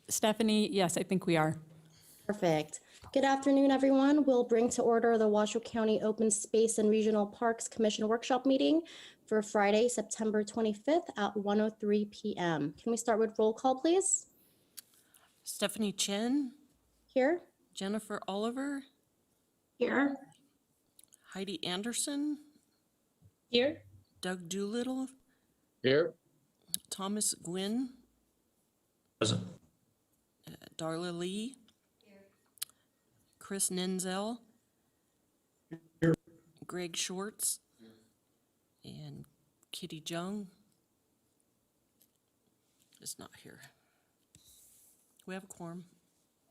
Stephanie, yes, I think we are. Perfect. Good afternoon, everyone. We'll bring to order the Washoe County Open Space and Regional Parks Commission Workshop meeting for Friday, September 25th at 1:03 p.m. Can we start with roll call, please? Stephanie Chen, Here. Jennifer Oliver, Here. Heidi Anderson, Here. Doug Doolittle, Here. Thomas Gwynn, Present. Darla Lee, Chris Nenzel, Here. Greg Shorts, and Kitty Jung is not here. We have a quorum.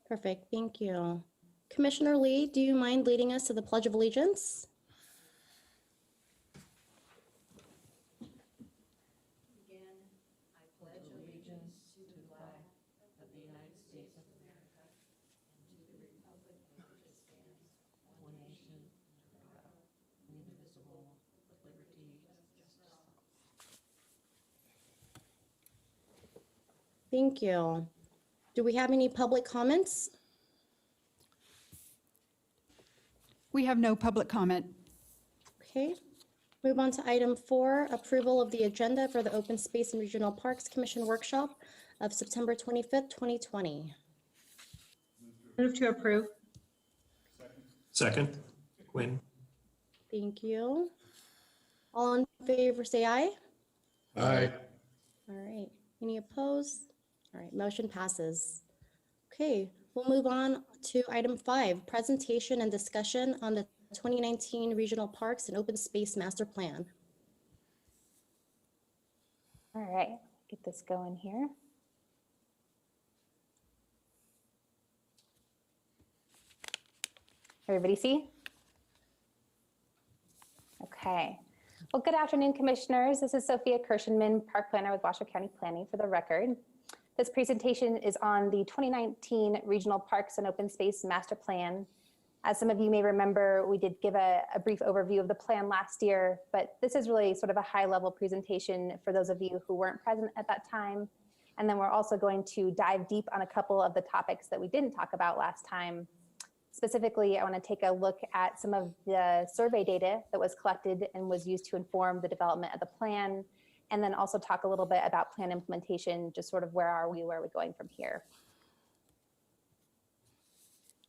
Perfect. Thank you. Commissioner Lee, do you mind leading us to the Pledge of Allegiance? Thank you. Do we have any public comments? We have no public comment. Okay. Move on to item 4, approval of the agenda for the Open Space and Regional Parks Commission Workshop of September 25th, 2020. Move to approve. Second. Quinn. Thank you. All in favor, say aye. Aye. All right. Any opposed? All right, motion passes. Okay, we'll move on to item 5, presentation and discussion on the 2019 Regional Parks and Open Space Master Plan. All right, get this going here. Everybody see? Okay. Well, good afternoon, commissioners. This is Sophia Kirshenman, Park Planner with Washoe County Planning for the record. This presentation is on the 2019 Regional Parks and Open Space Master Plan. As some of you may remember, we did give a brief overview of the plan last year, but this is really sort of a high-level presentation for those of you who weren't present at that time. And then we're also going to dive deep on a couple of the topics that we didn't talk about last time. Specifically, I want to take a look at some of the survey data that was collected and was used to inform the development of the plan, and then also talk a little bit about plan implementation, just sort of where are we going from here.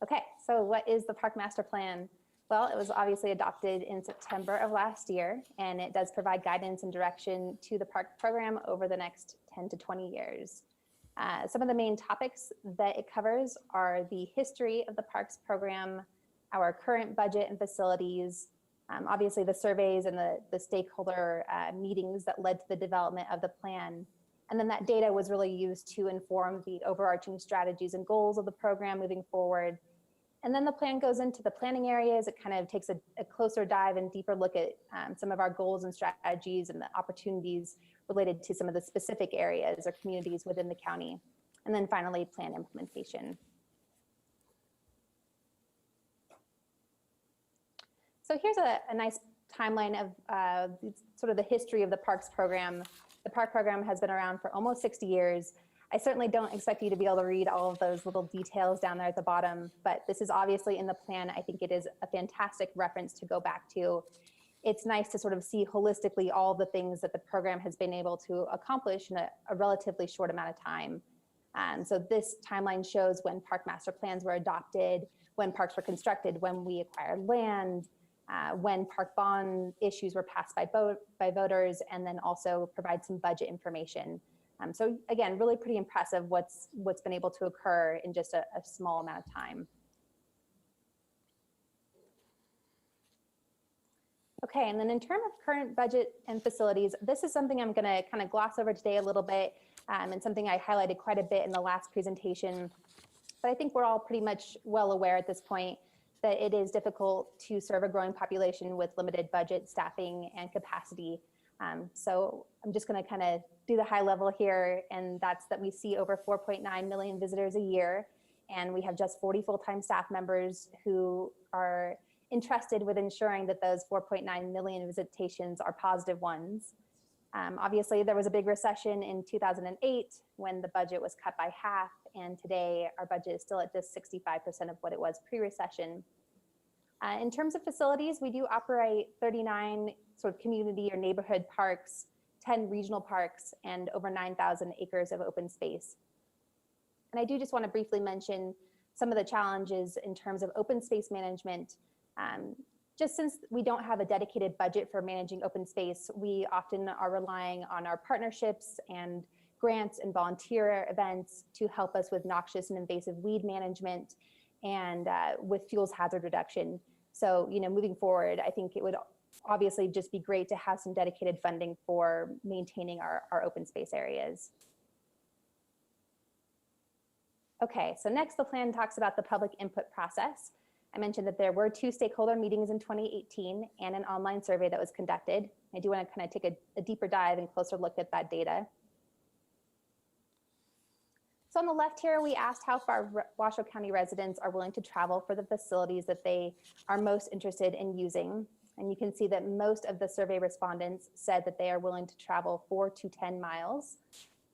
Okay, so what is the Park Master Plan? Well, it was obviously adopted in September of last year, and it does provide guidance and direction to the park program over the next 10 to 20 years. Some of the main topics that it covers are the history of the parks program, our current budget and facilities, obviously the surveys and the stakeholder meetings that led to the development of the plan. And then that data was really used to inform the overarching strategies and goals of the program moving forward. And then the plan goes into the planning areas. It kind of takes a closer dive and deeper look at some of our goals and strategies and the opportunities related to some of the specific areas or communities within the county. And then finally, plan implementation. So here's a nice timeline of sort of the history of the parks program. The park program has been around for almost 60 years. I certainly don't expect you to be able to read all of those little details down there at the bottom, but this is obviously in the plan. I think it is a fantastic reference to go back to. It's nice to sort of see holistically all the things that the program has been able to accomplish in a relatively short amount of time. And so this timeline shows when park master plans were adopted, when parks were constructed, when we acquired land, when park bond issues were passed by voters, and then also provide some budget information. So again, really pretty impressive what's been able to occur in just a small amount of time. Okay, and then in terms of current budget and facilities, this is something I'm gonna kind of gloss over today a little bit, and something I highlighted quite a bit in the last presentation. But I think we're all pretty much well aware at this point that it is difficult to serve a growing population with limited budget, staffing, and capacity. So I'm just gonna kind of do the high level here, and that's that we see over 4.9 million visitors a year, and we have just 40 full-time staff members who are entrusted with ensuring that those 4.9 million visitations are positive ones. Obviously, there was a big recession in 2008 when the budget was cut by half, and today our budget is still at just 65% of what it was pre-recession. In terms of facilities, we do operate 39 sort of community or neighborhood parks, 10 regional parks, and over 9,000 acres of open space. And I do just want to briefly mention some of the challenges in terms of open space management. Just since we don't have a dedicated budget for managing open space, we often are relying on our partnerships and grants and volunteer events to help us with noxious and invasive weed management and with fuels hazard reduction. So, moving forward, I think it would obviously just be great to have some dedicated funding for maintaining our open space areas. Okay, so next the plan talks about the public input process. I mentioned that there were 2 stakeholder meetings in 2018 and an online survey that was conducted. I do want to kind of take a deeper dive and closer look at that data. So on the left here, we asked how far Washoe County residents are willing to travel for the facilities that they are most interested in using. And you can see that most of the survey respondents said that they are willing to travel 4 to 10 miles.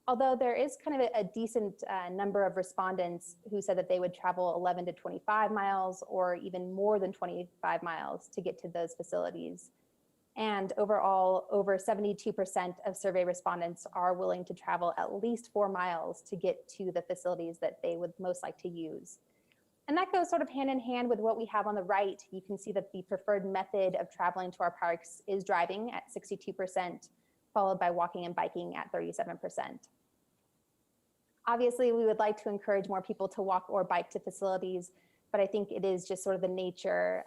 Although there is kind of a decent number of respondents who said that they would travel 11 to 25 miles or even more than 25 miles to get to those facilities. And overall, over 72% of survey respondents are willing to travel at least 4 miles to get to the facilities that they would most like to use. And that goes sort of hand in hand with what we have on the right. You can see that the preferred method of traveling to our parks is driving at 62%, followed by walking and biking at 37%. Obviously, we would like to encourage more people to walk or bike to facilities, but I think it is just sort of the nature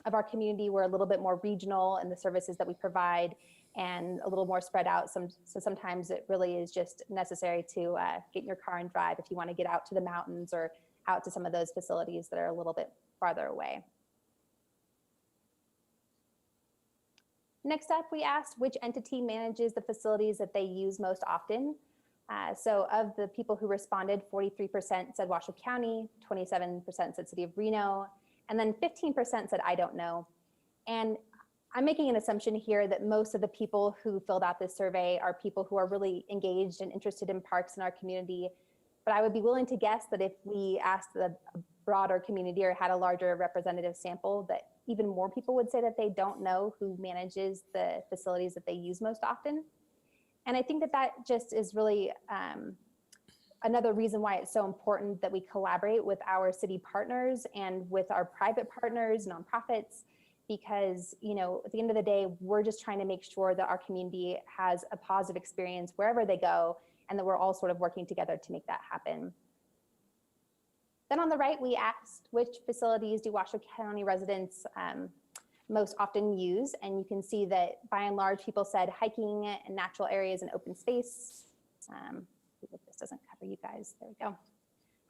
of our community. We're a little bit more regional in the services that we provide and a little more spread out. So sometimes it really is just necessary to get in your car and drive if you want to get out to the mountains or out to some of those facilities that are a little bit farther away. Next up, we asked which entity manages the facilities that they use most often. So of the people who responded, 43% said Washoe County, 27% said City of Reno, and then 15% said I don't know. And I'm making an assumption here that most of the people who filled out this survey are people who are really engaged and interested in parks in our community. But I would be willing to guess that if we asked the broader community or had a larger representative sample, that even more people would say that they don't know who manages the facilities that they use most often. And I think that that just is really another reason why it's so important that we collaborate with our city partners and with our private partners, nonprofits, because, at the end of the day, we're just trying to make sure that our community has a positive experience wherever they go, and that we're all sort of working together to make that happen. Then on the right, we asked which facilities do Washoe County residents most often use, and you can see that by and large people said hiking and natural areas and open space. This doesn't cover you guys, there we go.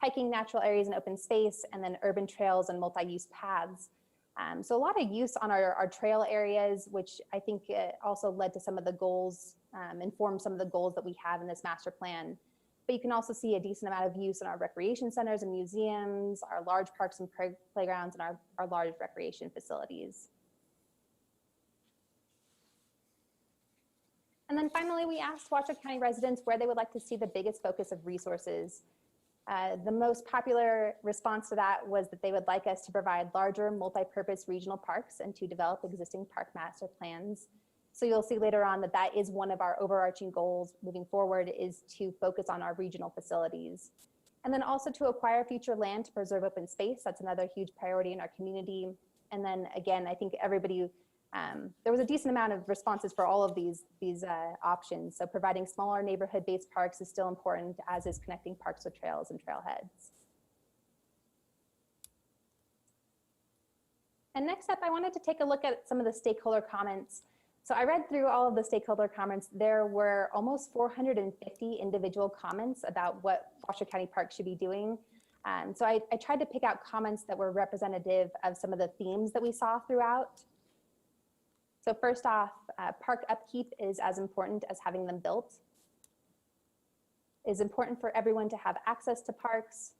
Hiking, natural areas and open space, and then urban trails and multi-use paths. So a lot of use on our trail areas, which I think also led to some of the goals, informed some of the goals that we have in this master plan. But you can also see a decent amount of use in our recreation centers and museums, our large parks and playgrounds, and our large recreation facilities. And then finally, we asked Washoe County residents where they would like to see the biggest focus of resources. The most popular response to that was that they would like us to provide larger multi-purpose regional parks and to develop existing park master plans. So you'll see later on that that is one of our overarching goals moving forward, is to focus on our regional facilities. And then also to acquire future land to preserve open space. That's another huge priority in our community. And then again, I think everybody, there was a decent amount of responses for all of these options. So providing smaller neighborhood-based parks is still important, as is connecting parks with trails and trailheads. And next up, I wanted to take a look at some of the stakeholder comments. So I read through all of the stakeholder comments. There were almost 450 individual comments about what Washoe County Parks should be doing. So I tried to pick out comments that were representative of some of the themes that we saw throughout. So first off, park upkeep is as important as having them built. It is important for everyone to have access to parks.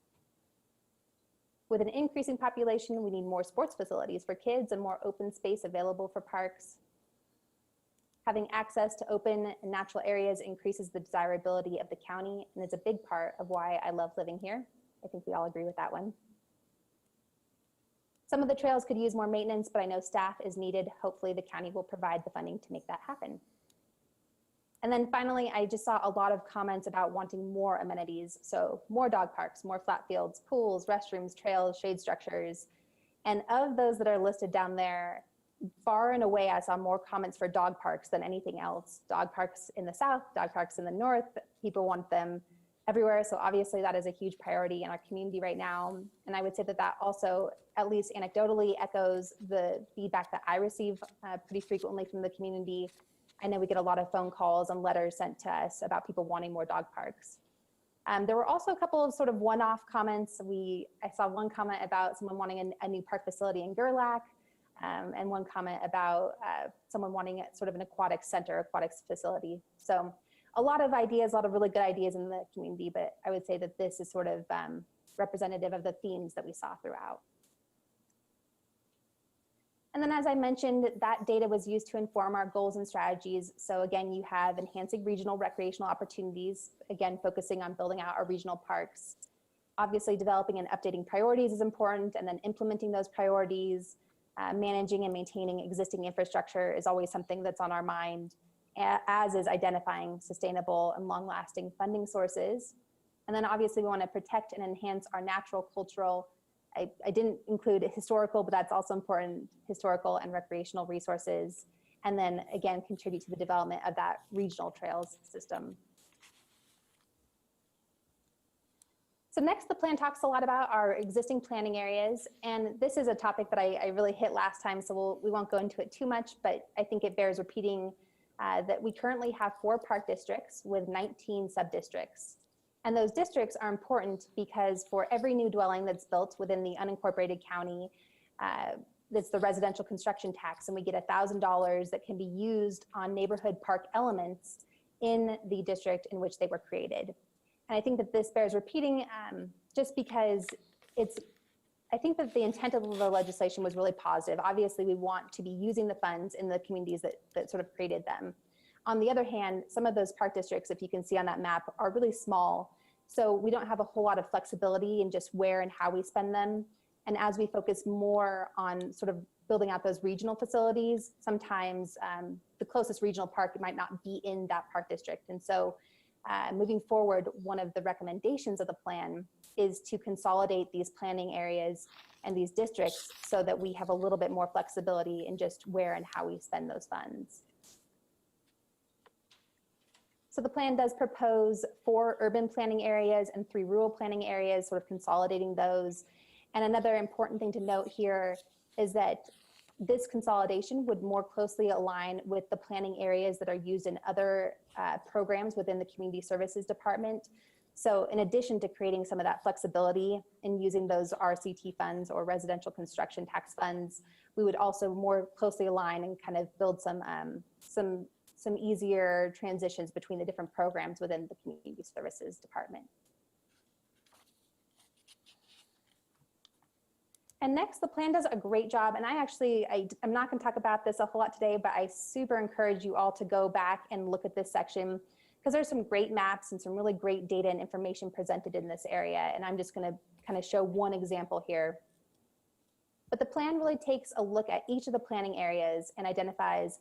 With an increasing population, we need more sports facilities for kids and more open space available for parks. Having access to open and natural areas increases the desirability of the county, and is a big part of why I love living here. I think we all agree with that one. Some of the trails could use more maintenance, but I know staff is needed. Hopefully the county will provide the funding to make that happen. And then finally, I just saw a lot of comments about wanting more amenities. So more dog parks, more flat fields, pools, restrooms, trails, shade structures. And of those that are listed down there, far and away, I saw more comments for dog parks than anything else. Dog parks in the south, dog parks in the north, people want them everywhere. So obviously that is a huge priority in our community right now. And I would say that that also, at least anecdotally, echoes the feedback that I receive pretty frequently from the community. I know we get a lot of phone calls and letters sent to us about people wanting more dog parks. There were also a couple of sort of one-off comments. I saw one comment about someone wanting a new park facility in Gerlach, and one comment about someone wanting sort of an aquatics center, aquatics facility. So a lot of ideas, a lot of really good ideas in the community, but I would say that this is sort of representative of the themes that we saw throughout. And then as I mentioned, that data was used to inform our goals and strategies. So again, you have enhancing regional recreational opportunities, again, focusing on building out our regional parks. Obviously, developing and updating priorities is important, and then implementing those priorities, managing and maintaining existing infrastructure is always something that's on our mind, as is identifying sustainable and long-lasting funding sources. And then obviously we want to protect and enhance our natural, cultural, I didn't include historical, but that's also important, historical and recreational resources. And then again, contribute to the development of that regional trails system. So next, the plan talks a lot about our existing planning areas. And this is a topic that I really hit last time, so we won't go into it too much, but I think it bears repeating that we currently have 4 park districts with 19 sub-districts. And those districts are important because for every new dwelling that's built within the unincorporated county, that's the residential construction tax, and we get $1,000 that can be used on neighborhood park elements in the district in which they were created. And I think that this bears repeating just because I think that the intent of the legislation was really positive. Obviously, we want to be using the funds in the communities that sort of created them. On the other hand, some of those park districts, if you can see on that map, are really small. So we don't have a whole lot of flexibility in just where and how we spend them. And as we focus more on sort of building out those regional facilities, sometimes the closest regional park might not be in that park district. And so moving forward, one of the recommendations of the plan is to consolidate these planning areas and these districts so that we have a little bit more flexibility in just where and how we spend those funds. So the plan does propose 4 urban planning areas and 3 rural planning areas, sort of consolidating those. And another important thing to note here is that this consolidation would more closely align with the planning areas that are used in other programs within the Community Services Department. So in addition to creating some of that flexibility in using those RCT funds or residential construction tax funds, we would also more closely align and kind of build some easier transitions between the different programs within the Community Services Department. And next, the plan does a great job. And I'm not gonna talk about this a whole lot today, but I super encourage you all to go back and look at this section because there's some great maps and some really great data and information presented in this area. And I'm just gonna kind of show one example here. But the plan really takes a look at each of the planning areas and identifies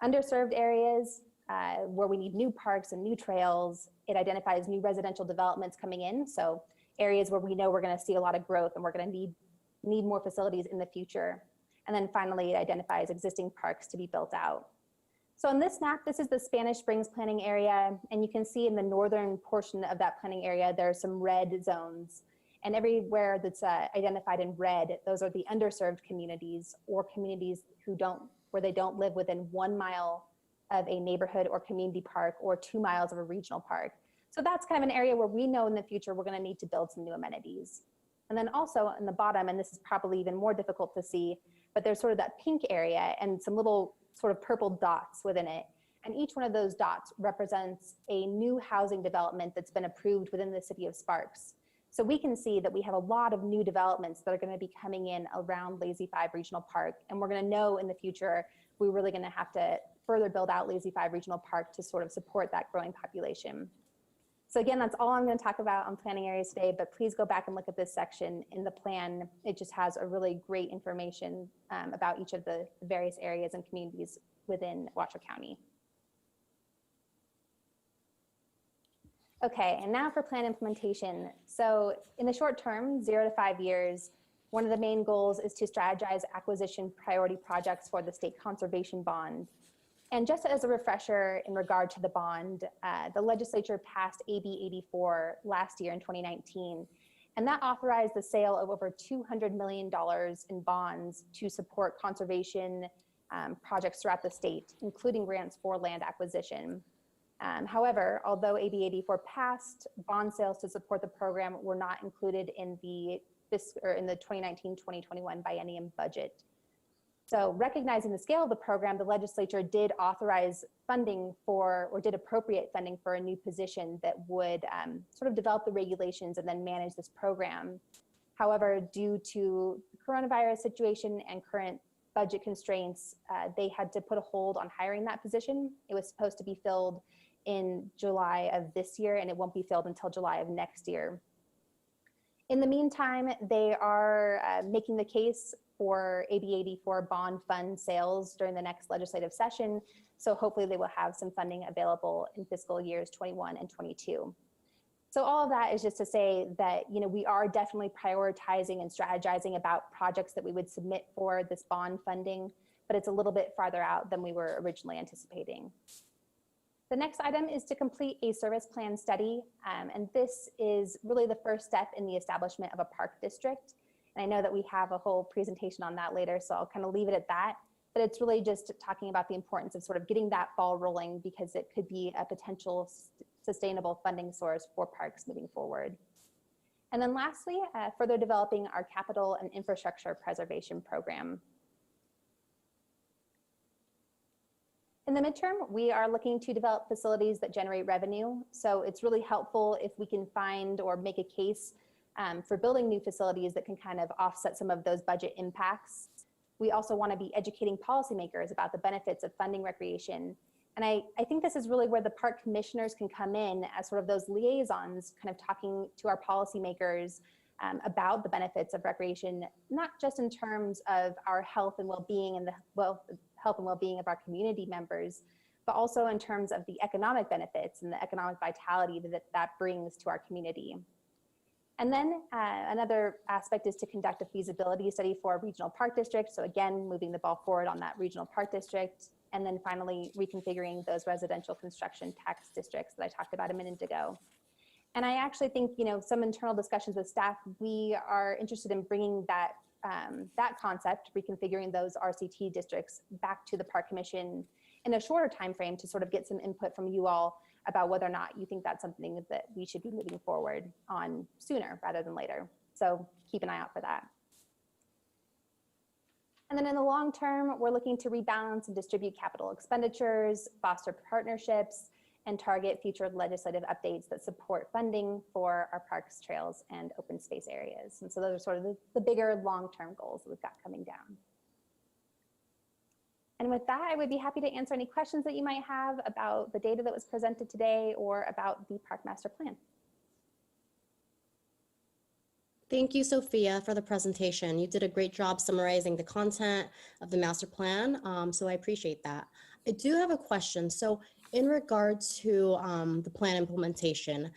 underserved areas where we need new parks and new trails. It identifies new residential developments coming in. So areas where we know we're gonna see a lot of growth and we're gonna need more facilities in the future. And then finally, it identifies existing parks to be built out. So on this map, this is the Spanish Springs planning area. And you can see in the northern portion of that planning area, there are some red zones. And everywhere that's identified in red, those are the underserved communities or communities where they don't live within 1 mile of a neighborhood or community park or 2 miles of a regional park. So that's kind of an area where we know in the future we're going to need to build some new amenities. And then also in the bottom, and this is probably even more difficult to see, but there's sort of that pink area and some little sort of purple dots within it. And each one of those dots represents a new housing development that's been approved within the city of Sparks. So we can see that we have a lot of new developments that are going to be coming in around Lazy 5 Regional Park. And we're going to know in the future, we're really going to have to further build out Lazy 5 Regional Park to sort of support that growing population. So again, that's all I'm going to talk about on planning areas today, but please go back and look at this section in the plan. It just has a really great information about each of the various areas and communities within Washoe County. Okay, and now for plan implementation. So in the short term, 0 to 5 years, one of the main goals is to strategize acquisition priority projects for the state conservation bond. And just as a refresher in regard to the bond, the legislature passed AB 84 last year in 2019, and that authorized the sale of over $200 million in bonds to support conservation projects throughout the state, including grants for land acquisition. However, although AB 84 passed, bond sales to support the program were not included in the 2019-2021 biennium budget. So recognizing the scale of the program, the legislature did authorize funding for, or did appropriate funding for a new position that would sort of develop the regulations and then manage this program. However, due to the coronavirus situation and current budget constraints, they had to put a hold on hiring that position. It was supposed to be filled in July of this year, and it won't be filled until July of next year. In the meantime, they are making the case for AB 84 bond fund sales during the next legislative session. So hopefully they will have some funding available in fiscal years 21 and 22. So all of that is just to say that, you know, we are definitely prioritizing and strategizing about projects that we would submit for this bond funding, but it's a little bit farther out than we were originally anticipating. The next item is to complete a service plan study. And this is really the first step in the establishment of a park district. And I know that we have a whole presentation on that later, so I'll kind of leave it at that. But it's really just talking about the importance of sort of getting that ball rolling, because it could be a potential sustainable funding source for parks moving forward. And then lastly, further developing our capital and infrastructure preservation program. In the midterm, we are looking to develop facilities that generate revenue. So it's really helpful if we can find or make a case for building new facilities that can kind of offset some of those budget impacts. We also want to be educating policymakers about the benefits of funding recreation. And I think this is really where the park commissioners can come in as sort of those liaisons, kind of talking to our policymakers about the benefits of recreation, not just in terms of our health and well-being and the health and well-being of our community members, but also in terms of the economic benefits and the economic vitality that brings to our community. And then another aspect is to conduct a feasibility study for a regional park district. So again, moving the ball forward on that regional park district. And then finally, reconfiguring those residential construction tax districts that I talked about a minute ago. And I actually think, you know, some internal discussions with staff, we are interested in bringing that that concept, reconfiguring those RCT districts, back to the Park Commission in a shorter time frame to sort of get some input from you all about whether or not you think that's something that we should be moving forward on sooner rather than later. So keep an eye out for that. And then in the long term, we're looking to rebalance and distribute capital expenditures, foster partnerships, and target future legislative updates that support funding for our parks, trails, and open space areas. And so those are sort of the bigger long-term goals that we've got coming down. And with that, I would be happy to answer any questions that you might have about the data that was presented today or about the Park Master Plan. Thank you, Sophia, for the presentation. You did a great job summarizing the content of the master plan, so I appreciate that. I do have a question. So in regards to the plan implementation,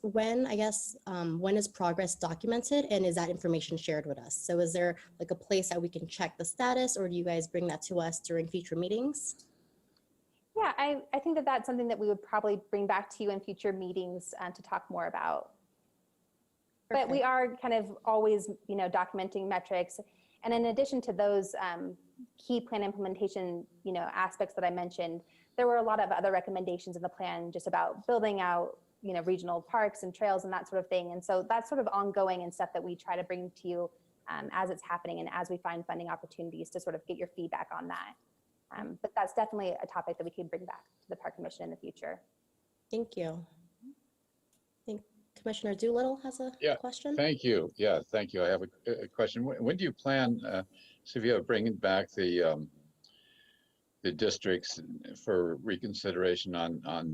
when is progress documented, and is that information shared with us? So is there like a place that we can check the status, or do you guys bring that to us during future meetings? Yeah, I think that that's something that we would probably bring back to you in future meetings to talk more about. But we are kind of always, you know, documenting metrics. And in addition to those key plan implementation, you know, aspects that I mentioned, there were a lot of other recommendations in the plan just about building out, you know, regional parks and trails and that sort of thing. And so that's sort of ongoing and stuff that we try to bring to you as it's happening and as we find funding opportunities to sort of get your feedback on that. But that's definitely a topic that we can bring back to the Park Commission in the future. Thank you. I think Commissioner Doolittle has a question. Thank you. Yeah, thank you. I have a question. When do you plan, Sophia, bringing back the the districts for reconsideration on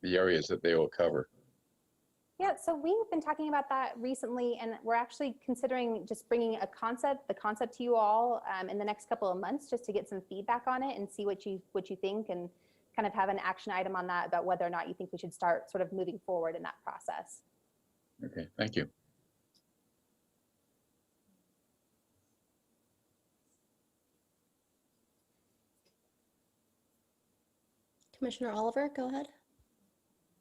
the areas that they will cover. Yeah, so we've been talking about that recently, and we're actually considering just bringing the concept to you all in the next couple of months, just to get some feedback on it and see what you think, and kind of have an action item on that about whether or not you think we should start sort of moving forward in that process. Okay, thank you. Commissioner Oliver, go ahead.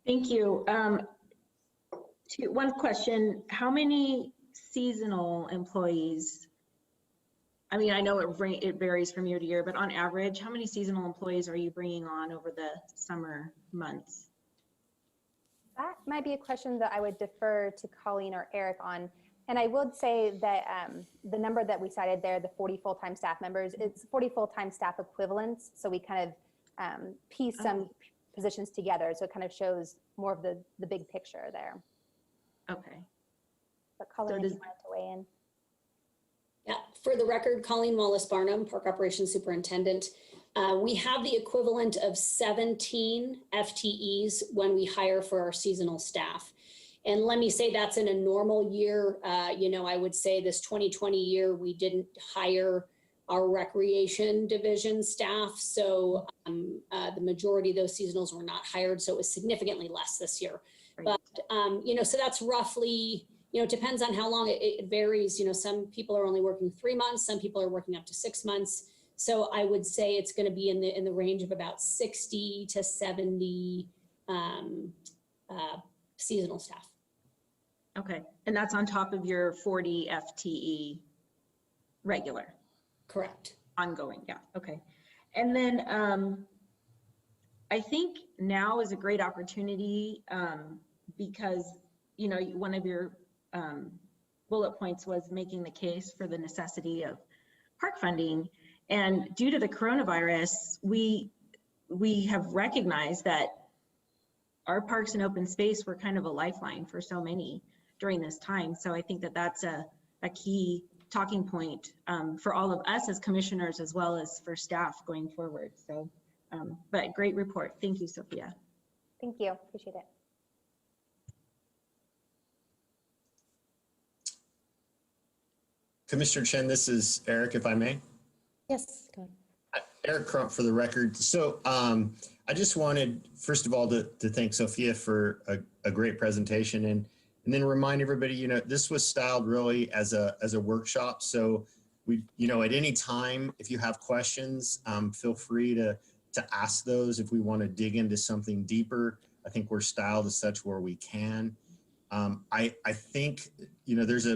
Thank you. One question, how many seasonal employees, I mean, I know it varies from year to year, but on average, how many seasonal employees are you bringing on over the summer months? That might be a question that I would defer to Colleen or Eric on. And I would say that the number that we cited there, the 40 full-time staff members, it's 40 full-time staff equivalents. So we kind of piece some positions together. So it kind of shows more of the big picture there. Okay. But Colleen, if you wanted to weigh in. Yeah, for the record, Colleen Wallace-Barnum, Park Operations Superintendent. We have the equivalent of 17 FTEs when we hire for our seasonal staff. And let me say that's in a normal year. I would say this 2020 year, we didn't hire our recreation division staff. So the majority of those seasonals were not hired. So it was significantly less this year. But, so that's roughly, it depends on how long it varies. Some people are only working 3 months. Some people are working up to 6 months. So I would say it's going to be in the range of about 60 to 70 seasonal staff. Okay. And that's on top of your 40 FTE regular? Correct. Ongoing. Yeah. Okay. And then I think now is a great opportunity because, one of your bullet points was making the case for the necessity of park funding. And due to the coronavirus, we have recognized that our parks and open space were kind of a lifeline for so many during this time. So I think that that's a key talking point for all of us as commissioners, as well as for staff going forward. So, but great report. Thank you, Sophia. Thank you. Appreciate it. Commissioner Chen, this is Eric, if I may. Yes, go ahead. Eric Crump for the record. So I just wanted, first of all, to thank Sophia for a great presentation, and then remind everybody, this was styled really as a workshop. So we, at any time, if you have questions, feel free to ask those. If we want to dig into something deeper, I think we're styled as such where we can. I think, there's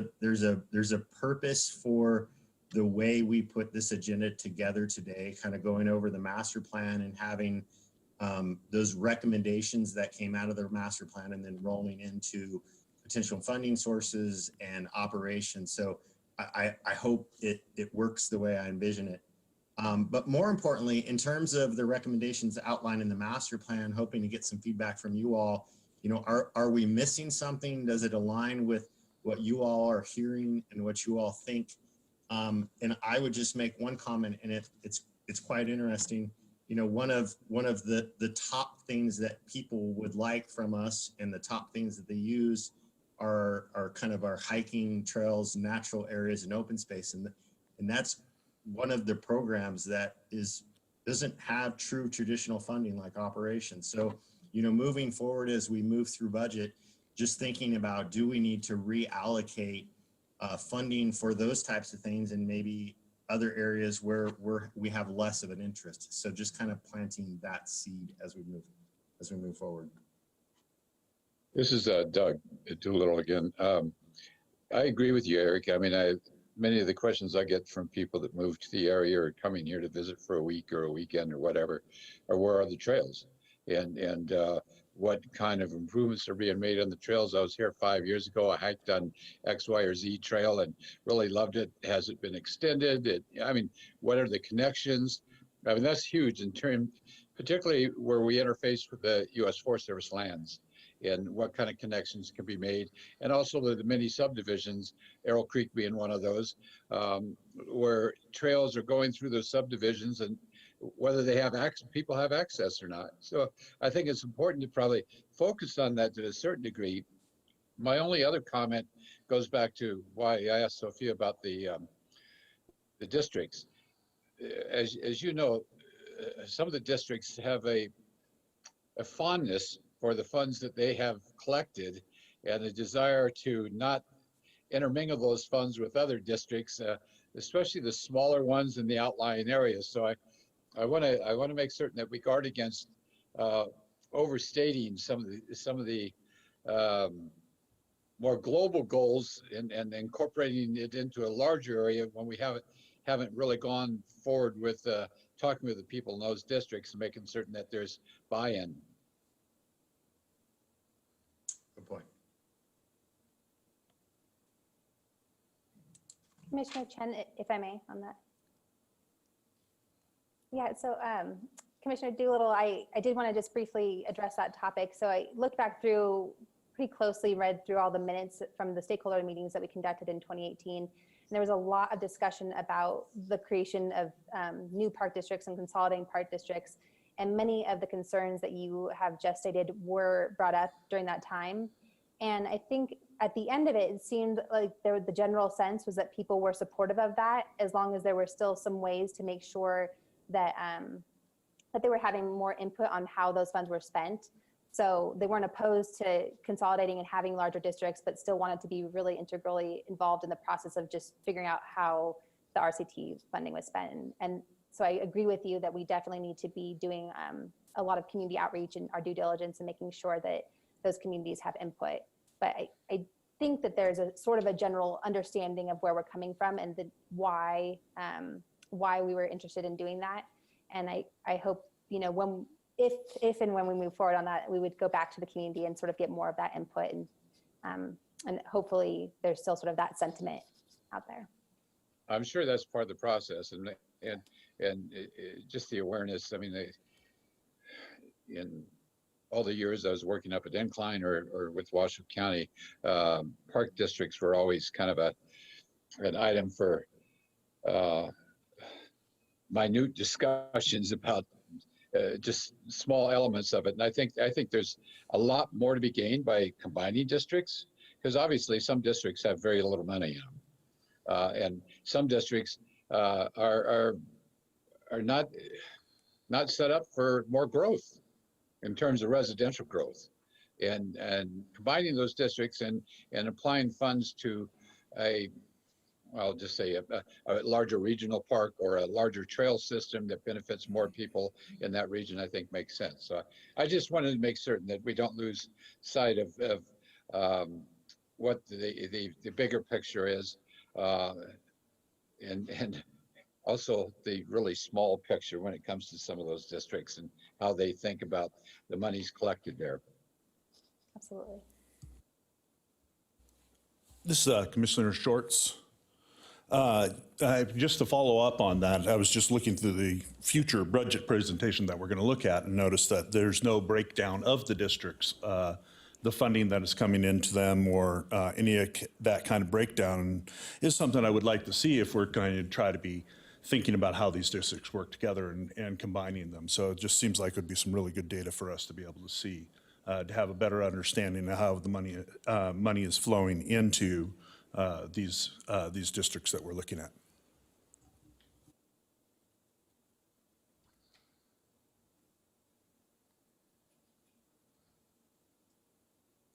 a purpose for the way we put this agenda together today, kind of going over the master plan and having those recommendations that came out of the master plan and then rolling into potential funding sources and operations. So I hope it works the way I envision it. But more importantly, in terms of the recommendations outlined in the master plan, hoping to get some feedback from you all, are we missing something? Does it align with what you all are hearing and what you all think? And I would just make one comment, and it's quite interesting. One of the top things that people would like from us, and the top things that they use are kind of our hiking trails, natural areas, and open space, and that's one of the programs that doesn't have true traditional funding like operations. So moving forward as we move through budget, just thinking about, do we need to reallocate funding for those types of things and maybe other areas where we have less of an interest. So just kind of planting that seed as we move forward. This is Doug Doolittle again. I agree with you, Eric. I mean, many of the questions I get from people that move to the area or coming here to visit for a week or a weekend or whatever, are where are the trails, and what kind of improvements are being made on the trails. I was here 5 years ago. I hiked on X, Y, or Z trail and really loved it. Has it been extended? What are the connections? I mean, that's huge in terms, particularly where we interface with the U.S. Forest Service lands, and what kind of connections can be made. And also the many subdivisions, Arrow Creek being one of those, where trails are going through those subdivisions, and whether they have people have access or not. So I think it's important to probably focus on that to a certain degree. My only other comment goes back to why I asked Sophia about the districts. As you know, some of the districts have a fondness for the funds that they have collected and a desire to not intermingle those funds with other districts, especially the smaller ones in the outlying areas. So I want to make certain that we guard against overstating some of the more global goals and incorporating it into a larger area when we haven't really gone forward with talking with the people in those districts and making certain that there's buy-in. Good point. Commissioner Chen, if I may, on that. Yeah, so Commissioner Doolittle, I did want to just briefly address that topic. So I looked back through pretty closely, read through all the minutes from the stakeholder meetings that we conducted in 2018. And there was a lot of discussion about the creation of new park districts and consolidating park districts. And many of the concerns that you have just stated were brought up during that time. And I think at the end of it, it seemed like the general sense was that people were supportive of that, as long as there were still some ways to make sure that that they were having more input on how those funds were spent. So they weren't opposed to consolidating and having larger districts, but still wanted to be really integrally involved in the process of just figuring out how the RCT funding was spent. And so I agree with you that we definitely need to be doing a lot of community outreach and our due diligence and making sure that those communities have input. But I think that there's a sort of a general understanding of where we're coming from and why we were interested in doing that. And I hope, you know, if and when we move forward on that, we would go back to the community and sort of get more of that input, and hopefully there's still sort of that sentiment out there. I'm sure that's part of the process, and just the awareness. I mean, in all the years I was working up at Incline or with Washoe County, park districts were always kind of an item for minute discussions about just small elements of it. And I think there's a lot more to be gained by combining districts, because obviously some districts have very little money in them, and some districts are not set up for more growth in terms of residential growth, and combining those districts and applying funds to I'll just say a larger regional park or a larger trail system that benefits more people in that region, I think makes sense. So I just wanted to make certain that we don't lose sight of what the bigger picture is, and also the really small picture when it comes to some of those districts and how they think about the monies collected there. Absolutely. This is Commissioner Shorts. Just to follow up on that, I was just looking through the future budget presentation that we're going to look at and noticed that there's no breakdown of the districts, the funding that is coming into them, or any of that kind of breakdown is something I would like to see if we're going to try to be thinking about how these districts work together and combining them. So it just seems like it would be some really good data for us to be able to see, to have a better understanding of how the money is flowing into these districts that we're looking at.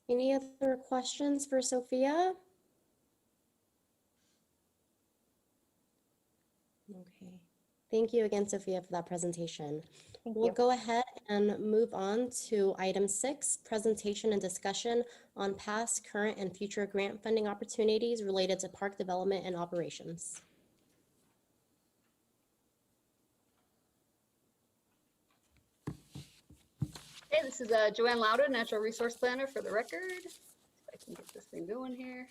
Any other questions for Sophia? Okay. Thank you again, Sophia, for that presentation. We'll go ahead and move on to item 6, presentation and discussion on past, current, and future grant funding opportunities related to park development and operations. Hey, this is Joanne Lauda, Natural Resource Planner for the record. If I can get this thing going here.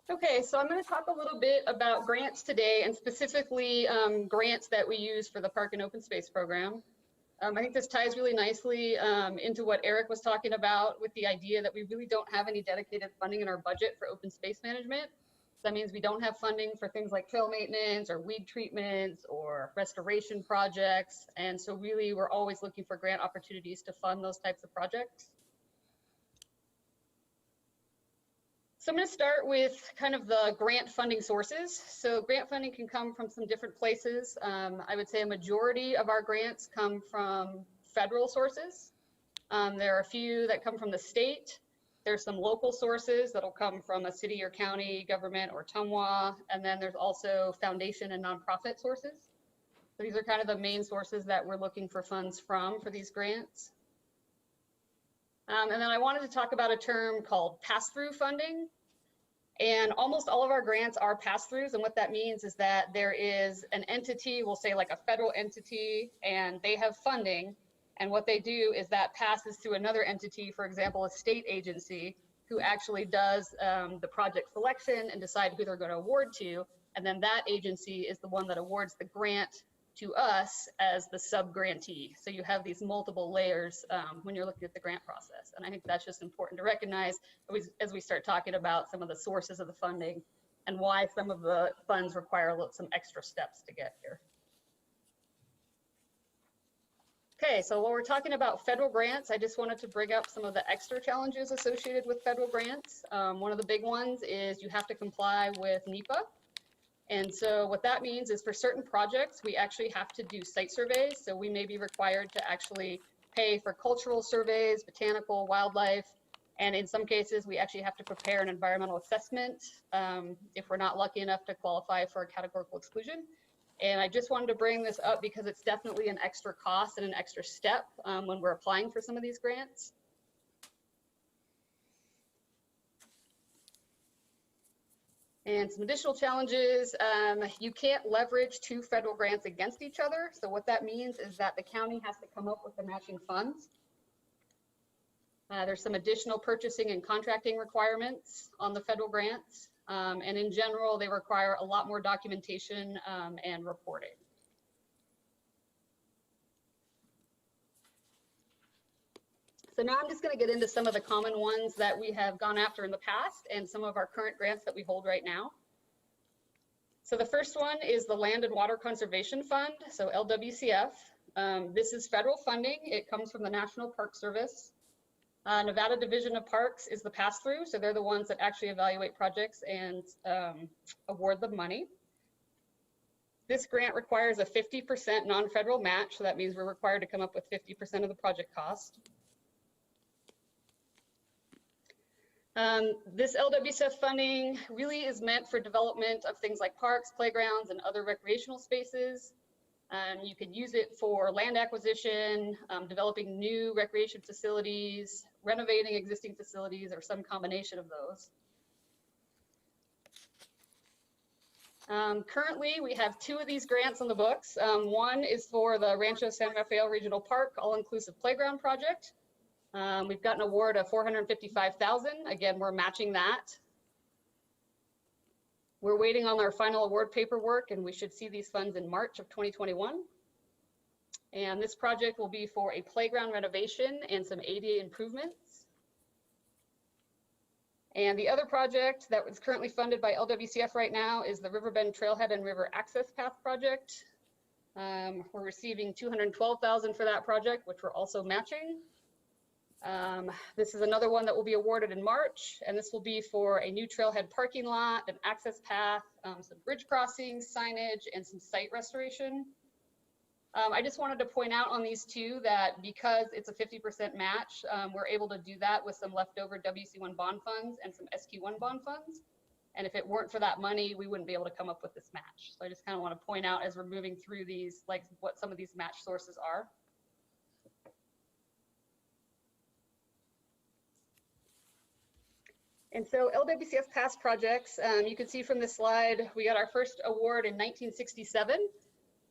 Okay, so I'm going to talk a little bit about grants today, and specifically grants that we use for the Park and Open Space Program. I think this ties really nicely into what Eric was talking about with the idea that we really don't have any dedicated funding in our budget for open space management. That means we don't have funding for things like trail maintenance or weed treatments or restoration projects. And so really, we're always looking for grant opportunities to fund those types of projects. So I'm going to start with kind of the grant funding sources. So grant funding can come from some different places. I would say a majority of our grants come from federal sources. There are a few that come from the state. There's some local sources that'll come from a city or county government or TUMWA. And then there's also foundation and nonprofit sources. So these are kind of the main sources that we're looking for funds from for these grants. And then I wanted to talk about a term called pass-through funding. And almost all of our grants are pass-throughs. And what that means is that there is an entity, we'll say like a federal entity, and they have funding. And what they do is that passes to another entity, for example, a state agency, who actually does the project selection and decide who they're going to award to. And then that agency is the one that awards the grant to us as the sub-grantee. So you have these multiple layers when you're looking at the grant process. And I think that's just important to recognize as we start talking about some of the sources of the funding and why some of the funds require some extra steps to get here. Okay, so while we're talking about federal grants, I just wanted to bring up some of the extra challenges associated with federal grants. One of the big ones is you have to comply with NEPA. And so what that means is for certain projects, we actually have to do site surveys. So we may be required to actually pay for cultural surveys, botanical, wildlife, and in some cases, we actually have to prepare an environmental assessment if we're not lucky enough to qualify for a categorical exclusion. And I just wanted to bring this up because it's definitely an extra cost and an extra step when we're applying for some of these grants. And some additional challenges, you can't leverage two federal grants against each other. So what that means is that the county has to come up with the matching funds. There's some additional purchasing and contracting requirements on the federal grants. And in general, they require a lot more documentation and reporting. So now I'm just going to get into some of the common ones that we have gone after in the past and some of our current grants that we hold right now. So the first one is the Land and Water Conservation Fund, so LWCF. This is federal funding. It comes from the National Park Service. Nevada Division of Parks is the pass-through, so they're the ones that actually evaluate projects and award the money. This grant requires a 50% non-federal match, so that means we're required to come up with 50% of the project cost. This LWCF funding really is meant for development of things like parks, playgrounds, and other recreational spaces. You could use it for land acquisition, developing new recreation facilities, renovating existing facilities, or some combination of those. Currently, we have two of these grants on the books. One is for the Rancho San Rafael Regional Park All-Inclusive Playground Project. We've got an award of $455,000. Again, we're matching that. We're waiting on our final award paperwork, and we should see these funds in March of 2021. And this project will be for a playground renovation and some ADA improvements. And the other project that is currently funded by LWCF right now is the Riverbend Trailhead and River Access Path project. We're receiving $212,000 for that project, which we're also matching. This is another one that will be awarded in March, and this will be for a new trailhead parking lot, an access path, some bridge crossings, signage, and some site restoration. I just wanted to point out on these two that because it's a 50% match, we're able to do that with some leftover WC1 bond funds and some SQ1 bond funds. And if it weren't for that money, we wouldn't be able to come up with this match. So I just kind of want to point out as we're moving through these, like what some of these match sources are. And so LWCF past projects, you can see from this slide, we got our first award in 1967.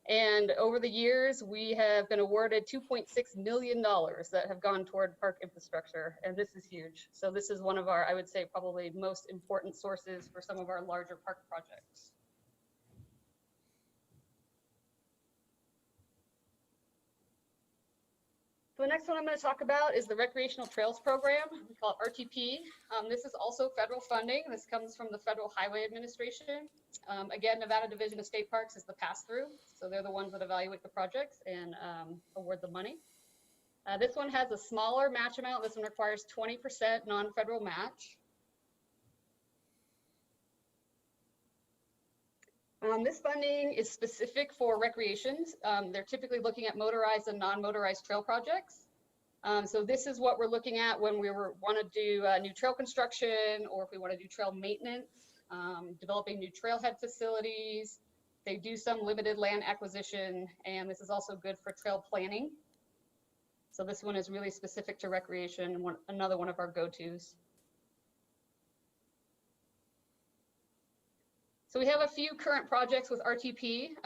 And over the years, we have been awarded $2.6 million that have gone toward park infrastructure, and this is huge. So this is one of our, I would say, probably most important sources for some of our larger park projects. So the next one I'm going to talk about is the Recreational Trails Program. We call it RTP. This is also federal funding. This comes from the Federal Highway Administration. Again, Nevada Division of State Parks is the pass-through. So they're the ones that evaluate the projects and award the money. This one has a smaller match amount. This one requires 20% non-federal match. This funding is specific for recreations. They're typically looking at motorized and non-motorized trail projects. So this is what we're looking at when we want to do new trail construction, or if we want to do trail maintenance, developing new trailhead facilities. They do some limited land acquisition, and this is also good for trail planning. So this one is really specific to recreation, another one of our go-tos. So we have a few current projects with RTP.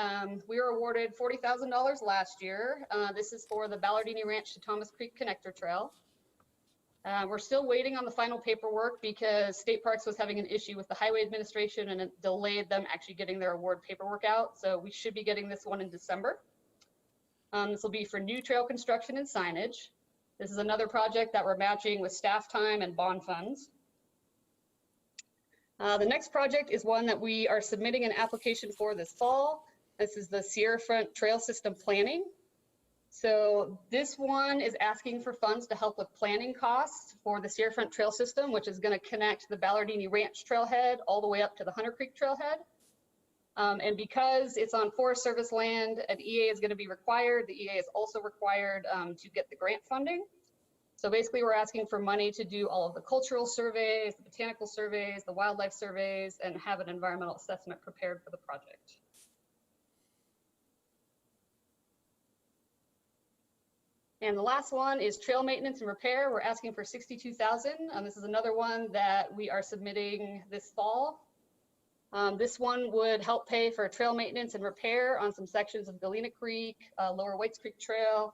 We were awarded $40,000 last year. This is for the Ballardini Ranch to Thomas Creek Connector Trail. We're still waiting on the final paperwork because State Parks was having an issue with the Highway Administration, and it delayed them actually getting their award paperwork out. So we should be getting this one in December. This will be for new trail construction and signage. This is another project that we're matching with staff time and bond funds. The next project is one that we are submitting an application for this fall. This is the Sierra Front Trail System Planning. So this one is asking for funds to help with planning costs for the Sierra Front Trail System, which is going to connect the Ballardini Ranch Trailhead all the way up to the Hunter Creek Trailhead. And because it's on Forest Service land, an EA is going to be required. The EA is also required to get the grant funding. So basically, we're asking for money to do all of the cultural surveys, the botanical surveys, the wildlife surveys, and have an environmental assessment prepared for the project. And the last one is trail maintenance and repair. We're asking for $62,000. This is another one that we are submitting this fall. This one would help pay for trail maintenance and repair on some sections of Galena Creek, Lower Whites Creek Trail,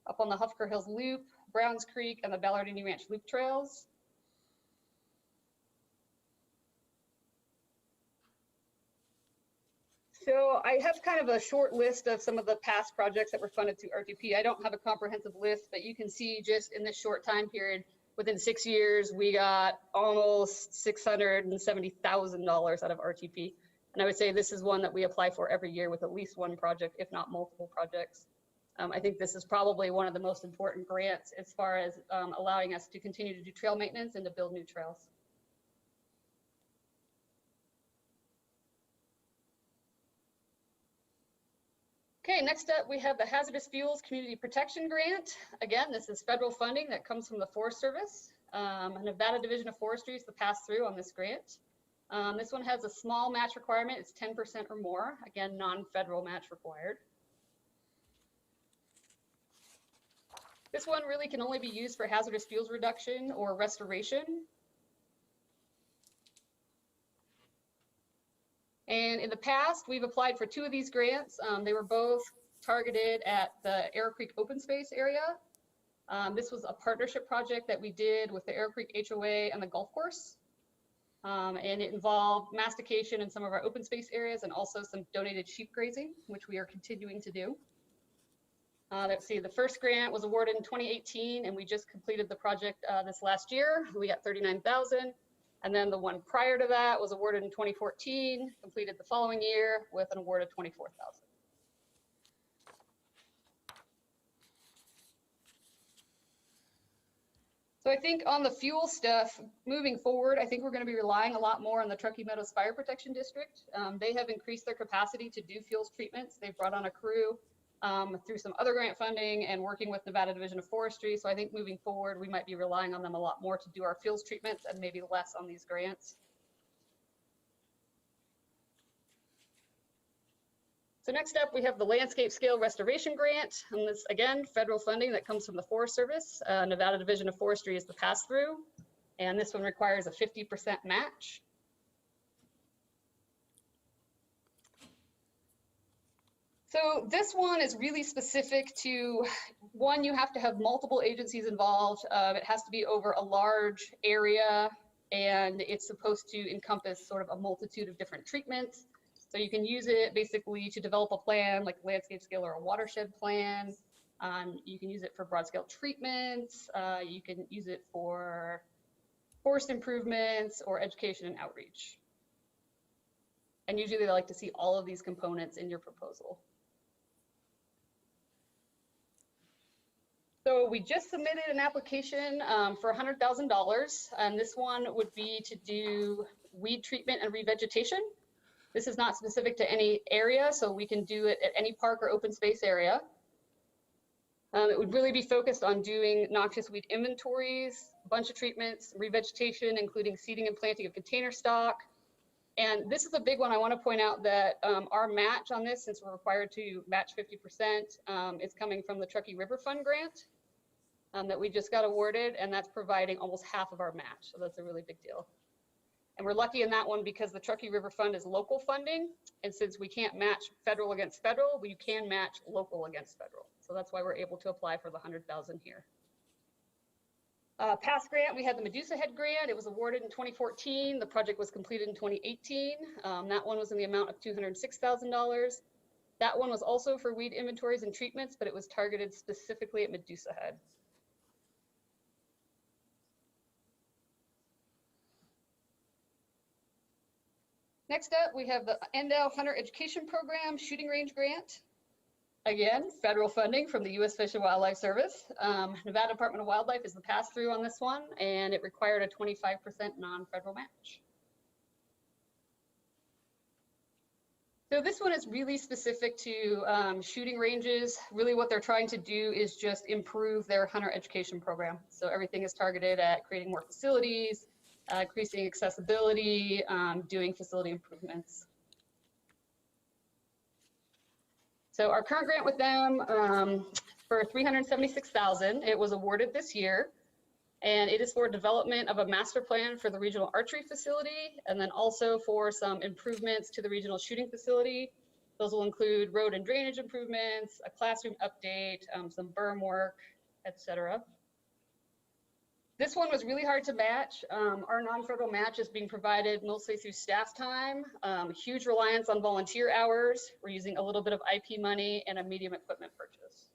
up on the Hufker Hills Loop, Browns Creek, and the Ballardini Ranch Loop trails. So I have kind of a short list of some of the past projects that were funded through RTP. I don't have a comprehensive list, but you can see just in this short time period, within 6 years, we got almost $670,000 out of RTP. And I would say this is one that we apply for every year with at least one project, if not multiple projects. I think this is probably one of the most important grants as far as allowing us to continue to do trail maintenance and to build new trails. Okay, next up we have the Hazardous Fuels Community Protection Grant. Again, this is federal funding that comes from the Forest Service. Nevada Division of Forestry is the pass-through on this grant. This one has a small match requirement. It's 10% or more. Again, non-federal match required. This one really can only be used for hazardous fuels reduction or restoration. And in the past, we've applied for 2 of these grants. They were both targeted at the Arrow Creek open space area. This was a partnership project that we did with the Arrow Creek HOA and the golf course. And it involved mastication in some of our open space areas and also some donated sheep grazing, which we are continuing to do. Let's see, the first grant was awarded in 2018, and we just completed the project this last year. We got $39,000. And then the one prior to that was awarded in 2014, completed the following year with an award of $24,000. So I think on the fuel stuff, moving forward, I think we're going to be relying a lot more on the Truckee Meadows Fire Protection District. They have increased their capacity to do fuels treatments. They've brought on a crew through some other grant funding and working with Nevada Division of Forestry. So I think moving forward, we might be relying on them a lot more to do our fuels treatments and maybe less on these grants. So next up, we have the Landscape Scale Restoration Grant. And this, again, federal funding that comes from the Forest Service. Nevada Division of Forestry is the pass-through. And this one requires a 50% match. So this one is really specific to, one, you have to have multiple agencies involved. It has to be over a large area, and it's supposed to encompass sort of a multitude of different treatments. So you can use it basically to develop a plan, like a landscape scale or a watershed plan. You can use it for broad scale treatments. You can use it for forest improvements or education and outreach. And usually they like to see all of these components in your proposal. So we just submitted an application for $100,000, and this one would be to do weed treatment and revegetation. This is not specific to any area, so we can do it at any park or open space area. It would really be focused on doing noxious weed inventories, a bunch of treatments, revegetation, including seeding and planting of container stock. And this is a big one. I want to point out that our match on this, since we're required to match 50%, is coming from the Truckee River Fund grant that we just got awarded, and that's providing almost half of our match. So that's a really big deal. And we're lucky in that one because the Truckee River Fund is local funding. And since we can't match federal against federal, we can match local against federal. So that's why we're able to apply for the $100,000 here. Past grant, we had the Medusa Head grant. It was awarded in 2014. The project was completed in 2018. That one was in the amount of $206,000. That one was also for weed inventories and treatments, but it was targeted specifically at Medusa Head. Next up, we have the Endow Hunter Education Program Shooting Range Grant. Again, federal funding from the U.S. Fish and Wildlife Service. Nevada Department of Wildlife is the pass-through on this one, and it required a 25% non-federal match. So this one is really specific to shooting ranges. Really what they're trying to do is just improve their hunter education program. So everything is targeted at creating more facilities, increasing accessibility, doing facility improvements. So our current grant with them for $376,000, it was awarded this year, and it is for development of a master plan for the regional archery facility, and then also for some improvements to the regional shooting facility. Those will include road and drainage improvements, a classroom update, some berm work, etc. This one was really hard to match. Our non-federal match is being provided mostly through staff time, huge reliance on volunteer hours. We're using a little bit of IP money and a medium equipment purchase.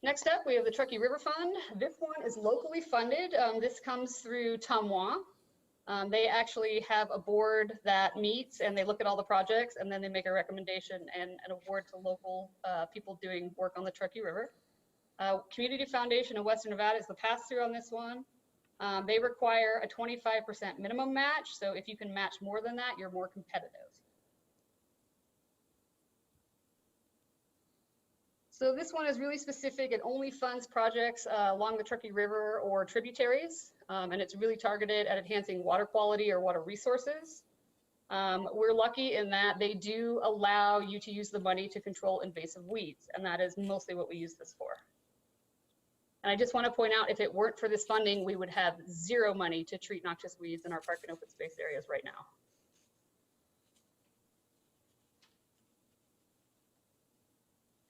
Next up, we have the Truckee River Fund. This one is locally funded. This comes through Tamois. They actually have a board that meets and they look at all the projects and then they make a recommendation and an award to local people doing work on the Truckee River. Community Foundation of Western Nevada is the pass-through on this one. They require a 25% minimum match, so if you can match more than that, you're more competitive. So this one is really specific. It only funds projects along the Truckee River or tributaries, and it's really targeted at enhancing water quality or water resources. We're lucky in that they do allow you to use the money to control invasive weeds, and that is mostly what we use this for. And I just want to point out, if it weren't for this funding, we would have zero money to treat noxious weeds in our park and open space areas right now.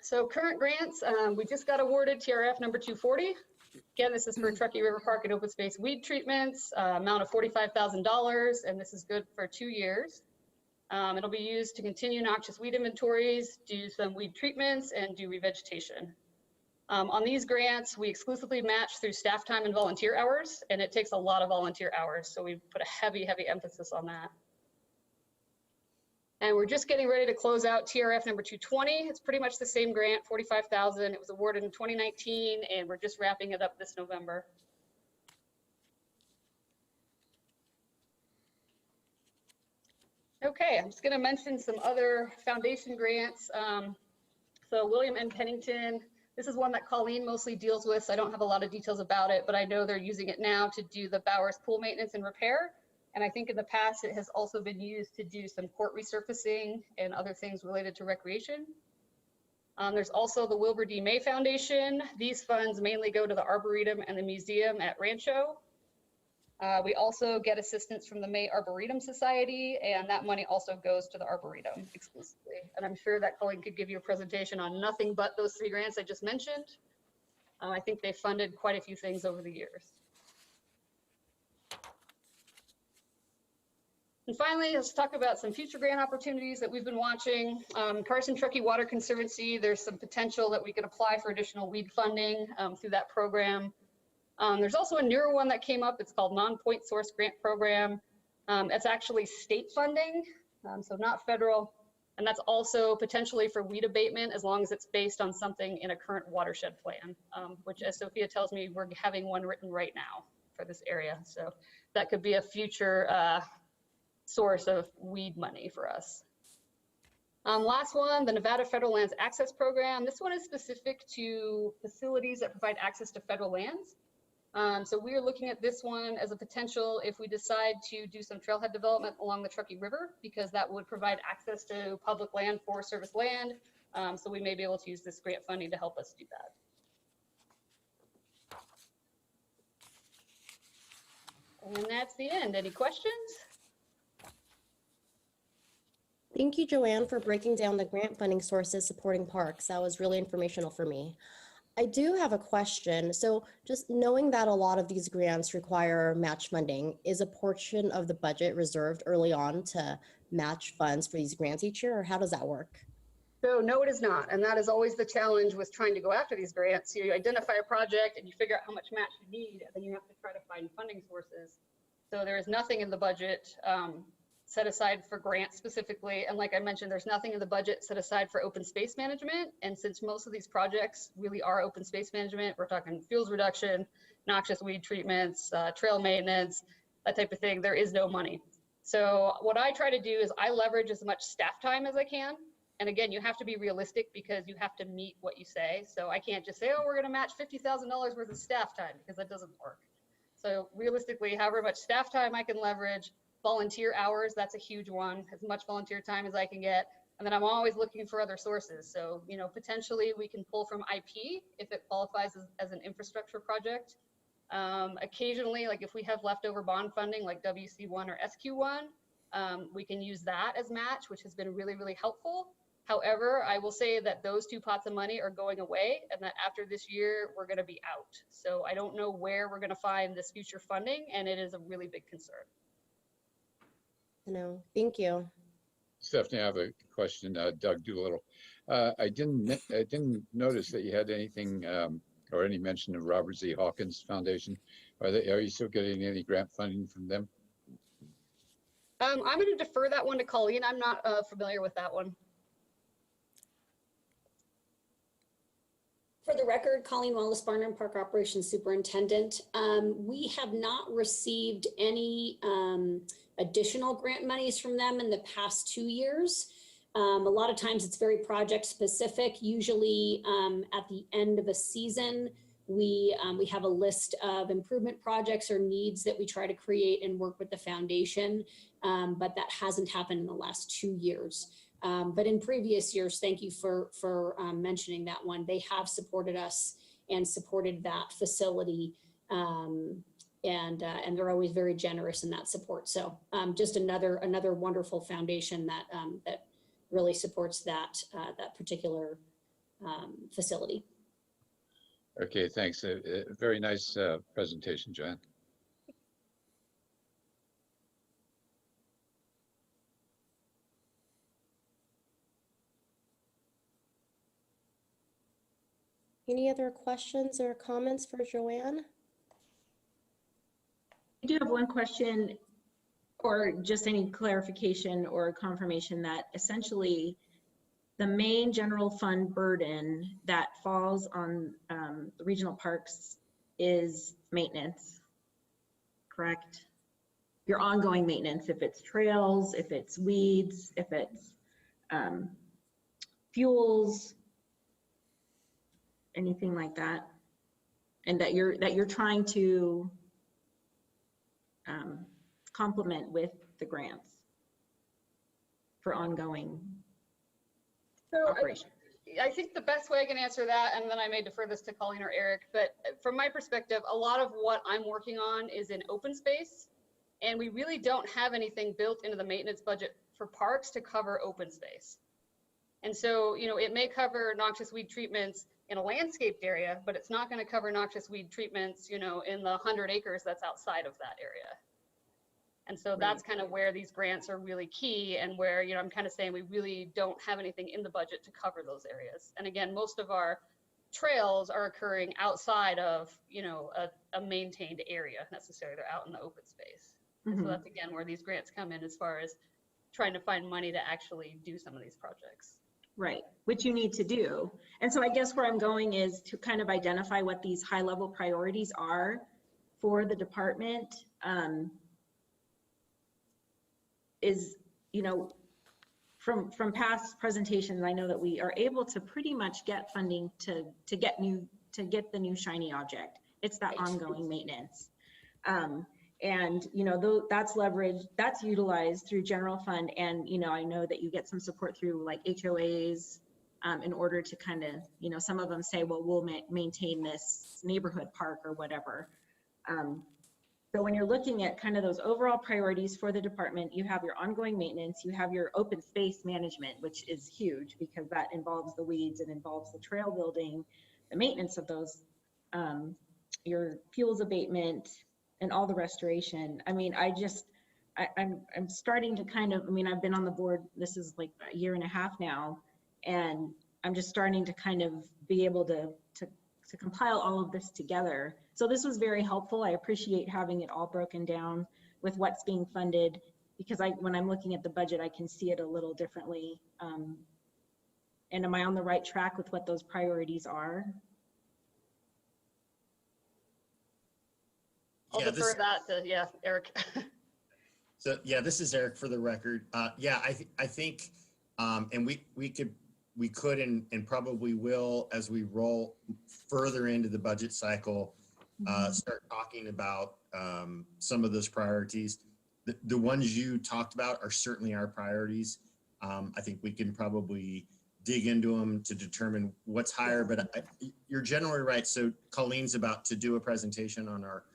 So current grants, we just got awarded TRF number 240. Again, this is for Truckee River Park and open space weed treatments, amount of $45,000, and this is good for 2 years. It'll be used to continue noxious weed inventories, do some weed treatments, and do revegetation. On these grants, we exclusively match through staff time and volunteer hours, and it takes a lot of volunteer hours, so we put a heavy, heavy emphasis on that. And we're just getting ready to close out TRF number 220. It's pretty much the same grant, $45,000. It was awarded in 2019, and we're just wrapping it up this November. Okay, I'm just gonna mention some other foundation grants. So William N. Pennington, this is one that Colleen mostly deals with, so I don't have a lot of details about it, but I know they're using it now to do the Bowers pool maintenance and repair. And I think in the past, it has also been used to do some court resurfacing and other things related to recreation. There's also the Wilbur D. May Foundation. These funds mainly go to the Arboretum and the museum at Rancho. We also get assistance from the May Arboretum Society, and that money also goes to the Arboretum exclusively. And I'm sure that Colleen could give you a presentation on nothing but those 3 grants I just mentioned. I think they funded quite a few things over the years. And finally, let's talk about some future grant opportunities that we've been watching. Carson Truckee Water Conservancy, there's some potential that we could apply for additional weed funding through that program. There's also a newer one that came up. It's called Non-Point Source Grant Program. It's actually state funding, so not federal. And that's also potentially for weed abatement as long as it's based on something in a current watershed plan, which, as Sophia tells me, we're having one written right now for this area. So that could be a future source of weed money for us. Last one, the Nevada Federal Lands Access Program. This one is specific to facilities that provide access to federal lands. So we are looking at this one as a potential if we decide to do some trailhead development along the Truckee River, because that would provide access to public land, Forest Service land. So we may be able to use this grant funding to help us do that. And that's the end. Any questions? Thank you, Joanne, for breaking down the grant funding sources supporting parks. That was really informational for me. I do have a question. So just knowing that a lot of these grants require match funding, is a portion of the budget reserved early on to match funds for these grants each year, or how does that work? So no, it is not. And that is always the challenge with trying to go after these grants. You identify a project and you figure out how much match you need, and then you have to try to find funding sources. So there is nothing in the budget set aside for grants specifically. And like I mentioned, there's nothing in the budget set aside for open space management. And since most of these projects really are open space management, we're talking fuels reduction, noxious weed treatments, trail maintenance, that type of thing, there is no money. So what I try to do is I leverage as much staff time as I can. And again, you have to be realistic because you have to meet what you say. So I can't just say, oh, we're going to match $50,000 worth of staff time, because that doesn't work. So realistically, however much staff time I can leverage, volunteer hours, that's a huge one, as much volunteer time as I can get. And then I'm always looking for other sources. So, you know, potentially we can pull from IP if it qualifies as an infrastructure project. Occasionally, like if we have leftover bond funding like WC1 or SQ1, we can use that as match, which has been really, really helpful. However, I will say that those 2 pots of money are going away, and that after this year, we're going to be out. So I don't know where we're going to find this future funding, and it is a really big concern. No, thank you. Stephanie, I have a question. Doug Doolittle. I didn't notice that you had anything or any mention of Robert Z. Hawkins Foundation. Are you still getting any grant funding from them? I'm going to defer that one to Colleen. I'm not familiar with that one. For the record, Colleen Wallace-Barnum, Park Operations Superintendent. We have not received any additional grant monies from them in the past 2 years. A lot of times it's very project specific. Usually at the end of a season, we have a list of improvement projects or needs that we try to create and work with the foundation, but that hasn't happened in the last 2 years. But in previous years, thank you for mentioning that one. They have supported us and supported that facility, and they're always very generous in that support. So just another wonderful foundation that that really supports that particular facility. Okay, thanks. A very nice presentation, Joanne. Any other questions or comments for Joanne? I do have one question, or just any clarification or confirmation that essentially the main general fund burden that falls on the regional parks is maintenance, correct? Your ongoing maintenance, if it's trails, if it's weeds, if it's fuels, anything like that, and that you're trying to complement with the grants for ongoing operation. I think the best way I can answer that, and then I may defer this to Colleen or Eric, but from my perspective, a lot of what I'm working on is in open space. And we really don't have anything built into the maintenance budget for parks to cover open space. And so, you know, it may cover noxious weed treatments in a landscaped area, but it's not going to cover noxious weed treatments, you know, in the 100 acres that's outside of that area. And so that's kind of where these grants are really key, and where, you know, I'm kind of saying we really don't have anything in the budget to cover those areas. And again, most of our trails are occurring outside of, you know, a maintained area necessarily. They're out in the open space. And so that's again where these grants come in, as far as trying to find money to actually do some of these projects. Right, which you need to do. And so I guess where I'm going is to kind of identify what these high level priorities are for the department. Is, you know, from past presentations, I know that we are able to pretty much get funding to get the new shiny object. It's that ongoing maintenance. And, you know, that's leveraged, that's utilized through general fund. And, you know, I know that you get some support through like HOAs in order to kind of, you know, some of them say, well, we'll maintain this neighborhood park or whatever. So when you're looking at kind of those overall priorities for the department, you have your ongoing maintenance, you have your open space management, which is huge because that involves the weeds, and involves the trail building, the maintenance of those, your fuels abatement, and all the restoration. I mean, I'm starting to kind of, I mean, I've been on the board, this is like a year and a half now, and I'm just starting to kind of be able to compile all of this together. So this was very helpful. I appreciate having it all broken down with what's being funded, because when I'm looking at the budget, I can see it a little differently. And am I on the right track with what those priorities are? I'll defer that to, Eric. So yeah, this is Eric for the record. Yeah, I think, and we could and probably will, as we roll further into the budget cycle, start talking about some of those priorities. The ones you talked about are certainly our priorities. I think we can probably dig into them to determine what's higher, but you're generally right. So Colleen's about to do a presentation on our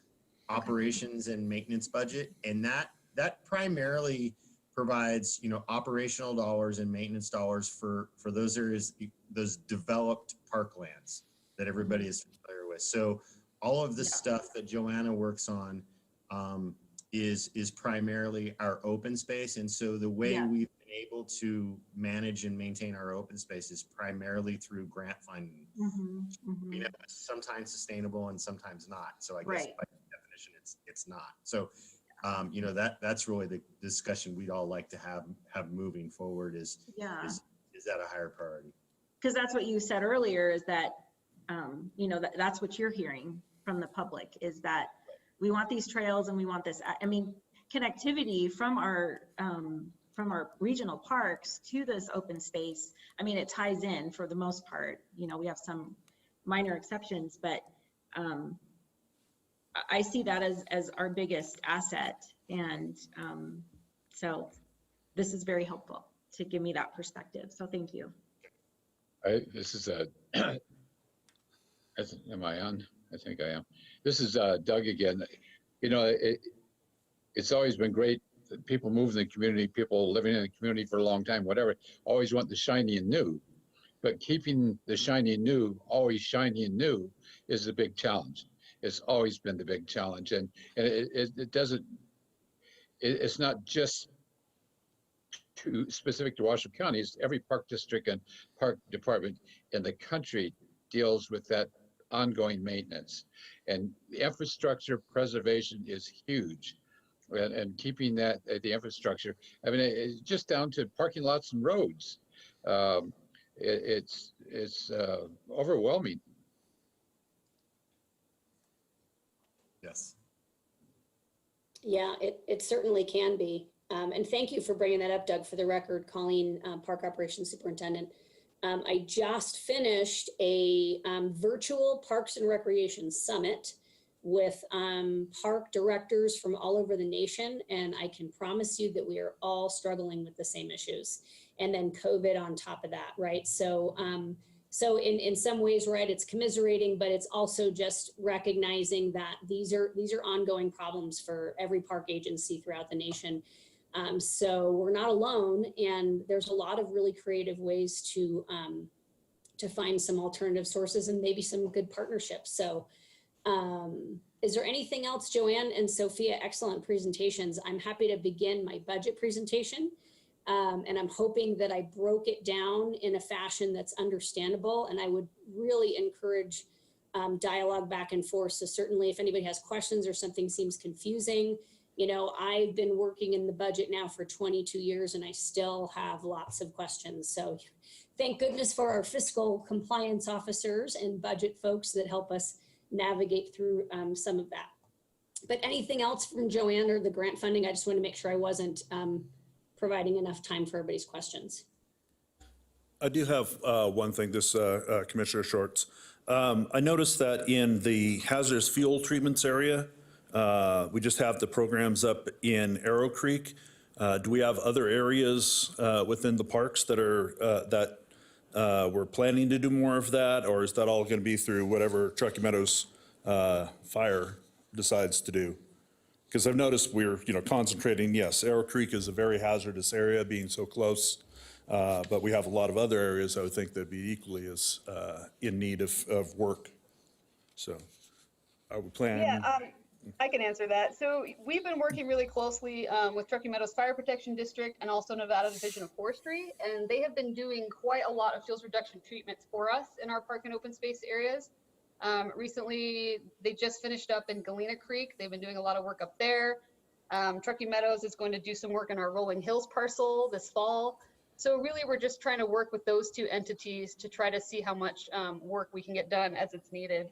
operations and maintenance budget, and that primarily provides, you know, operational dollars and maintenance dollars for those areas, those developed parklands that everybody is familiar with. So all of the stuff that Joanna works on is primarily our open space. And so the way we've been able to manage and maintain our open space is primarily through grant funding. You know, sometimes sustainable and sometimes not. So I guess by definition, it's not. So you know, that's really the discussion we'd all like to have moving forward is that a higher priority? Because that's what you said earlier, is that you know, that's what you're hearing from the public, is that we want these trails and we want this. I mean, connectivity from our regional parks to this open space, I mean, it ties in for the most part. You know, we have some minor exceptions, but I see that as our biggest asset. And so this is very helpful to give me that perspective. So thank you. This is am I on? I think I am. This is Doug again. You know, it's always been great. People move in the community, people living in the community for a long time, whatever, always want the shiny and new. But keeping the shiny and new, always shiny and new, is the big challenge. It's always been the big challenge. And it doesn't, it's not just specific to Washoe County. It's every park district and park department in the country deals with that ongoing maintenance. And the infrastructure preservation is huge. And keeping that, the infrastructure, I mean, it's just down to parking lots and roads. It's overwhelming. Yes. Yeah, it certainly can be. And thank you for bringing that up, Doug. For the record, Colleen, Park Operations Superintendent. I just finished a virtual Parks and Recreation Summit with park directors from all over the nation. And I can promise you that we are all struggling with the same issues. and then COVID on top of that, right? So, so in some ways, right, it's commiserating, but it's also just recognizing that these are ongoing problems for every park agency throughout the nation. So we're not alone, and there's a lot of really creative ways to find some alternative sources and maybe some good partnerships. So is there anything else, Joanne and Sophia? Excellent presentations. I'm happy to begin my budget presentation. And I'm hoping that I broke it down in a fashion that's understandable. And I would really encourage dialogue back and forth. So certainly if anybody has questions or something seems confusing, you know, I've been working in the budget now for 22 years and I still have lots of questions. So thank goodness for our fiscal compliance officers and budget folks that help us navigate through some of that. But anything else from Joanne or the grant funding? I just want to make sure I wasn't providing enough time for everybody's questions. I do have one thing, this Commissioner Shorts. I noticed that in the hazardous fuel treatments area, we just have the programs up in Arrow Creek. Do we have other areas within the parks that are we're planning to do more of that, or is that all going to be through whatever Truckee Meadows Fire decides to do? Because I've noticed we're concentrating. Yes, Arrow Creek is a very hazardous area, being so close, but we have a lot of other areas I would think that'd be equally as in need of work. So, are we planning? Yeah, I can answer that. So we've been working really closely with Truckee Meadows Fire Protection District and also Nevada Division of Forestry, and they have been doing quite a lot of fuels reduction treatments for us in our park and open space areas. Recently, they just finished up in Galena Creek. They've been doing a lot of work up there. Truckee Meadows is going to do some work in our Rolling Hills parcel this fall. So really, we're just trying to work with those two entities to try to see how much work we can get done as it's needed.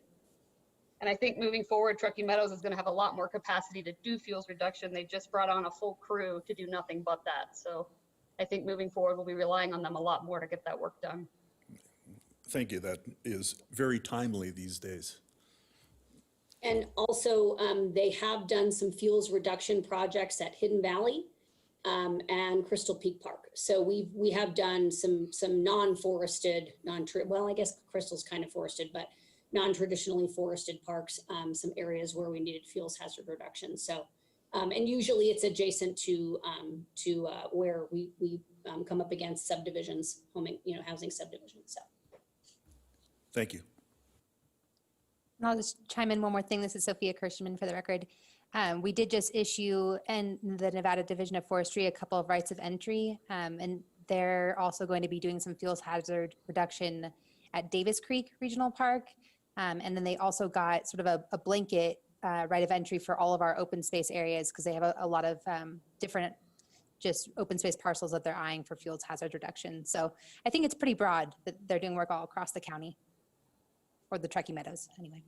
And I think moving forward, Truckee Meadows is going to have a lot more capacity to do fuels reduction. They just brought on a full crew to do nothing but that. So I think moving forward, we'll be relying on them a lot more to get that work done. Thank you. That is very timely these days. And also, they have done some fuels reduction projects at Hidden Valley and Crystal Peak Park. So we have done some non-forested, well, I guess Crystal's kind of forested, but non-traditionally forested parks, some areas where we needed fuels hazard reduction. So, and usually it's adjacent to where we come up against subdivisions, housing subdivisions. So. Thank you. And I'll just chime in one more thing. This is Sophia Kirschman for the record. We did just issue in the Nevada Division of Forestry a couple of rights of entry, and they're also going to be doing some fuels hazard reduction at Davis Creek Regional Park. And then they also got sort of a blanket right of entry for all of our open space areas because they have a lot of different just open space parcels that they're eyeing for fuels hazard reduction. So I think it's pretty broad that they're doing work all across the county, or the Truckee Meadows anyway.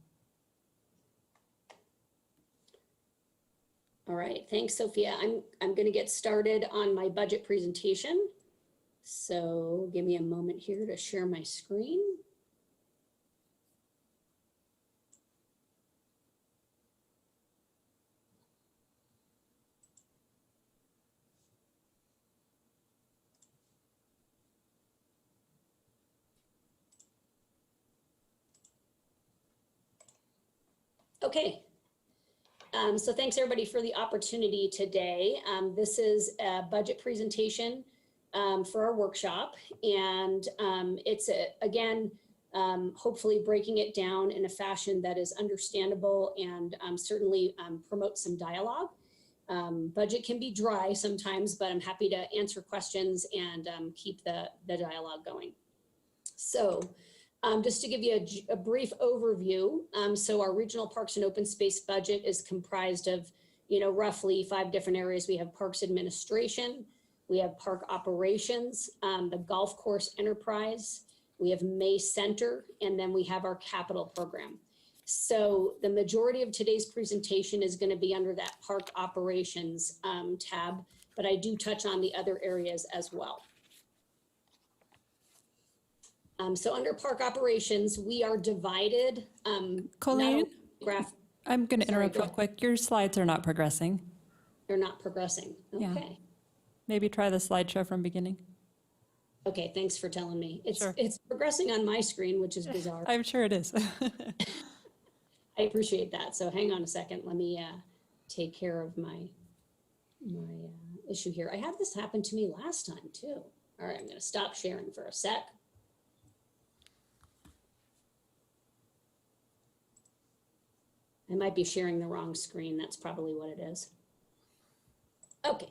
All right, thanks, Sophia. I'm going to get started on my budget presentation. So give me a moment here to share my screen. Okay, so thanks everybody for the opportunity today. This is a budget presentation for our workshop, and it's again, hopefully breaking it down in a fashion that is understandable and certainly promote some dialogue. Budget can be dry sometimes, but I'm happy to answer questions and keep the dialogue going. So. Just to give you a brief overview, so our regional parks and open space budget is comprised of, roughly 5 different areas. We have parks administration, we have park operations, the golf course enterprise, we have May Center, and then we have our capital program. So the majority of today's presentation is going to be under that park operations tab, but I do touch on the other areas as well. So under park operations, we are divided. Colleen, graph. I'm going to Sorry, interrupt go real ahead. quick. Your slides are not progressing. They're not progressing. Okay. Yeah. Maybe try the slideshow from beginning. Okay, thanks for telling me. Sure. It's progressing on my screen, which is bizarre. I'm sure it is. I appreciate that. So hang on a second. Let me take care of my issue here. I had this happen to me last time too. All right, I'm going to stop sharing for a sec. I might be sharing the wrong screen. That's probably what it is. Okay.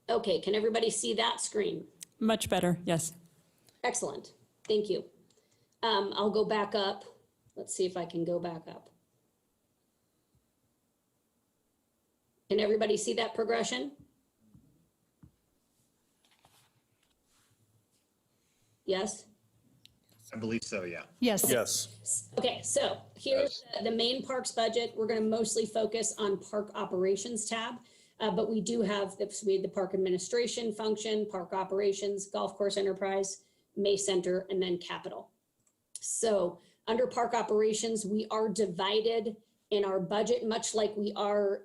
Okay, can everybody see that screen? Much better, yes. Excellent, thank you. I'll go back up. Let's see if I can go back up. Can everybody see that progression? Yes? I believe so, yeah. Yes. Yes. Okay, so here's the main parks budget. We're going to mostly focus on park operations tab, but we do have the park administration function, park operations, golf course enterprise, May Center, and then capital. So under park operations, we are divided in our budget, much like we are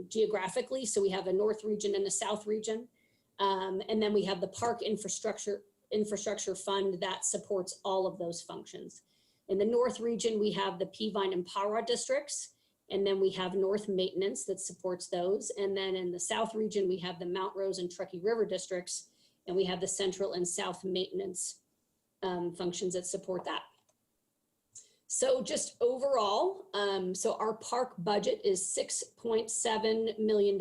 geographically. So we have a north region and a south region. And then we have the park infrastructure fund that supports all of those functions. In the north region, we have the Peavine and Para districts, and then we have north maintenance that supports those. And then in the south region, we have the Mount Rose and Truckee River districts, and we have the central and south maintenance functions that support that. So just overall, so our park budget is $6.7 million.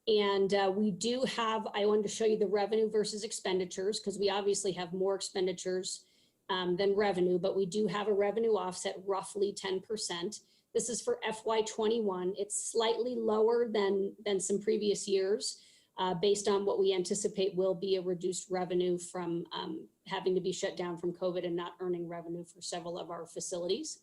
And we do have, I wanted to show you the revenue versus expenditures, because we obviously have more expenditures than revenue, but we do have a revenue offset roughly 10%. This is for FY21. It's slightly lower than some previous years based on what we anticipate will be a reduced revenue from having to be shut down from COVID and not earning revenue for several of our facilities.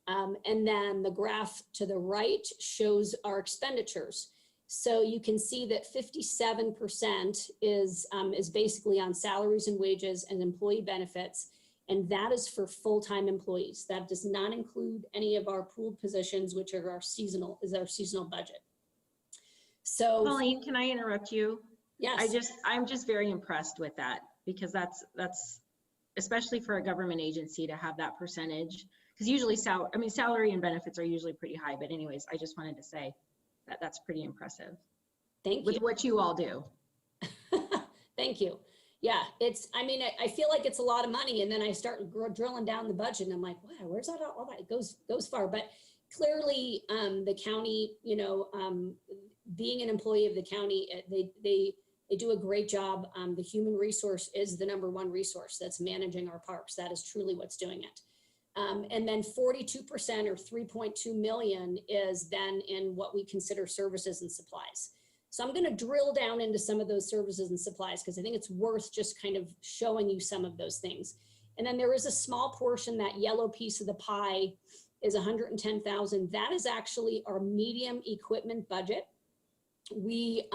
And then the graph to the right shows our expenditures. So you can see that 57% is basically on salaries and wages and employee benefits. And that is for full-time employees. That does not include any of our pooled positions, which are our seasonal budget. So Colleen, can I interrupt you? yes. I'm just very impressed with that, because that's especially for a government agency to have that percentage, because usually salary and benefits are usually pretty high, but anyways, I just wanted to say that that's pretty impressive. Thank you. With what you all do. Thank you. Yeah, I feel like it's a lot of money, and then I start drilling down the budget and I'm like, wow, where's that all that? It goes far. But clearly the county, being an employee of the county, they do a great job. The human resource is the #1 resource that's managing our parks. That is truly what's doing it. And then 42% or 3.2 million is then in what we consider services and supplies. So I'm going to drill down into some of those services and supplies, because I think it's worth just kind of showing you some of those things. And then there is a small portion, that yellow piece of the pie is 110,000. That is actually our medium equipment budget. We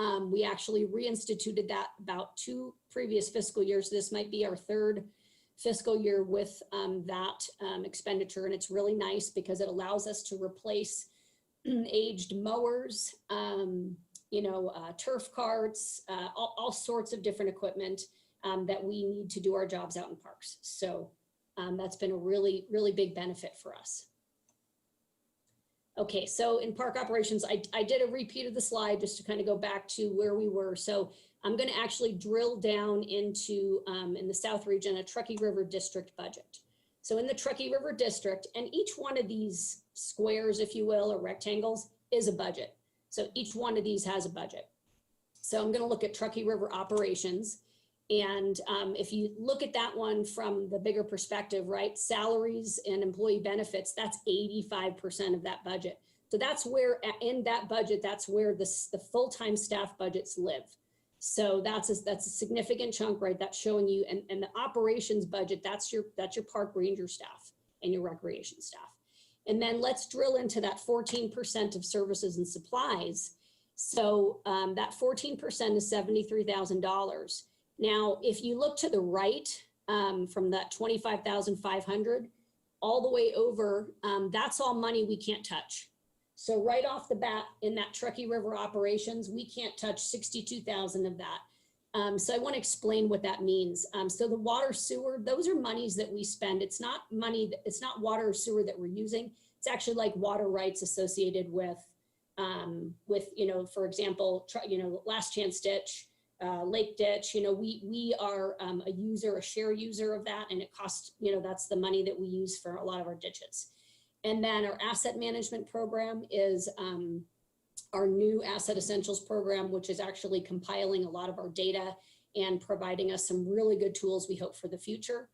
actually reinstituted that about 2 previous fiscal years. This might be our 3rd fiscal year with that expenditure. And it's really nice because it allows us to replace aged mowers, turf carts, all sorts of different equipment that we need to do our jobs out in parks. So that's been a really, really big benefit for us. Okay, so in park operations, I did a repeat of the slide just to kind of go back to where we were. So I'm going to actually drill down into, in the South region, a Truckee River District budget. So in the Truckee River District, and each one of these squares, if you will, or rectangles, is a budget. So each one of these has a budget. So I'm going to look at Truckee River operations. And if you look at that one from the bigger perspective, right, salaries and employee benefits, that's 85% of that budget. So that's where, in that budget, that's where the full-time staff budgets live. So that's a significant chunk, right? That's showing you, and the operations budget, that's your park ranger staff and your recreation staff. And then let's drill into that 14% of services and supplies. So that 14% is $73,000. Now, if you look to the right from that 25,500, all the way over, that's all money we can't touch. So right off the bat in that Truckee River operations, we can't touch 62,000 of that. So I want to explain what that means. So the water sewer, those are monies that we spend. It's not money, it's not water or sewer that we're using. It's actually like water rights associated with, for example, last chance ditch, lake ditch, we are a user, a share user of that. And it costs, that's the money that we use for a lot of our ditches. And then our asset management program is our new Asset Essentials program, which is actually compiling a lot of our data and providing us some really good tools we hope for the future.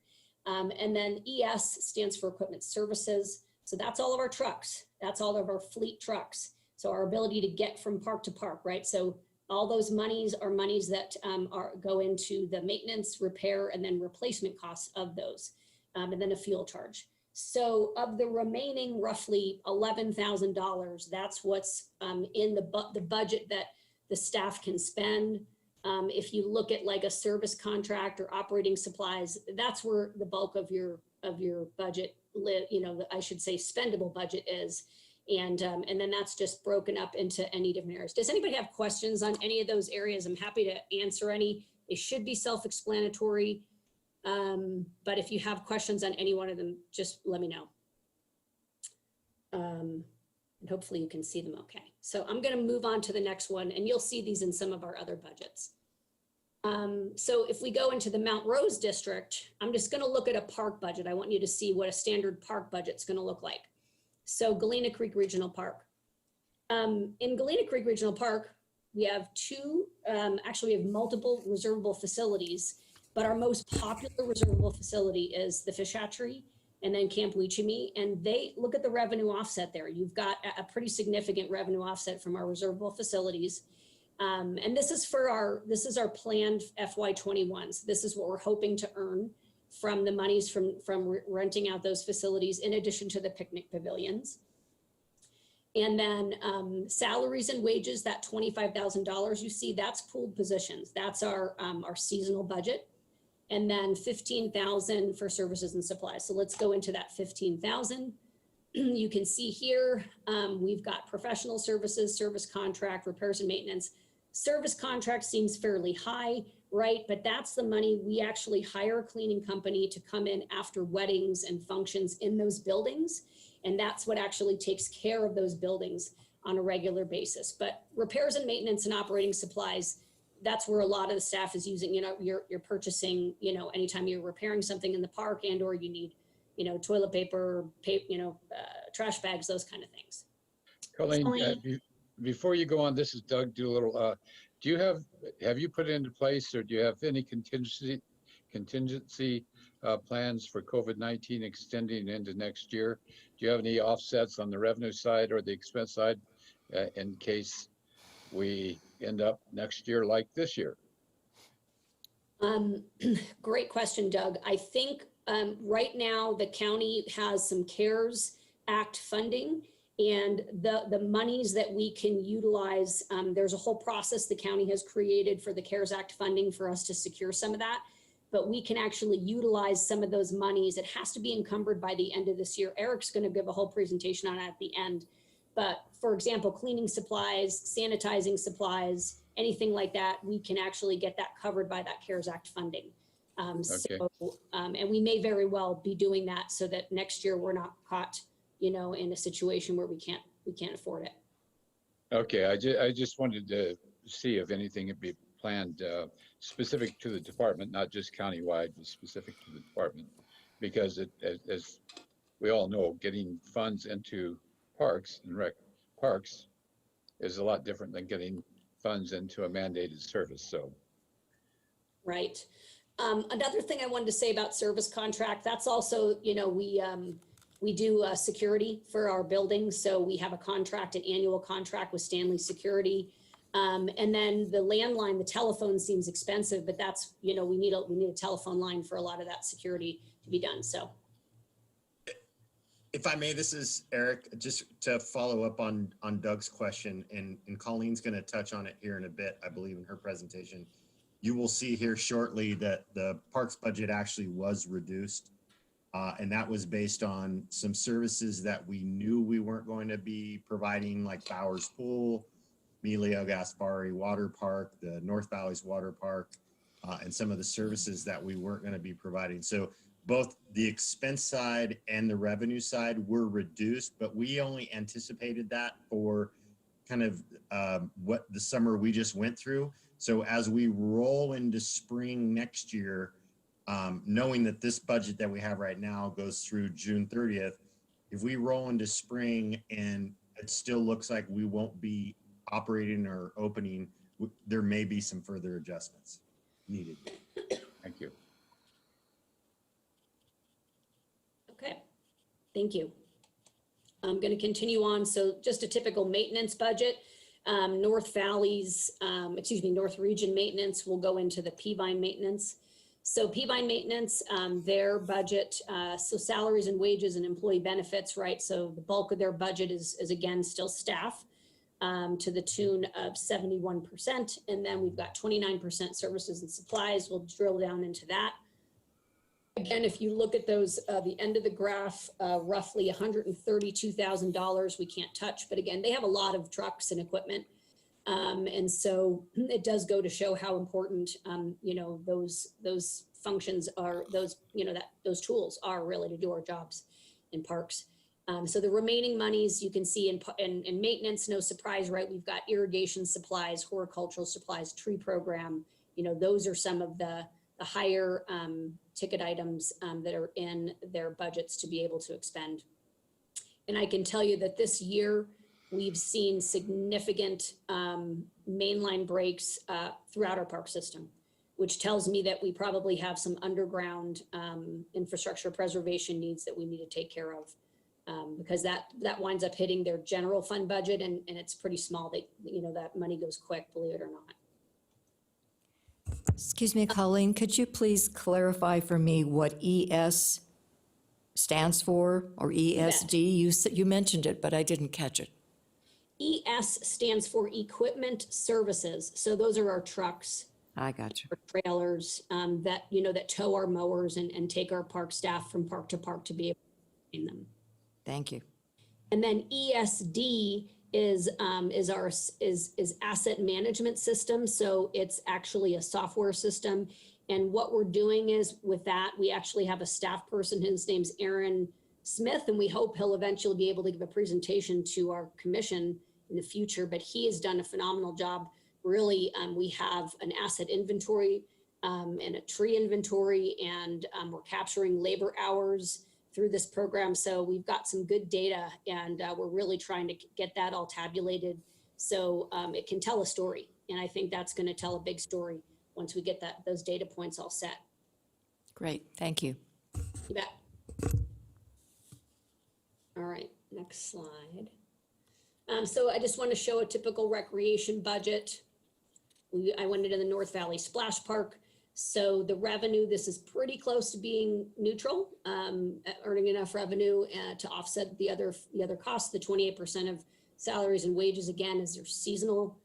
And then ES stands for Equipment Services. So that's all of our trucks. That's all of our fleet trucks. So our ability to get from park to park, right? So all those monies are monies that go into the maintenance, repair, and then replacement costs of those, and then a fuel charge. So of the remaining roughly $11,000, that's what's in the budget that the staff can spend. If you look at like a service contract or operating supplies, that's where the bulk of your budget, I should say spendable budget is. And then that's just broken up into any different areas. Does anybody have questions on any of those areas? I'm happy to answer any. It should be self-explanatory. But if you have questions on any one of them, just let me know. And hopefully you can see them okay. So I'm going to move on to the next one, and you'll see these in some of our other budgets. So if we go into the Mount Rose district, I'm just going to look at a park budget. I want you to see what a standard park budget is going to look like. So Galena Creek Regional Park. In Galena Creek Regional Park, we have actually we have multiple reservable facilities. But our most popular reservable facility is the fish hatchery and then Camp Weechemy. And they look at the revenue offset there. You've got a pretty significant revenue offset from our reservable facilities. And this is our planned FY21. So this is what we're hoping to earn from the monies from renting out those facilities in addition to the picnic pavilions. And then salaries and wages, that $25,000 you see, that's pooled positions. That's our seasonal budget. And then 15,000 for services and supplies. So let's go into that 15,000. You can see here, we've got professional services, service contract, repairs and maintenance. Service contract seems fairly high, right? But that's the money we actually hire a cleaning company to come in after weddings and functions in those buildings. And that's what actually takes care of those buildings on a regular basis. But repairs and maintenance and operating supplies, that's where a lot of the staff is using, you're purchasing, anytime you're repairing something in the park and or you need, toilet paper, trash bags, those kind of things. Colleen, before you go on, this is Doug Doolittle. Have you put into place or do you have any contingency plans for COVID-19 extending into next year? Do you have any offsets on the revenue side or the expense side in case we end up next year like this year? Great question, Doug. I think right now the county has some CARES Act funding and the monies that we can utilize. There's a whole process the county has created for the CARES Act funding for us to secure some of that, but we can actually utilize some of those monies. It has to be encumbered by the end of this year. Eric's going to give a whole presentation on it at the end. But for example, cleaning supplies, sanitizing supplies, anything like that, we can actually get that covered by that CARES Act funding. Okay. And we may very well be doing that so that next year we're not caught, in a situation where we can't afford it. Okay, I just wanted to see if anything would be planned specific to the department, not just countywide, but specific to the department, because as we all know, getting funds into parks and rec parks is a lot different than getting funds into a mandated service. So, right. Another thing I wanted to say about service contract, that's also, we do security for our buildings. So we have a contract, an annual contract with Stanley Security. And then the landline, the telephone seems expensive, but that's, we need a telephone line for a lot of that security to be done. So. If I may, this is Eric, just to follow up on Doug's question, and Colleen's going to touch on it here in a bit, I believe, in her presentation. You will see here shortly that the parks budget actually was reduced And that was based on some services that we knew we weren't going to be providing, like Bowers Pool, Emilio Gaspari Water Park, the North Valleys Water Park, and some of the services that we weren't going to be providing. So both the expense side and the revenue side were reduced, but we only anticipated that for kind of what the summer we just went through. So as we roll into spring next year, knowing that this budget that we have right now goes through June 30th, if we roll into spring and it still looks like we won't be operating or opening, there may be some further adjustments needed. Thank you. Okay, thank you. I'm going to continue on. So just a typical maintenance budget. North Region maintenance will go into the Peavine maintenance. So Peavine maintenance, their budget, so salaries and wages and employee benefits, right? So the bulk of their budget is again, still staff to the tune of 71%. And then we've got 29% services and supplies. We'll drill down into that. Again, if you look at those, the end of the graph, roughly $132,000 we can't touch. But again, they have a lot of trucks and equipment. And so it does go to show how important, those functions are, those tools are really to do our jobs in parks. So the remaining monies you can see in maintenance, no surprise, right? We've got irrigation supplies, horticultural supplies, tree program. Those are some of the higher ticket items that are in their budgets to be able to expend. And I can tell you that this year we've seen significant mainline breaks throughout our park system, which tells me that we probably have some underground infrastructure preservation needs that we need to take care of, because that winds up hitting their general fund budget, and it's pretty small. That money goes quick, believe it or not. Excuse me, Colleen, could you please clarify for me what ES stands for, or ESD? You mentioned it, but I didn't catch it. ES stands for Equipment Services. So those are our trucks, I got you. our trailers that tow our mowers and take our park staff from park to park to be able to maintain them. Thank you. And then ESD is our asset management system. So it's actually a software system. And what we're doing is with that, we actually have a staff person. His name's Aaron Smith, and we hope he'll eventually be able to give a presentation to our commission in the future. But he has done a phenomenal job. Really, we have an asset inventory and a tree inventory, and we're capturing labor hours through this program. So we've got some good data, and we're really trying to get that all tabulated so it can tell a story. And I think that's going to tell a big story once we get those data points all set. Great, thank you. You bet. All right, next slide. So I just want to show a typical recreation budget. I went into the North Valley Splash Park. So the revenue, this is pretty close to being neutral, earning enough revenue to offset the other costs. The 28% of salaries and wages, again, is your seasonal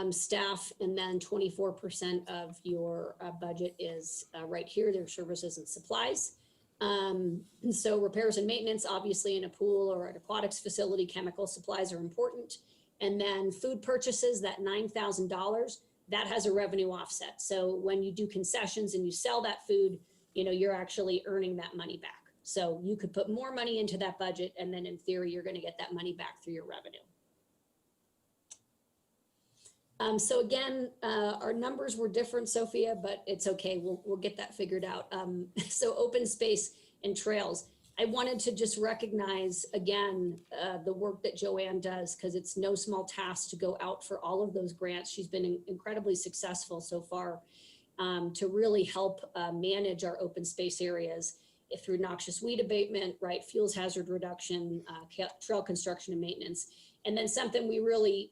staff, and then 24% of your budget is right here, their services and supplies. So repairs and maintenance, obviously in a pool or an aquatics facility, chemical supplies are important. And then food purchases, that $9,000, that has a revenue offset. So when you do concessions and you sell that food, you're actually earning that money back. So you could put more money into that budget, and then in theory, you're going to get that money back through your revenue. So again, our numbers were different, Sophia, but it's okay. We'll get that figured out. So open space and trails. I wanted to just recognize again the work that Joanne does, because it's no small task to go out for all of those grants. She's been incredibly successful so far to really help manage our open space areas through noxious weed abatement, right, fuels hazard reduction, trail construction and maintenance. And then something we really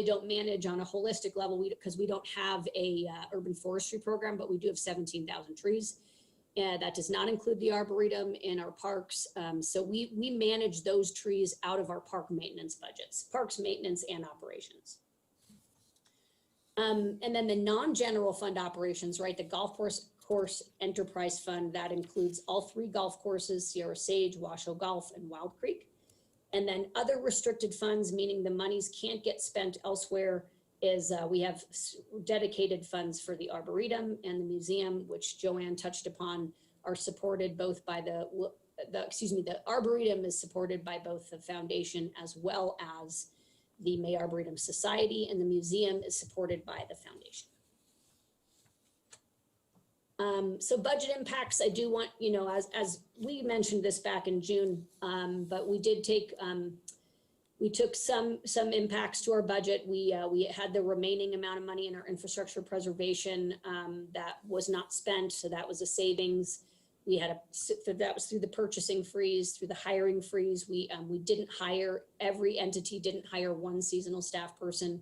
don't manage on a holistic level, because we don't have a urban forestry program, but we do have 17,000 trees. That does not include the arboretum in our parks. So we manage those trees out of our park maintenance budgets, parks maintenance and operations. And then the non-general fund operations, right? The golf course course enterprise fund. That includes all 3 golf courses, Sierra Sage, Washoe Golf, and Wild Creek. And then other restricted funds, meaning the monies can't get spent elsewhere, is we have dedicated funds for the Arboretum and the museum, which Joanne touched upon, are supported both by the Arboretum is supported by both the foundation as well as the May Arboretum Society, and the museum is supported by the foundation. So budget impacts, I do want, you know, as we mentioned this back in June, but we did take, we took some impacts to our budget. We had the remaining amount of money in our infrastructure preservation that was not spent, so that was a savings. We had that was through the purchasing freeze, through the hiring freeze. We didn't hire, every entity didn't hire 1 seasonal staff person.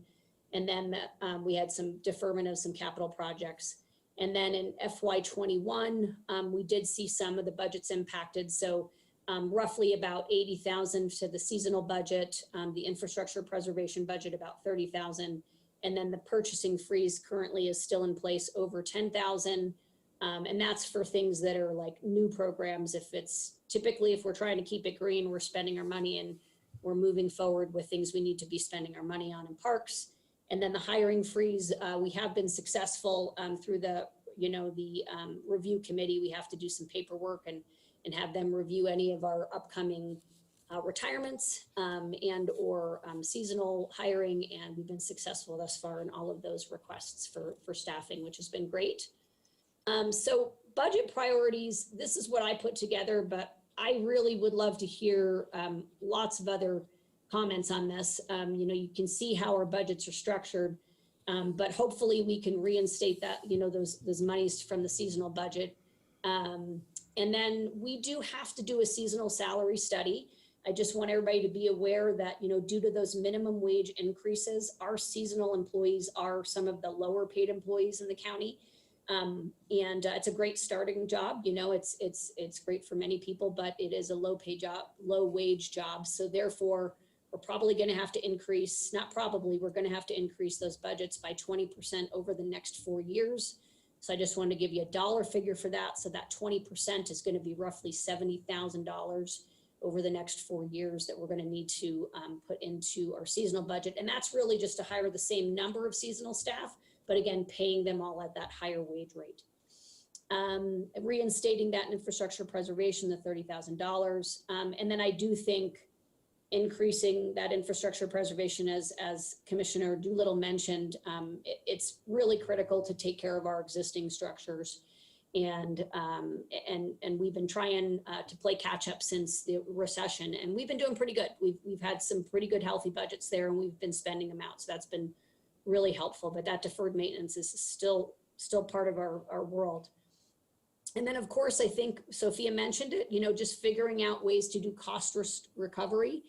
And then we had some deferment of some capital projects. And then in FY21, we did see some of the budgets impacted. So roughly about 80,000 to the seasonal budget, the infrastructure preservation budget about 30,000. And then the purchasing freeze currently is still in place over 10,000. And that's for things that are like new programs. If it's typically, if we're trying to keep it green, we're spending our money and we're moving forward with things we need to be spending our money on in parks. And then the hiring freeze, we have been successful through the, you know, the review committee. We have to do some paperwork and have them review any of our upcoming retirements and or seasonal hiring. And we've been successful thus far in all of those requests for staffing, which has been great. So budget priorities, this is what I put together, but I really would love to hear lots of other comments on this. You know, you can see how our budgets are structured, but hopefully we can reinstate that, you know, those monies from the seasonal budget. And then we do have to do a seasonal salary study. I just want everybody to be aware that, you know, due to those minimum wage increases, our seasonal employees are some of the lower paid employees in the county. And it's a great starting job. You know, it's great for many people, but it is a low pay job, low wage job. So therefore, we're probably going to have to increase, not probably, we're going to have to increase those budgets by 20% over the next 4 years. So I just wanted to give you a dollar figure for that. So that 20% is going to be roughly $70,000 over the next 4 years that we're going to need to put into our seasonal budget. And that's really just to hire the same number of seasonal staff, but again, paying them all at that higher wage rate. Reinstating that infrastructure preservation, the $30,000. And then I do think increasing that infrastructure preservation, as Commissioner Doolittle mentioned, it's really critical to take care of our existing structures. And we've been trying to play catch up since the recession, and we've been doing pretty good. We've had some pretty good healthy budgets there, and we've been spending them out. So that's been really helpful, but that deferred maintenance is still part of our world. And then of course, I think Sophia mentioned it, you know, just figuring out ways to do cost recovery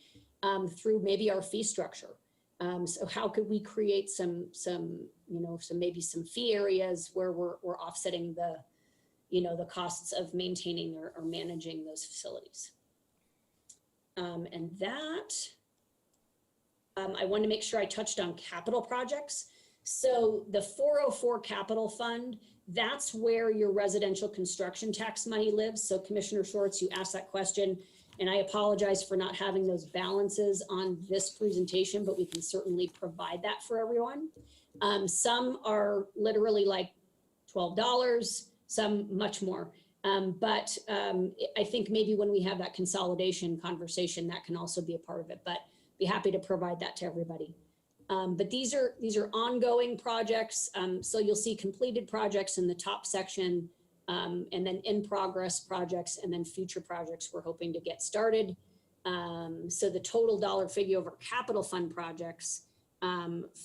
through maybe our fee structure. So how could we create some maybe some fee areas where we're offsetting the, you know, the costs of maintaining or managing those facilities. And that, I wanted to make sure I touched on capital projects. So the 404 capital fund, that's where your residential construction tax money lives. So Commissioner Schwartz, you asked that question, and I apologize for not having those balances on this presentation, but we can certainly provide that for everyone. Some are literally like $12, some much more. But I think maybe when we have that consolidation conversation, that can also be a part of it, but be happy to provide that to everybody. But these are ongoing projects. So you'll see completed projects in the top section, and then in progress projects, and then future projects we're hoping to get started. So the total dollar figure over capital fund projects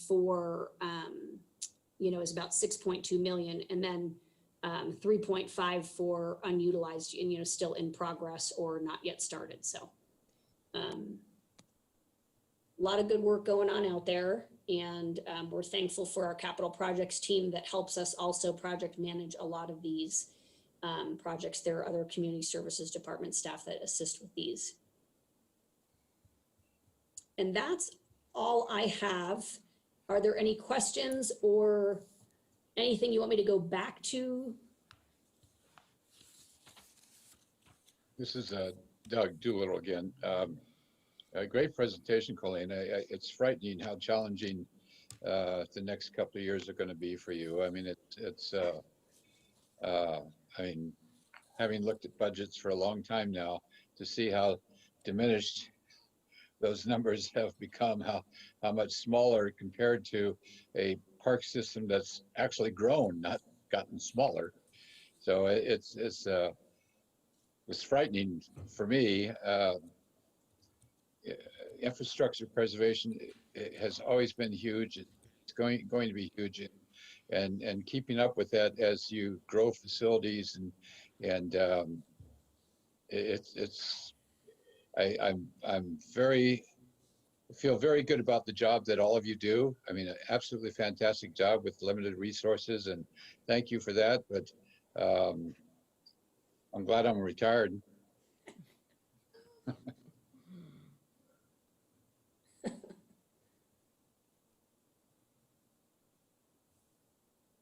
for, you know, is about 6.2 million, and then 3.5 for unutilized and, you know, still in progress or not yet started. So a lot of good work going on out there, and we're thankful for our capital projects team that helps us also project manage a lot of these projects. There are other community services department staff that assist with these. And that's all I have. Are there any questions or anything you want me to go back to This is Doug Doolittle again. A great presentation, Colleen. It's frightening how challenging the next couple of years are going to be for you. I mean, I mean, having looked at budgets for a long time now, to see how diminished those numbers have become, how much smaller compared to a park system that's actually grown, not gotten smaller. So it's frightening for me. Infrastructure preservation has always been huge. It's going to be huge, and keeping up with that as you grow facilities and I'm very feel very good about the job that all of you do. I mean, an absolutely fantastic job with limited resources, and thank you for that. But I'm glad I'm retired.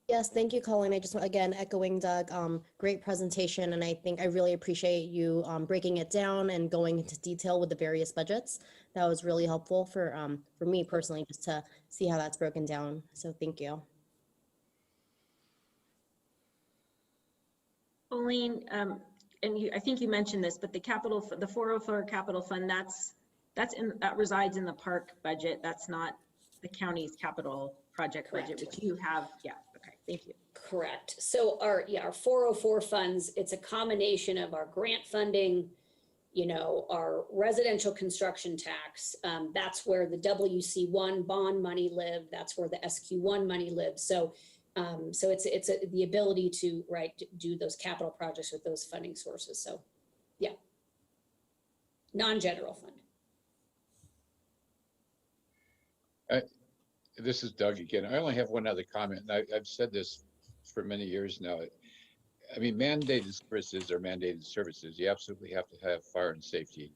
Yes, thank you, Colleen. I just, again, echoing Doug, great presentation. And I think I really appreciate you breaking it down and going into detail with the various budgets. That was really helpful for me personally, just to see how that's broken down. So thank you. Colleen, and I think you mentioned this, but the 404 capital fund, that resides in the park budget. That's not the county's capital project budget, Correct. which you have. Yeah. Okay. Thank you. Correct. So our 404 funds, it's a combination of our grant funding, our residential construction tax. That's where the WC1 bond money lived. That's where the SQ1 money lives. So it's the ability to do those capital projects with those funding sources. So yeah, non-general fund. This is Doug again. I only have one other comment, and I've said this for many years now. I mean, mandated services are mandated services. You absolutely have to have fire and safety.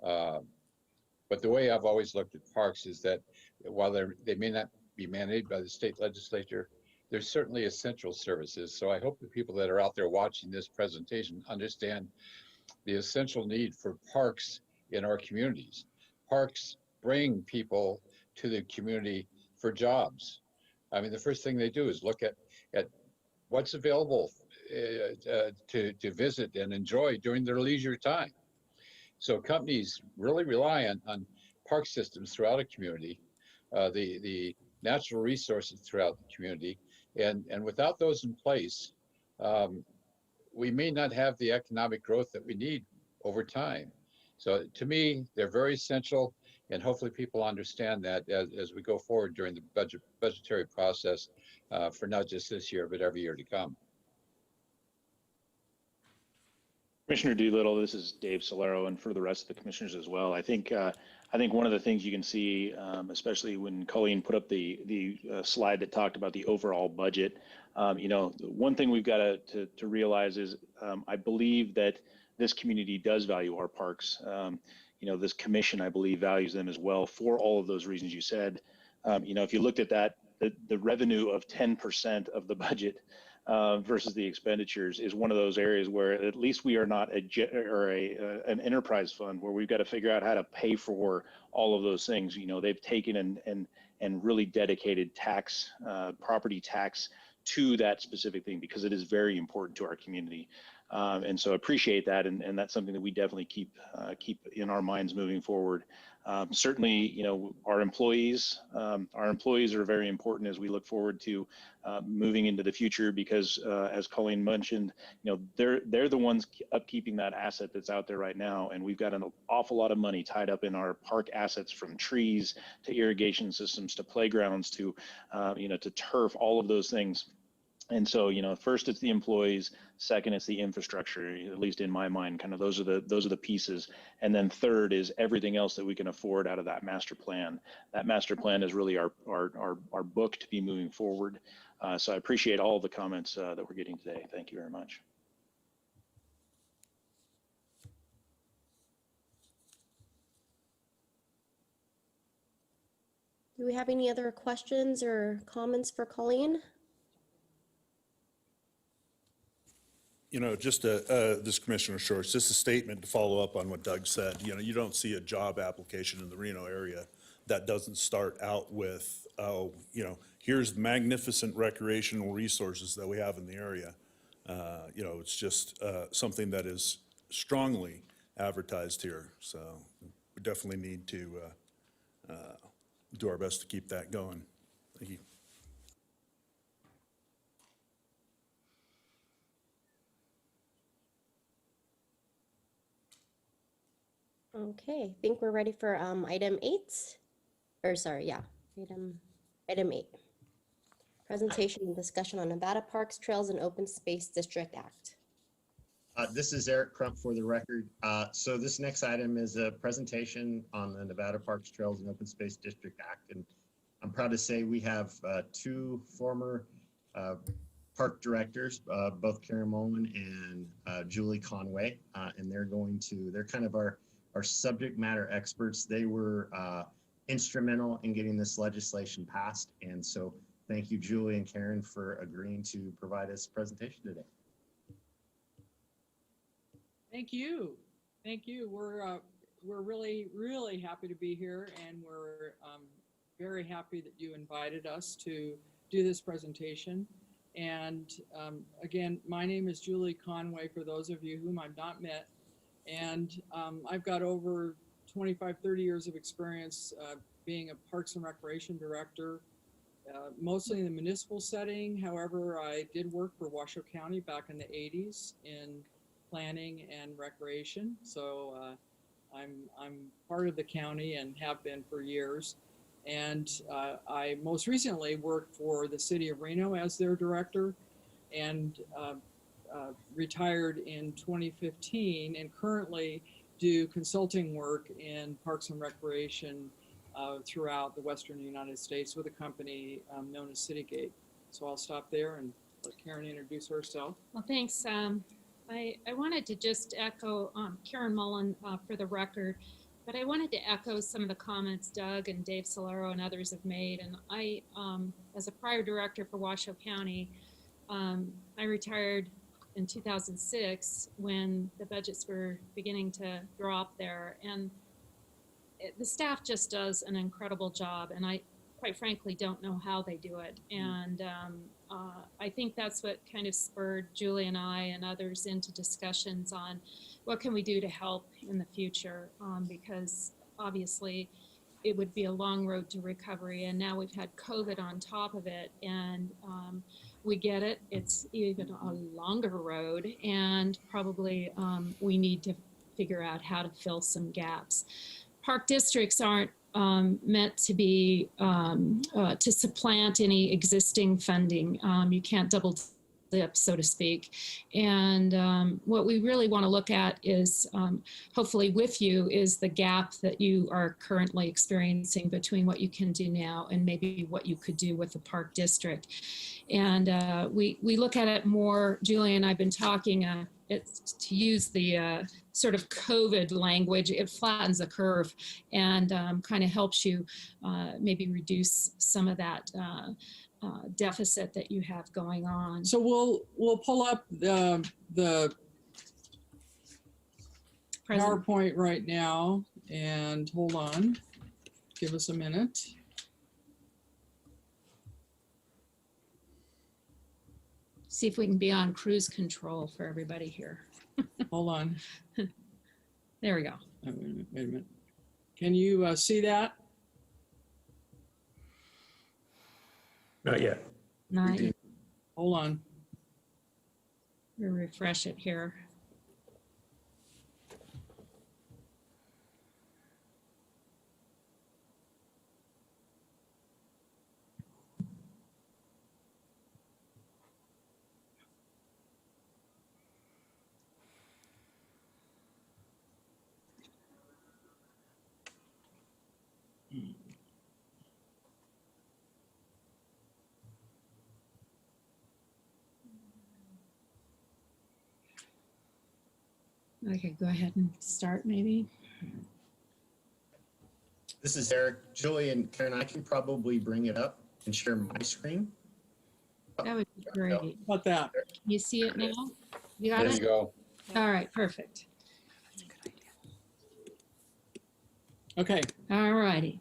But the way I've always looked at parks is that while they may not be mandated by the state legislature, they're certainly essential services. So I hope the people that are out there watching this presentation understand the essential need for parks in our communities. Parks bring people to the community for jobs. I mean, the first thing they do is look at what's available to visit and enjoy during their leisure time. So companies really rely on park systems throughout a community, the natural resources throughout the community, and without those in place, we may not have the economic growth that we need over time. So to me, they're very essential, and hopefully people understand that as we go forward during the budgetary process for not just this year, but every year to come. Commissioner Doolittle, this is Dave Solero, and for the rest of the commissioners as well. I think one of the things you can see, especially when Colleen put up the slide that talked about the overall budget, one thing we've got to realize is I believe that this community does value our parks. This commission, I believe, values them as well for all of those reasons you said. If you looked at that, the revenue of 10% of the budget versus the expenditures is one of those areas where at least we are not an enterprise fund where we've got to figure out how to pay for all of those things. They've taken and really dedicated property tax to that specific thing because it is very important to our community. And so appreciate that, and that's something that we definitely keep in our minds moving forward. Certainly, our employees are very important as we look forward to moving into the future because, as Colleen mentioned, they're the ones upkeeping that asset that's out there right now, and we've got an awful lot of money tied up in our park assets, from trees to irrigation systems to playgrounds to to turf, all of those things. And so, first it's the employees, second it's the infrastructure, at least in my mind, kind of those are the pieces. And then third is everything else that we can afford out of that master plan. That master plan is really our book to be moving forward. So I appreciate all the comments that we're getting today. Thank you very much. Do we have any other questions or comments for Colleen? Just this Commissioner Shorts, just a statement to follow up on what Doug said. You don't see a job application in the Reno area that doesn't start out with, here's magnificent recreational resources that we have in the area. It's just something that is strongly advertised here. So we definitely need to do our best to keep that going. Thank you. Okay, I think we're ready for item 8. Or sorry, yeah, item 8. Presentation and discussion on Nevada Parks, Trails, and Open Space District Act. This is Eric Crump for the record. So this next item is a presentation on the Nevada Parks, Trails, and Open Space District Act. And I'm proud to say we have 2 former park directors, both Karen Mullen and Julie Conway, and they're kind of our subject matter experts. They were instrumental in getting this legislation passed. And so thank you, Julie and Karen, for agreeing to provide us a presentation today. Thank you. Thank you. We're really, really happy to be here, and we're very happy that you invited us to do this presentation. And again, my name is Julie Conway, for those of you whom I've not met. And I've got over 25, 30 years of experience being a Parks and Recreation Director, mostly in the municipal setting. However, I did work for Washoe County back in the 80s in planning and recreation. So I'm part of the county and have been for years. And I most recently worked for the city of Reno as their director, and retired in 2015, and currently do consulting work in Parks and Recreation throughout the Western United States with a company known as Citygate. So I'll stop there and let Karen introduce herself. Well, thanks. I wanted to just echo Karen Mullen for the record, but I wanted to echo some of the comments Doug and Dave Solero and others have made. And I, as a prior director for Washoe County, I retired in 2006 when the budgets were beginning to drop there. And the staff just does an incredible job. And I, quite frankly, don't know how they do it. And I think that's what kind of spurred Julie and I and others into discussions on what can we do to help in the future, because obviously it would be a long road to recovery. And now we've had COVID on top of it, and we get it. It's even a longer road, and probably we need to figure out how to fill some gaps. Park districts aren't meant to be to supplant any existing funding. You can't double dip, so to speak. And what we really want to look at is, hopefully with you, is the gap that you are currently experiencing between what you can do now and maybe what you could do with the park district. And we look at it more, Julie and I've been talking, it's to use the sort of COVID language, it flattens the curve and kind of helps you maybe reduce some of that deficit that you have going on. So we'll pull up the PowerPoint right now, and hold on, give us a minute. See if we can be on cruise control for everybody here. Hold on. There we go. Wait a minute. Can you see that? Not yet. Not, Hold on. we'll refresh it here. Okay, go ahead and start maybe. This is Eric. Julie and Karen, I can probably bring it up and share my screen. That would be great. How about that? Can you see it now? You got There it? you go. All right, perfect. Okay, All righty.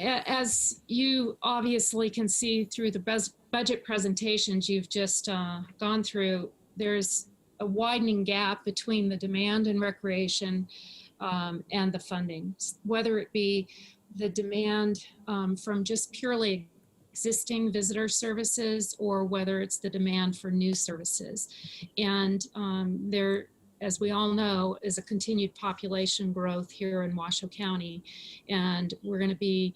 As you obviously can see through the budget presentations you've just gone through, there's a widening gap between the demand in recreation and the funding, whether it be the demand from just purely existing visitor services or whether it's the demand for new services. And there, as we all know, is a continued population growth here in Washoe County. And we're going to be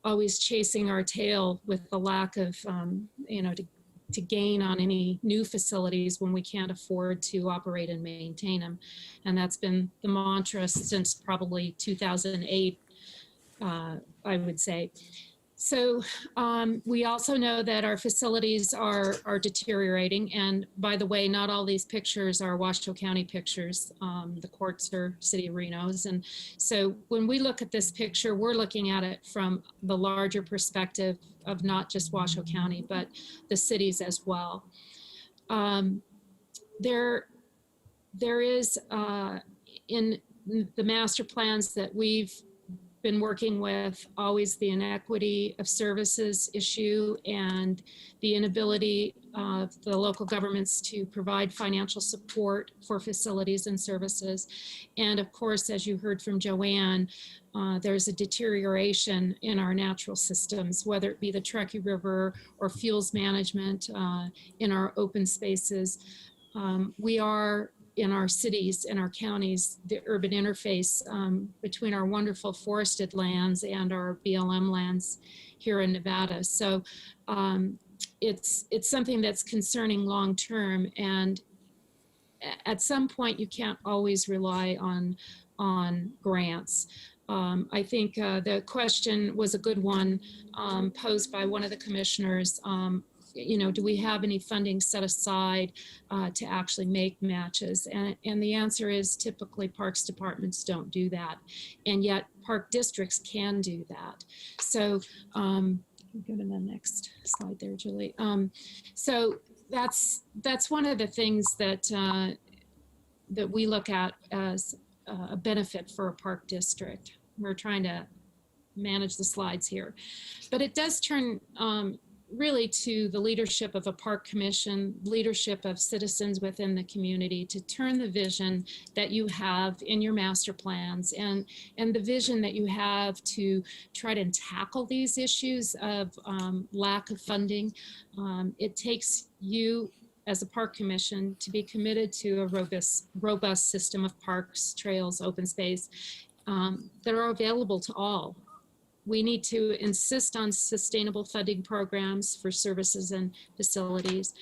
always chasing our tail with the lack of, to gain on any new facilities when we can't afford to operate and maintain them. And that's been the mantra since probably 2008, I would say. So we also know that our facilities are deteriorating. And by the way, not all these pictures are Washoe County pictures. The courts are City of Reno's. And so when we look at this picture, we're looking at it from the larger perspective of not just Washoe County, but the cities as well. There is in the master plans that we've been working with always the inequity of services issue and the inability of the local governments to provide financial support for facilities and services. And of course, as you heard from Joanne, there's a deterioration in our natural systems, whether it be the Truckee River or fuels management in our open spaces. We are in our cities, in our counties, the urban interface between our wonderful forested lands and our BLM lands here in Nevada. So it's something that's concerning long term, and at some point you can't always rely on grants. I think the question was a good one posed by one of the commissioners. Do we have any funding set aside to actually make matches? And the answer is typically parks departments don't do that. And yet park districts can do that. So go to the next slide there, Julie. So that's one of the things that that we look at as a benefit for a park district. We're trying to manage the slides here, but it does turn really to the leadership of a park commission, leadership of citizens within the community to turn the vision that you have in your master plans and the vision that you have to try to tackle these issues of lack of funding. It takes you as a park commission to be committed to a robust system of parks, trails, open space that are available to all. We need to insist on sustainable funding programs for services and facilities,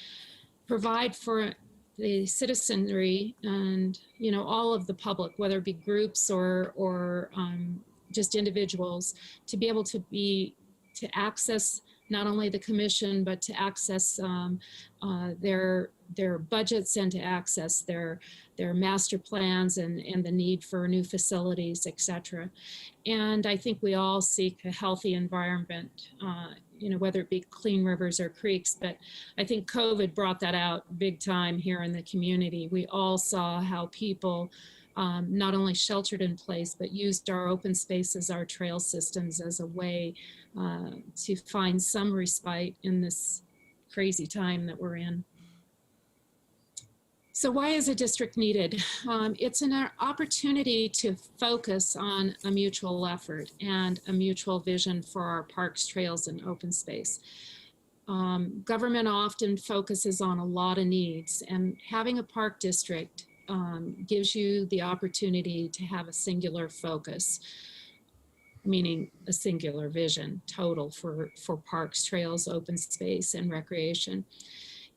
provide for the citizenry and all of the public, whether it be groups or just individuals, to be able to access not only the commission, but to access their budgets and to access their master plans and the need for new facilities, et cetera. And I think we all seek a healthy environment, whether it be clean rivers or creeks, but I think COVID brought that out big time here in the community. We all saw how people not only sheltered in place, but used our open spaces, our trail systems as a way to find some respite in this crazy time that we're in. So why is a district needed? It's an opportunity to focus on a mutual effort and a mutual vision for our parks, trails, and open space. Government often focuses on a lot of needs, and having a park district gives you the opportunity to have a singular focus, meaning a singular vision total for parks, trails, open space, and recreation.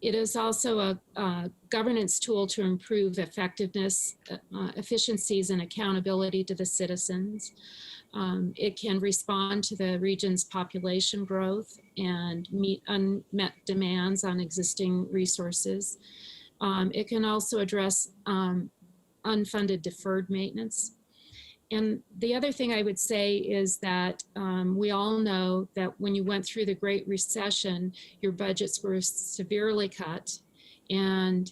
It is also a governance tool to improve effectiveness, efficiencies, and accountability to the citizens. It can respond to the region's population growth and meet unmet demands on existing resources. It can also address unfunded deferred maintenance. And the other thing I would say is that we all know that when you went through the Great Recession, your budgets were severely cut and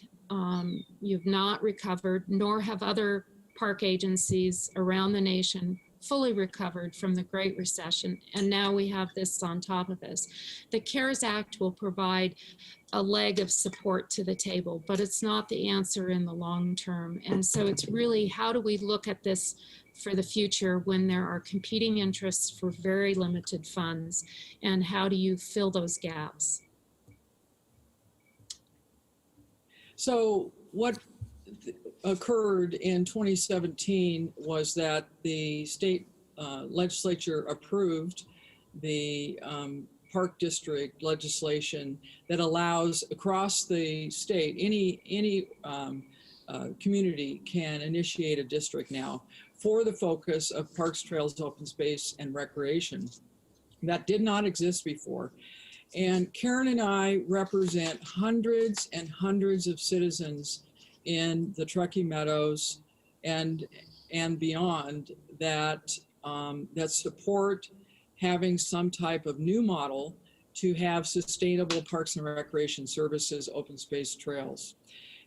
you've not recovered, nor have other park agencies around the nation fully recovered from the Great Recession. And now we have this on top of us. The CARES Act will provide a leg of support to the table, but it's not the answer in the long term. And so it's really, how do we look at this for the future when there are competing interests for very limited funds, and how do you fill those gaps? So what occurred in 2017 was that the state legislature approved the park district legislation that allows across the state, any community can initiate a district now for the focus of parks, trails, open space, and recreation. That did not exist before. And Karen and I represent hundreds and hundreds of citizens in the Truckee Meadows and beyond that that support having some type of new model to have sustainable parks and recreation services, open space trails.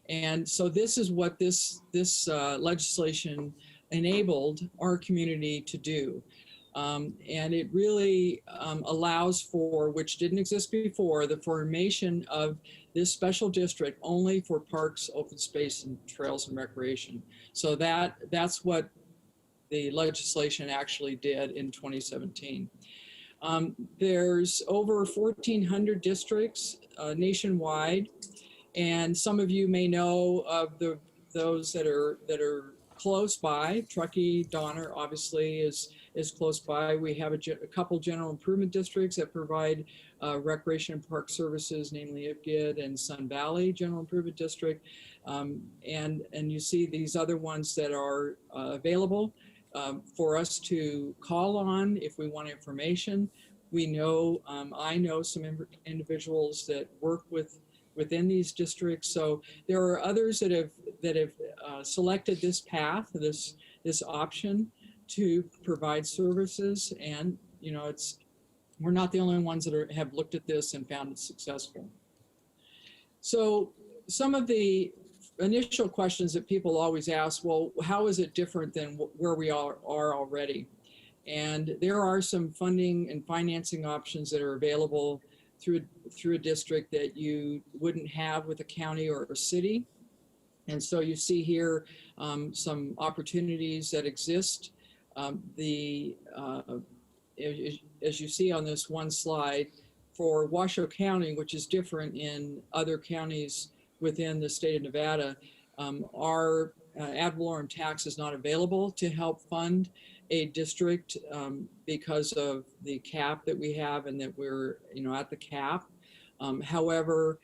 And so this is what this legislation enabled our community to do. And it really allows for, which didn't exist before, the formation of this special district only for parks, open space, and trails and recreation. So that's what the legislation actually did in 2017. There's over 1,400 districts nationwide, and some of you may know of those that are close by. Truckee, Donner, obviously, is close by. We have a couple general improvement districts that provide recreation and park services, namely Ipgid and Sun Valley General Improvement District. And you see these other ones that are available for us to call on if we want information. We know, I know some individuals that work within these districts. So there are others that have selected this path, this option to provide services. And, you know, we're not the only ones that have looked at this and found it successful. So some of the initial questions that people always ask, well, how is it different than where we are already? And there are some funding and financing options that are available through a district that you wouldn't have with a county or a city. And so you see here some opportunities that exist. As you see on this one slide, for Washoe County, which is different in other counties within the state of Nevada, our ad valorem tax is not available to help fund a district because of the cap that we have and that we're at the cap. However,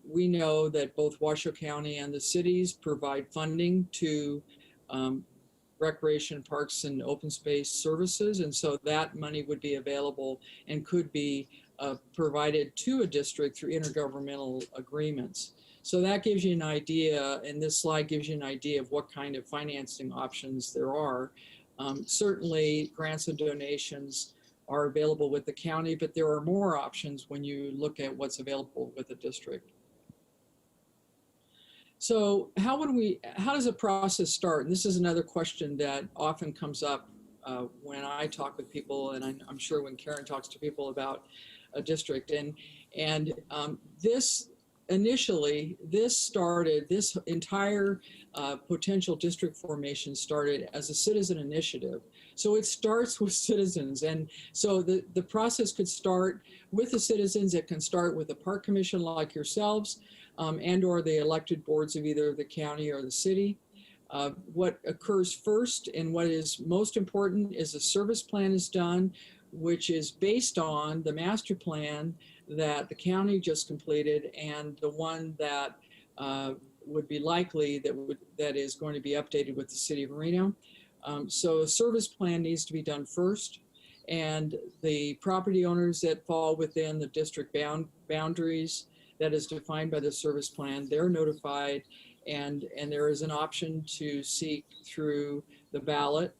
we know that both Washoe County and the cities provide funding to recreation, parks, and open space services. And so that money would be available and could be provided to a district through intergovernmental agreements. So that gives you an idea, and this slide gives you an idea of what kind of financing options there are. Certainly grants and donations are available with the county, but there are more options when you look at what's available with the district. So how does the process start? And this is another question that often comes up when I talk with people, and I'm sure when Karen talks to people about a district. And this entire potential district formation started as a citizen initiative. So it starts with citizens. And so the process could start with the citizens. It can start with a park commission like yourselves and or the elected boards of either the county or the city. What occurs first and what is most important is a service plan is done, which is based on the master plan that the county just completed and the one that would be likely that is going to be updated with the city of Reno. So a service plan needs to be done first, and the property owners that fall within the district boundaries that is defined by the service plan, they're notified, and there is an option to seek through the ballot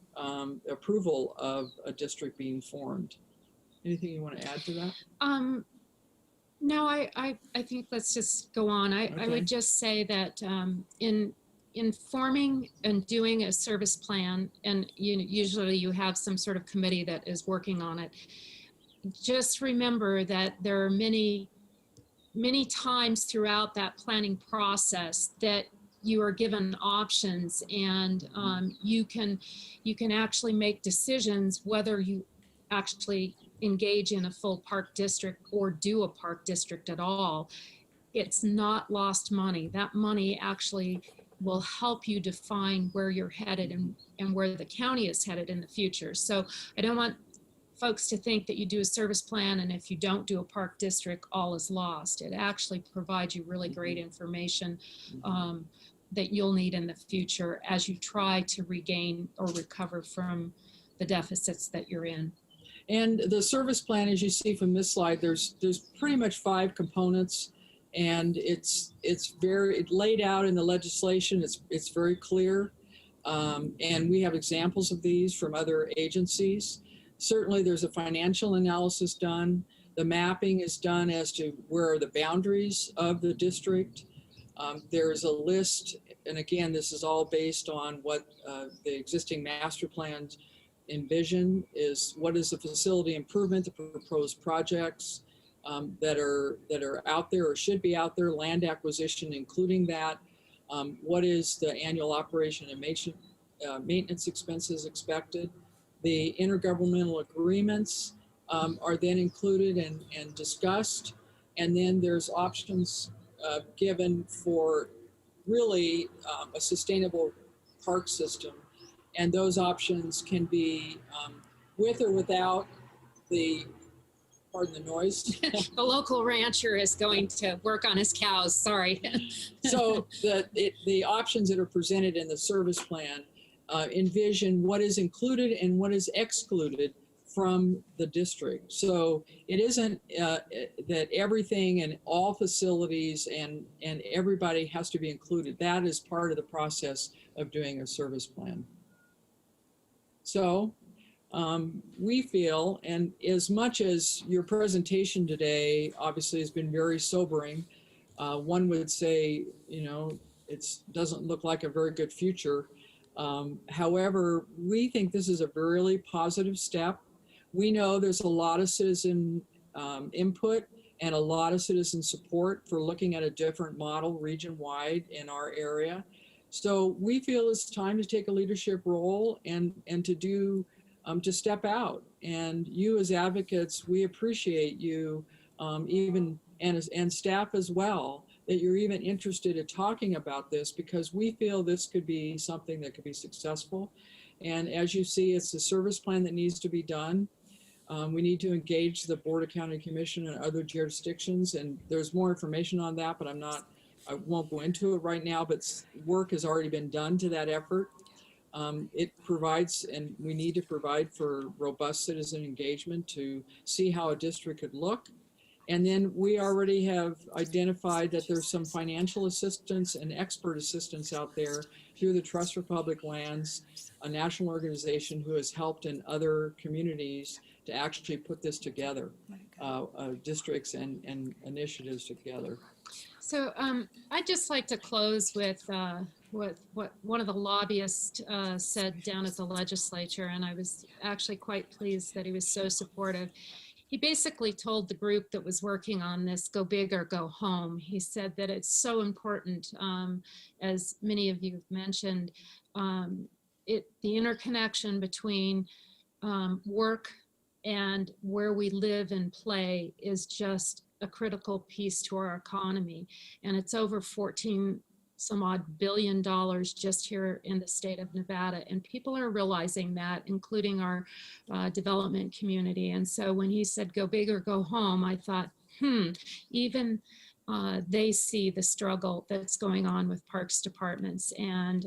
approval of a district being formed. Anything you want to add to that? No, I think let's just go on. I Okay. would just say that in forming and doing a service plan, and usually you have some sort of committee that is working on it, just remember that there are many times throughout that planning process that you are given options, and you can actually make decisions whether you actually engage in a full park district or do a park district at all. It's not lost money. That money actually will help you define where you're headed and where the county is headed in the future. So I don't want folks to think that you do a service plan and if you don't do a park district, all is lost. It actually provides you really great information that you'll need in the future as you try to regain or recover from the deficits that you're in. And the service plan, as you see from this slide, there's pretty much 5 components, and it's very laid out in the legislation. It's very clear, and we have examples of these from other agencies. Certainly, there's a financial analysis done. The mapping is done as to where are the boundaries of the district. There's a list, and again, this is all based on what the existing master plans envision is. What is the facility improvement, the proposed projects that are out there or should be out there, land acquisition, including that. What is the annual operation and maintenance expenses expected? The intergovernmental agreements are then included and discussed. And then there's options given for really a sustainable park system. And those options can be with or without the, pardon the noise. The local rancher is going to work on his cows, sorry. So the options that are presented in the service plan envision what is included and what is excluded from the district. So it isn't that everything and all facilities and everybody has to be included. That is part of the process of doing a service plan. So we feel, and as much as your presentation today obviously has been very sobering, one would say, it doesn't look like a very good future. However, we think this is a really positive step. We know there's a lot of citizen input and a lot of citizen support for looking at a different model region-wide in our area. So we feel it's time to take a leadership role and to do, to step out. And you as advocates, we appreciate you even, and staff as well, that you're even interested in talking about this, because we feel this could be something that could be successful. And as you see, it's a service plan that needs to be done. We need to engage the Board of County Commission and other jurisdictions, and there's more information on that, but I won't go into it right now, but work has already been done to that effort. It provides, and we need to provide for robust citizen engagement to see how a district could look. And then we already have identified that there's some financial assistance and expert assistance out there through the Trust for Public Lands, a national organization who has helped in other communities to actually put this together, districts and initiatives together. So I'd just like to close with what one of the lobbyists said down at the legislature, and I was actually quite pleased that he was so supportive. He basically told the group that was working on this, go big or go home. He said that it's so important, as many of you have mentioned, the interconnection between work and where we live and play is just a critical piece to our economy. And it's over 14 some odd $1 billion just here in the state of Nevada. And people are realizing that, including our development community. And so when he said, go big or go home, I thought, even they see the struggle that's going on with parks departments. And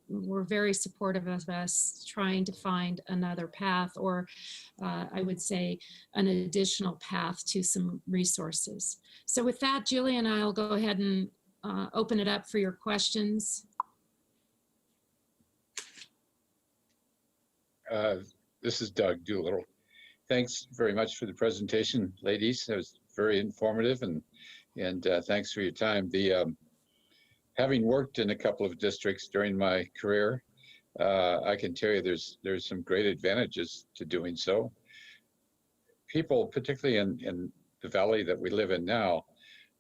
we're very supportive of us trying to find another path, or I would say an additional path to some resources. So with that, Julie and I will go ahead and open it up for your questions. This is Doug Doolittle. Thanks very much for the presentation, ladies. That was very informative, and thanks for your time. Having worked in a couple of districts during my career, I can tell you there's some great advantages to doing so. People, particularly in the valley that we live in now,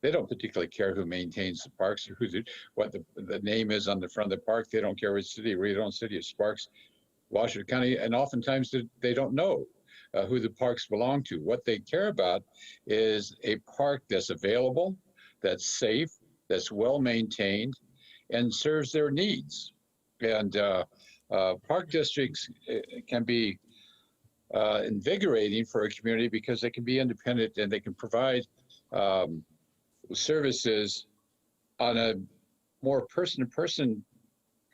they don't particularly care who maintains the parks or what the name is on the front of the park. They don't care which city, Reno, City of Sparks, Washington County, and oftentimes they don't know who the parks belong to. What they care about is a park that's available, that's safe, that's well maintained, and serves their needs. And park districts can be invigorating for a community because they can be independent and they can provide services on a more person-to-person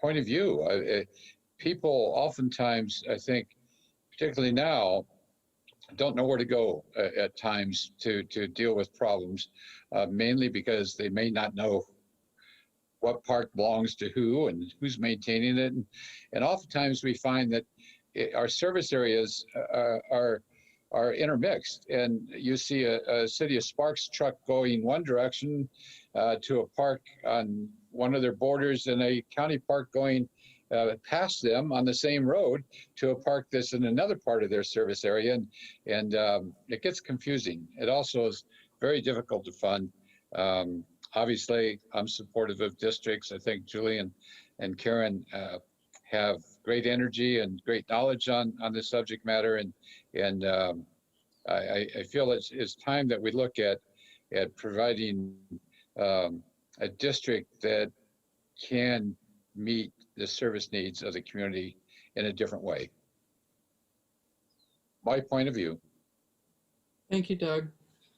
point of view. People oftentimes, I think, particularly now, don't know where to go at times to deal with problems, mainly because they may not know what park belongs to who and who's maintaining it. And oftentimes we find that our service areas are intermixed, and you see a City of Sparks truck going one direction to a park on one of their borders and a county park going past them on the same road to a park that's in another part of their service area, and it gets confusing. It also is very difficult to fund. Obviously, I'm supportive of districts. I think Julie and Karen have great energy and great knowledge on this subject matter, and I feel it's time that we look at providing a district that can meet the service needs of the community in a different way. My point of view. Thank you, Doug.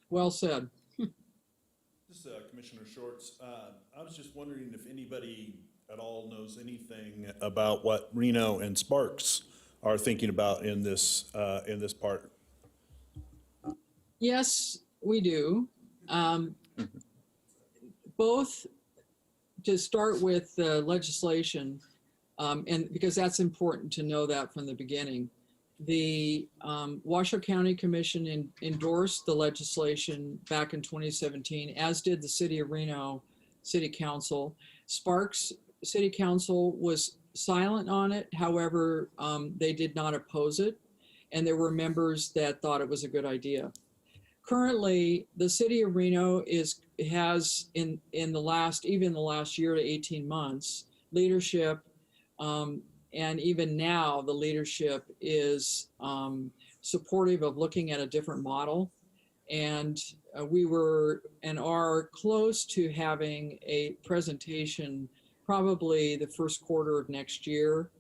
Well said. This is Commissioner Shorts. I was just wondering if anybody at all knows anything about what Reno and Sparks are thinking about in this part. Yes, we do. Both, to start with the legislation, and because that's important to know that from the beginning, the Washoe County Commission endorsed the legislation back in 2017, as did the City of Reno City Council. Sparks City Council was silent on it. However, they did not oppose it, and there were members that thought it was a good idea. Currently, the City of Reno has in the last year to 18 months, leadership, and even now the leadership is supportive of looking at a different model. And we were and are close to having a presentation probably the first quarter of next year.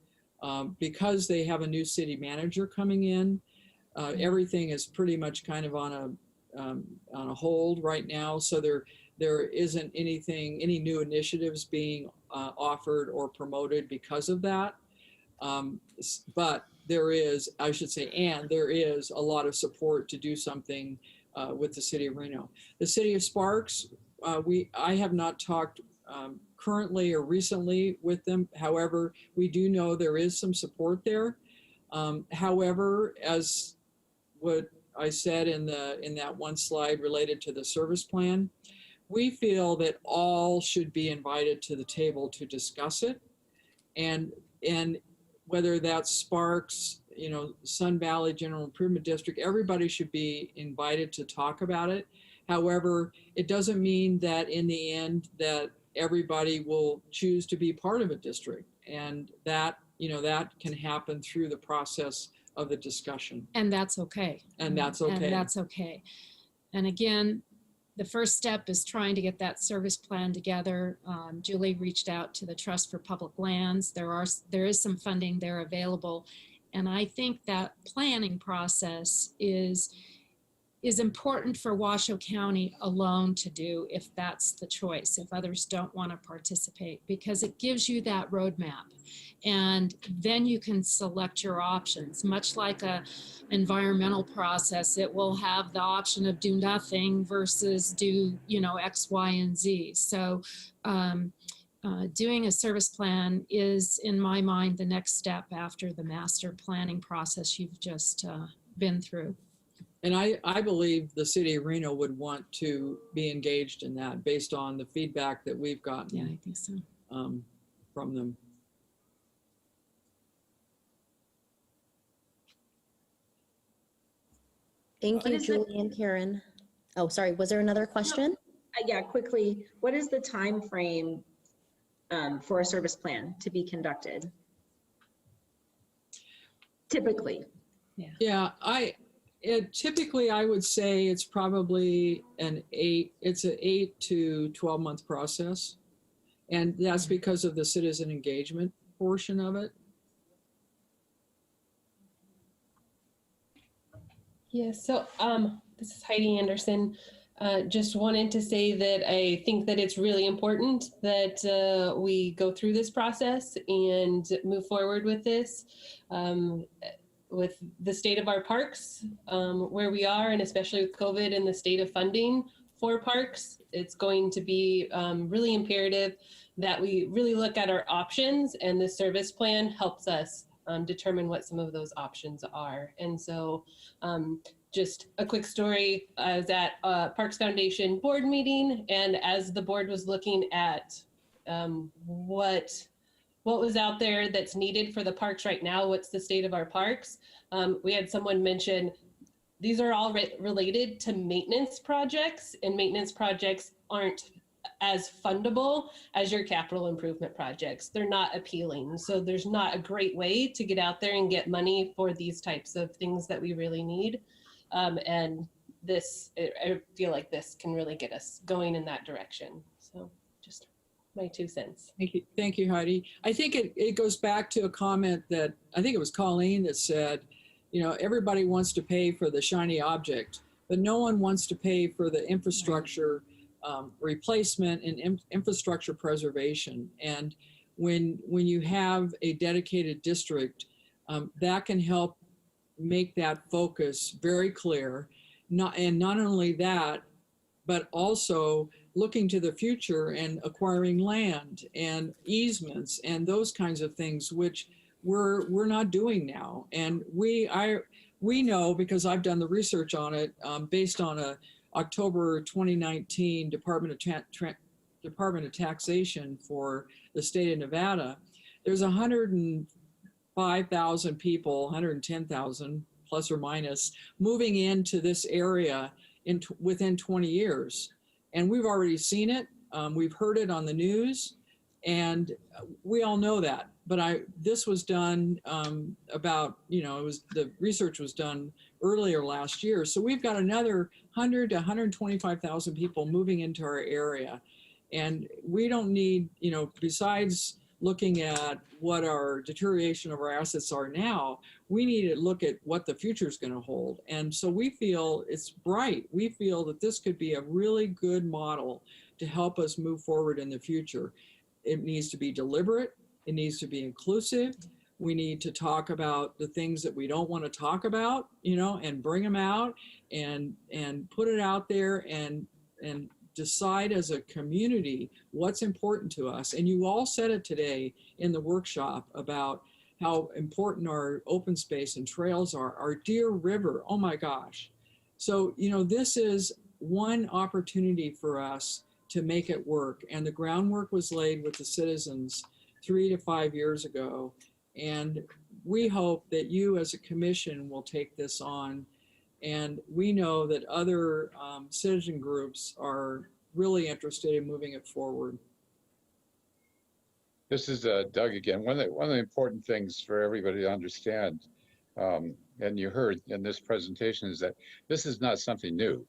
Because they have a new city manager coming in, everything is pretty much kind of on a hold right now. So there isn't any new initiatives being offered or promoted because of that. But there is, I should say, and there is a lot of support to do something with the City of Reno. The City of Sparks, I have not talked currently or recently with them. However, we do know there is some support there. However, as what I said in that one slide related to the service plan, we feel that all should be invited to the table to discuss it, and whether that's Sparks, Sun Valley General Improvement District, everybody should be invited to talk about it. However, it doesn't mean that in the end that everybody will choose to be part of a district, and that can happen through the process of the discussion. And that's okay. And that's okay. And that's okay. And again, the first step is trying to get that service plan together. Julie reached out to the Trust for Public Lands. There is some funding there available. And I think that planning process is important for Washoe County alone to do if that's the choice, if others don't want to participate, because it gives you that roadmap. And then you can select your options, much like a environmental process. It will have the option of do nothing versus do, X, Y, and Z. So doing a service plan is, in my mind, the next step after the master planning process you've just been through. And I believe the city of Reno would want to be engaged in that based on the feedback that we've gotten. Yeah, I think so. From them. Thank What you, is the- Julie and Karen. Oh, sorry, was there another question? Yeah, quickly, what is the time frame for a service plan to be conducted? Typically. Yeah, typically I would say it's probably an 8 to 12 month process. And that's because of the citizen engagement portion of it. Yeah, so this is Heidi Anderson. Just wanted to say that I think that it's really important that we go through this process and move forward with this, with the state of our parks, where we are, and especially with COVID and the state of funding for parks. It's going to be really imperative that we really look at our options, and the service plan helps us determine what some of those options are. And so just a quick story, I was at a Parks Foundation board meeting, and as the board was looking at what was out there that's needed for the parks right now, what's the state of our parks, we had someone mention these are all related to maintenance projects, and maintenance projects aren't as fundable as your capital improvement projects. They're not appealing. So there's not a great way to get out there and get money for these types of things that we really need. And I feel like this can really get us going in that direction. So just my 2 cents. Thank you, Heidi. I think it goes back to a comment that I think it was Colleen that said, everybody wants to pay for the shiny object, but no one wants to pay for the infrastructure replacement and infrastructure preservation. And when you have a dedicated district, that can help make that focus very clear. Not only that, but also looking to the future and acquiring land and easements and those kinds of things, which we're not doing now. And we know, because I've done the research on it, based on a October 2019 Department of Taxation for the state of Nevada, there's 105,000 people, 110,000 plus or minus, moving into this area within 20 years. And we've already seen it. We've heard it on the news, and we all know that. But this was done the research was done earlier last year. So we've got another 100 to 125,000 people moving into our area. And we don't need, besides looking at what our deterioration of our assets are now, we need to look at what the future is going to hold. And so we feel it's bright. We feel that this could be a really good model to help us move forward in the future. It needs to be deliberate. It needs to be inclusive. We need to talk about the things that we don't want to talk about, and bring them out and put it out there and decide as a community what's important to us. And you all said it today in the workshop about how important our open space and trails are. Our Deer River, oh my gosh. So, this is one opportunity for us to make it work. And the groundwork was laid with the citizens 3 to 5 years ago. And we hope that you as a commission will take this on. And we know that other citizen groups are really interested in moving it forward. This is Doug again. One of the important things for everybody to understand, and you heard in this presentation, is that this is not something new.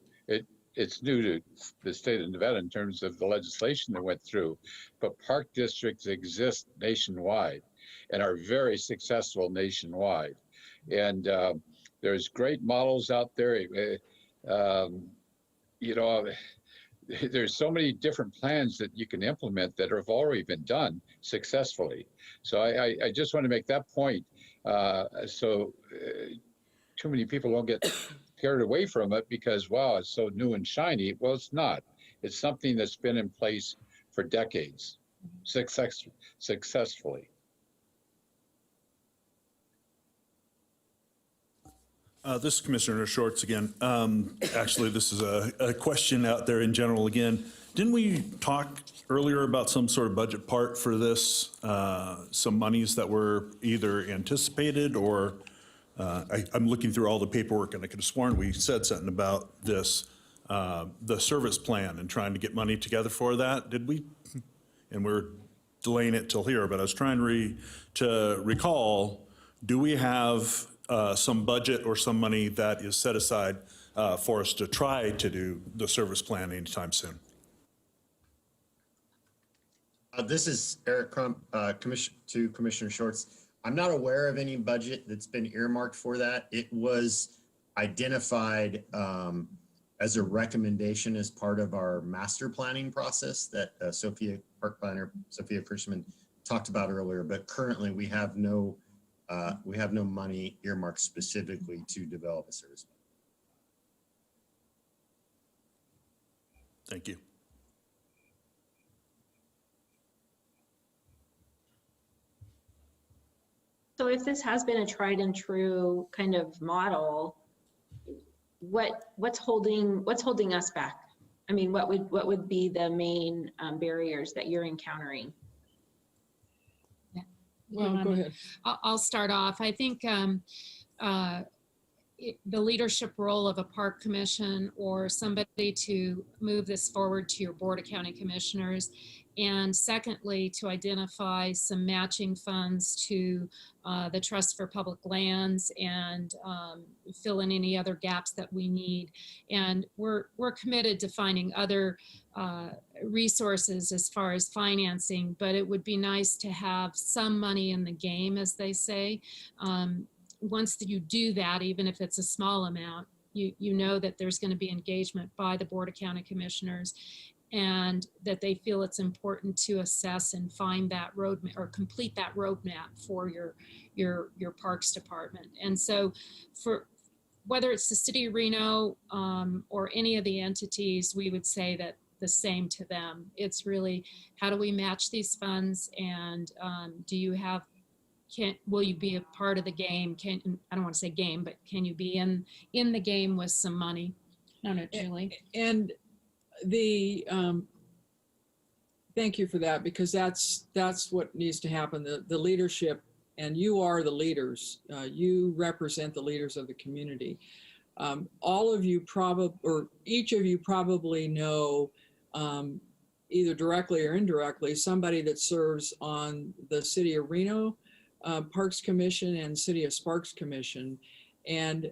It's new to the state of Nevada in terms of the legislation that went through, but park districts exist nationwide and are very successful nationwide. And there's great models out there. There's so many different plans that you can implement that have already been done successfully. So I just want to make that point, so too many people don't get carried away from it because, wow, it's so new and shiny. Well, it's not. It's something that's been in place for decades, successfully. This is Commissioner Shorts again. Actually, this is a question out there in general again. Didn't we talk earlier about some sort of budget part for this? Some monies that were either anticipated or, I'm looking through all the paperwork and I could have sworn we said something about this, the service plan and trying to get money together for that. Did we? And we're delaying it till here, but I was trying to recall, do we have some budget or some money that is set aside for us to try to do the service plan anytime soon? This is Eric Crump, to Commissioner Shorts. I'm not aware of any budget that's been earmarked for that. It was identified as a recommendation as part of our master planning process that Park Planner Sophia Kirschman talked about earlier. But currently, we have no money earmarked specifically to develop a service plan. Thank you. So if this has been a tried and true kind of model, what's holding us back? I mean, what would be the main barriers that you're encountering? Well, go ahead. I'll start off. I think the leadership role of a park commission or somebody to move this forward to your board of county commissioners, and secondly, to identify some matching funds to the Trust for Public Lands and fill in any other gaps that we need. And we're committed to finding other resources as far as financing, but it would be nice to have some money in the game, as they say. Once you do that, even if it's a small amount, you know that there's going to be engagement by the Board of County Commissioners, and that they feel it's important to assess and find that roadmap or complete that roadmap for your Parks Department. And so for whether it's the City of Reno or any of the entities, we would say that the same to them. It's really, how do we match these funds, and will you be a part of the game? I don't want to say game, but can you be in the game with some money? No, Julie. And thank you for that, because that's what needs to happen. The leadership, and you are the leaders. You represent the leaders of the community. All of you each of you probably know, either directly or indirectly, somebody that serves on the City of Reno Parks Commission and City of Sparks Commission. And,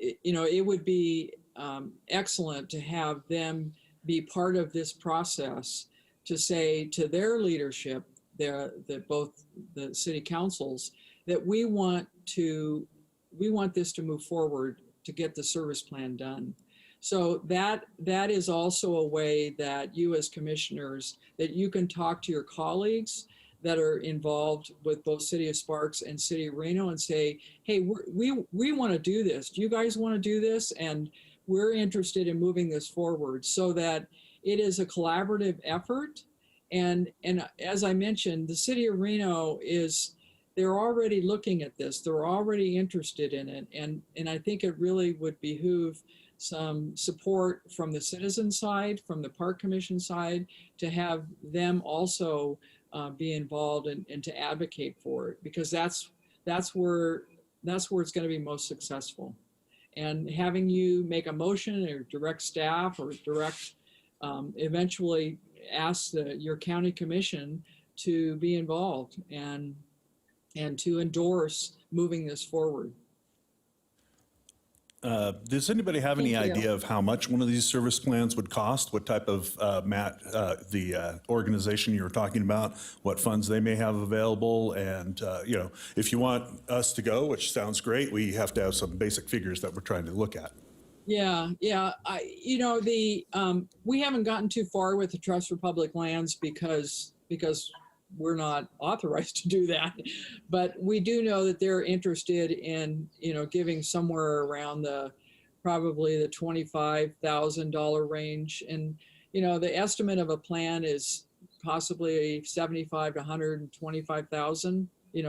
it would be excellent to have them be part of this process, to say to their leadership, both the city councils, that we want this to move forward to get the service plan done. So that is also a way that you as commissioners, that you can talk to your colleagues that are involved with both City of Sparks and City of Reno and say, hey, we want to do this. Do you guys want to do this? And we're interested in moving this forward, so that it is a collaborative effort. And as I mentioned, the City of Reno they're already looking at this. They're already interested in it. And I think it really would behoove some support from the citizen side, from the Park Commission side, to have them also be involved and to advocate for it, because that's where it's going to be most successful. And having you make a motion or direct staff or eventually ask your county commission to be involved and to endorse moving this forward. Does anybody have any idea of how much one of these service plans would cost? What type of, the organization you were talking about, what funds they may have available? And, if you want us to go, which sounds great, we have to have some basic figures that we're trying to look at. Yeah. We haven't gotten too far with the Trust for Public Lands because we're not authorized to do that. But we do know that they're interested in, giving somewhere around probably the $25,000 range. And, the estimate of a plan is possibly $75,000 to $125,000.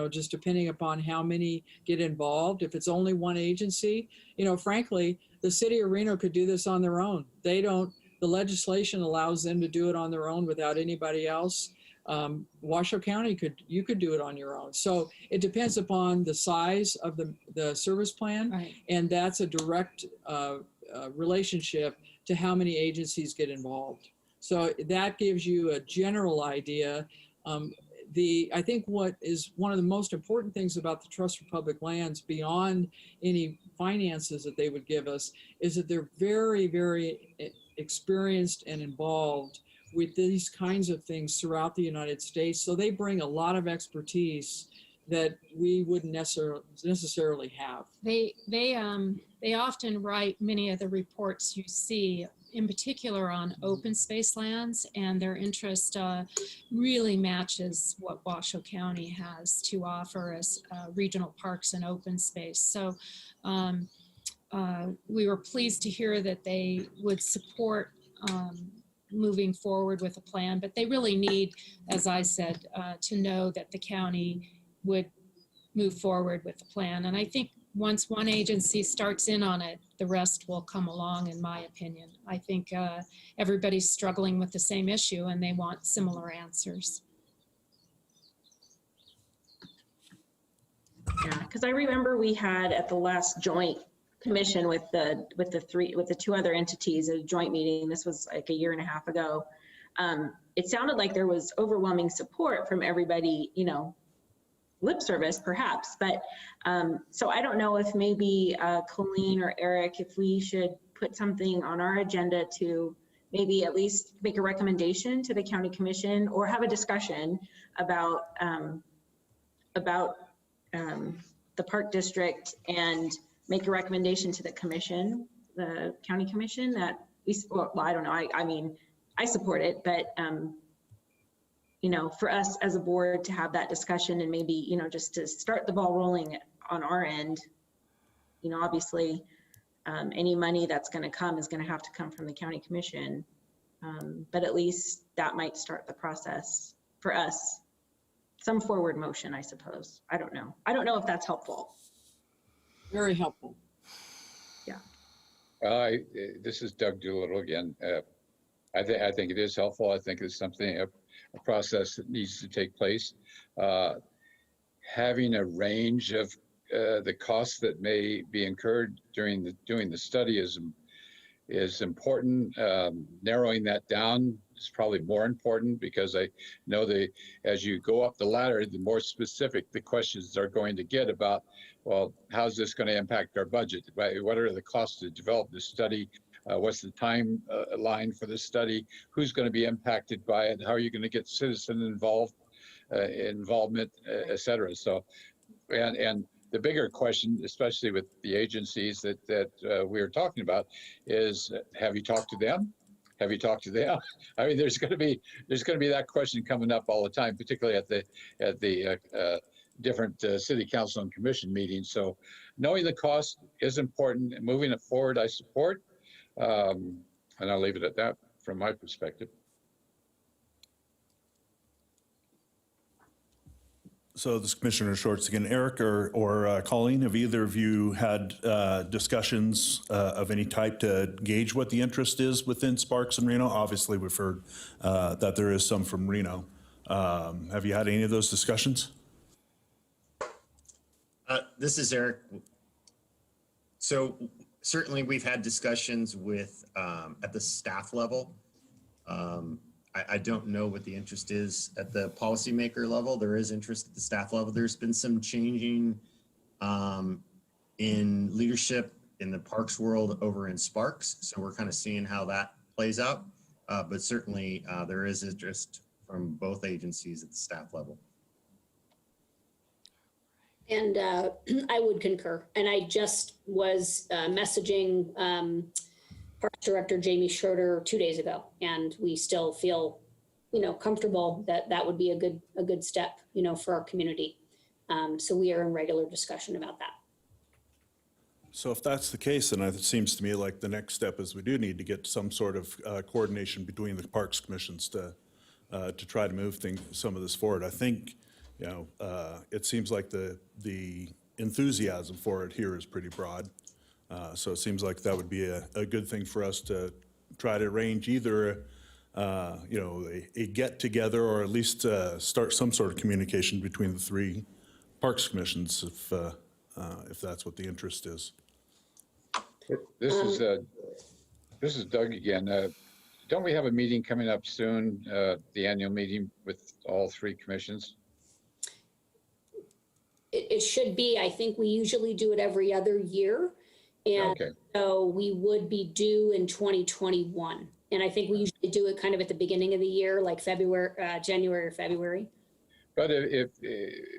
just depending upon how many get involved. If it's only one agency, frankly, the city of Reno could do this on their own. The legislation allows them to do it on their own without anybody else. Washoe County you could do it on your own. So it depends upon the size of the service plan. Right. And that's a direct relationship to how many agencies get involved. So that gives you a general idea. I think what is one of the most important things about the Trust for Public Lands, beyond any finances that they would give us, is that they're very, very experienced and involved with these kinds of things throughout the United States. So they bring a lot of expertise that we wouldn't necessarily have. They often write many of the reports you see, in particular on open space lands, and their interest really matches what Washoe County has to offer as regional parks and open space. So we were pleased to hear that they would support moving forward with a plan, but they really need, as I said, to know that the county would move forward with the plan. And I think once one agency starts in on it, the rest will come along, in my opinion. I think everybody's struggling with the same issue and they want similar answers. Yeah, because I remember we had at the last joint commission with the two other entities, a joint meeting. This was like a year and a half ago. It sounded like there was overwhelming support from everybody, lip service perhaps, but so I don't know if maybe Colleen or Eric, if we should put something on our agenda to maybe at least make a recommendation to the county commission or have a discussion about the park district and make a recommendation to the commission, the county commission, that well, I don't know, I mean, I support it, but for us as a board to have that discussion and maybe, just to start the ball rolling on our end, obviously any money that's going to come is going to have to come from the county commission. But at least that might start the process for us. Some forward motion, I suppose. I don't know. I don't know if that's helpful. Very helpful. Yeah. This is Doug Doolittle again. I think it is helpful. I think it's something, a process that needs to take place. Having a range of the costs that may be incurred during the study is important. Narrowing that down is probably more important, because I know as you go up the ladder, the more specific the questions are going to get about, well, how's this going to impact our budget? What are the costs to develop this study? What's the timeline for this study? Who's going to be impacted by it? How are you going to get citizen involvement, et cetera? So, and the bigger question, especially with the agencies that we are talking about, is: have you talked to them? Have you talked to them? I mean, there's going to be that question coming up all the time, particularly at the different city council and commission meetings. So, knowing the cost is important, and moving it forward, I support. And I'll leave it at that from my perspective. So this is Commissioner Shorts again. Eric or Colleen, have either of you had discussions of any type to gauge what the interest is within Sparks and Reno? Obviously, we've heard that there is some from Reno. Have you had any of those discussions? This is Eric. So certainly we've had discussions with at the staff level. I don't know what the interest is at the policymaker level. There is interest at the staff level. There's been some changing in leadership in the parks world over in Sparks. So we're kind of seeing how that plays out. But certainly there is interest from both agencies at the staff level. And I would concur. And I just was messaging Parks Director Jamie Schroeder 2 days ago, and we still feel, comfortable that that would be a good step, for our community. So we are in regular discussion about that. So if that's the case, then it seems to me like the next step is we do need to get some sort of coordination between the parks commissions to try to move some of this forward. I think, It seems like the enthusiasm for it here is pretty broad. So it seems like that would be a good thing for us to try to arrange either, a get-together or at least start some sort of communication between the three Parks Commissions if that's what the interest is. This is Doug again. Don't we have a meeting coming up soon, the annual meeting with all three commissions? It should be. I think we usually do it every other year. And Okay. so we would be due in 2021. And I think we usually do it kind of at the beginning of the year, like February, January or February. But if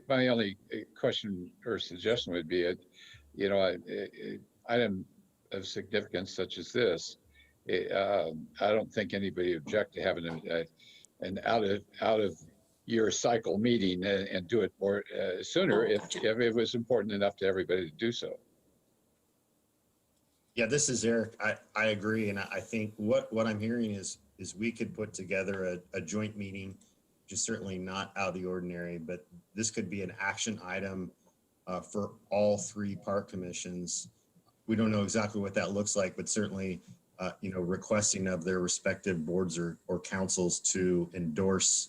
my only question or suggestion would be, item of significance such as this, I don't think anybody would object to having an out of year cycle meeting and do it more sooner if it was important enough to everybody to do so. Yeah, this is Eric. I agree. And I think what I'm hearing is we could put together a joint meeting, which is certainly not out of the ordinary, but this could be an action item for all three park commissions. We don't know exactly what that looks like, but certainly, requesting of their respective boards or councils to endorse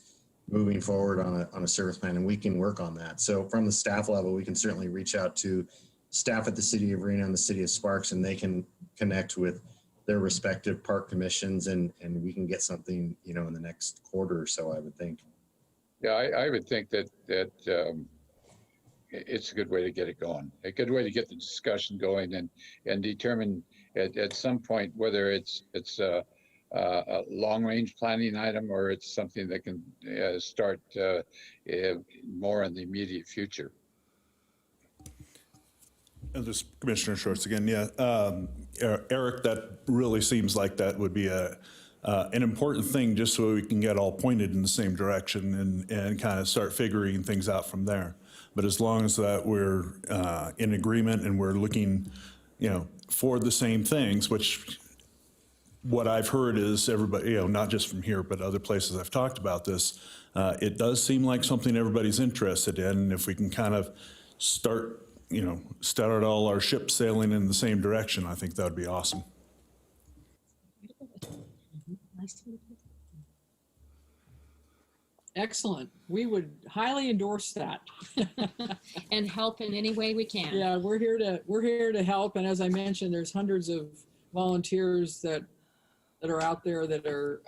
moving forward on a service plan, and we can work on that. So from the staff level, we can certainly reach out to staff at the City of Reno and the City of Sparks, and they can connect with their respective park commissions, and we can get something, in the next quarter or so, I would think. Yeah, I would think that it's a good way to get it going, a good way to get the discussion going and determine at some point whether it's a long-range planning item or it's something that can start more in the immediate future. And this Commissioner Schwartz again, yeah. Eric, that really seems like that would be an important thing just so we can get all pointed in the same direction and kind of start figuring things out from there. But as long as that we're in agreement and we're looking, for the same things, which what I've heard is everybody, not just from here, but other places I've talked about this, it does seem like something everybody's interested in. And if we can kind of start all our ships sailing in the same direction, I think that would be awesome. Excellent. We would highly endorse that. And help in any way we can. Yeah, we're here to help. And as I mentioned, there's hundreds of volunteers that are out there that are,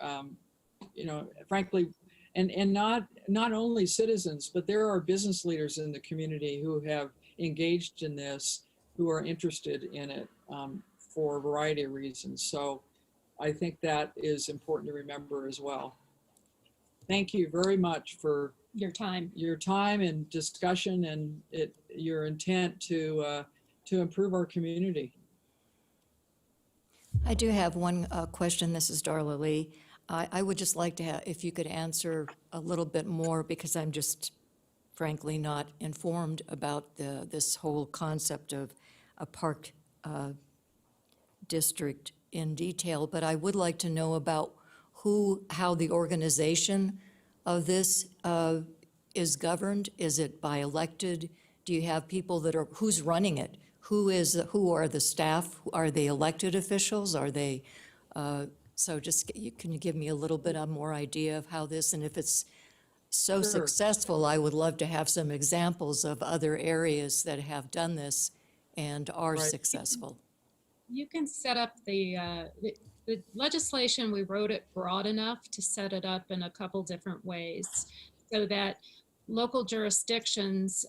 frankly, and not only citizens, but there are business leaders in the community who have engaged in this, who are interested in it for a variety of reasons. So I think that is important to remember as well. Thank you very much for your time and discussion and your intent to improve our community. I do have one question. This is Darla Lee. I would just like to have, if you could answer a little bit more, because I'm just frankly not informed about this whole concept of a park district in detail, but I would like to know about how the organization of this is governed. Is it by elected? Do you have people who's running it? Who are the staff? Are they elected officials? Are they, so just, can you give me a little bit more idea of how this, and if it's so successful, I would love to have some examples of other areas that have done this and are successful. You can set up the legislation. We wrote it broad enough to set it up in a couple different ways so that local jurisdictions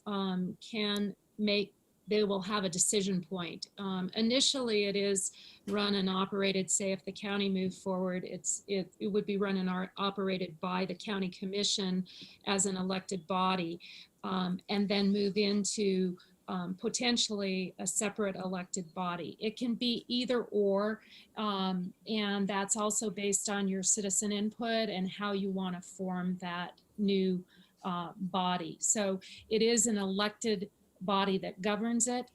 they will have a decision point. Initially, it is run and operated, say if the county moved forward, it would be run and operated by the county commission as an elected body, and then move into potentially a separate elected body. It can be either or, and that's also based on your citizen input and how you want to form that new body. So it is an elected body that governs it.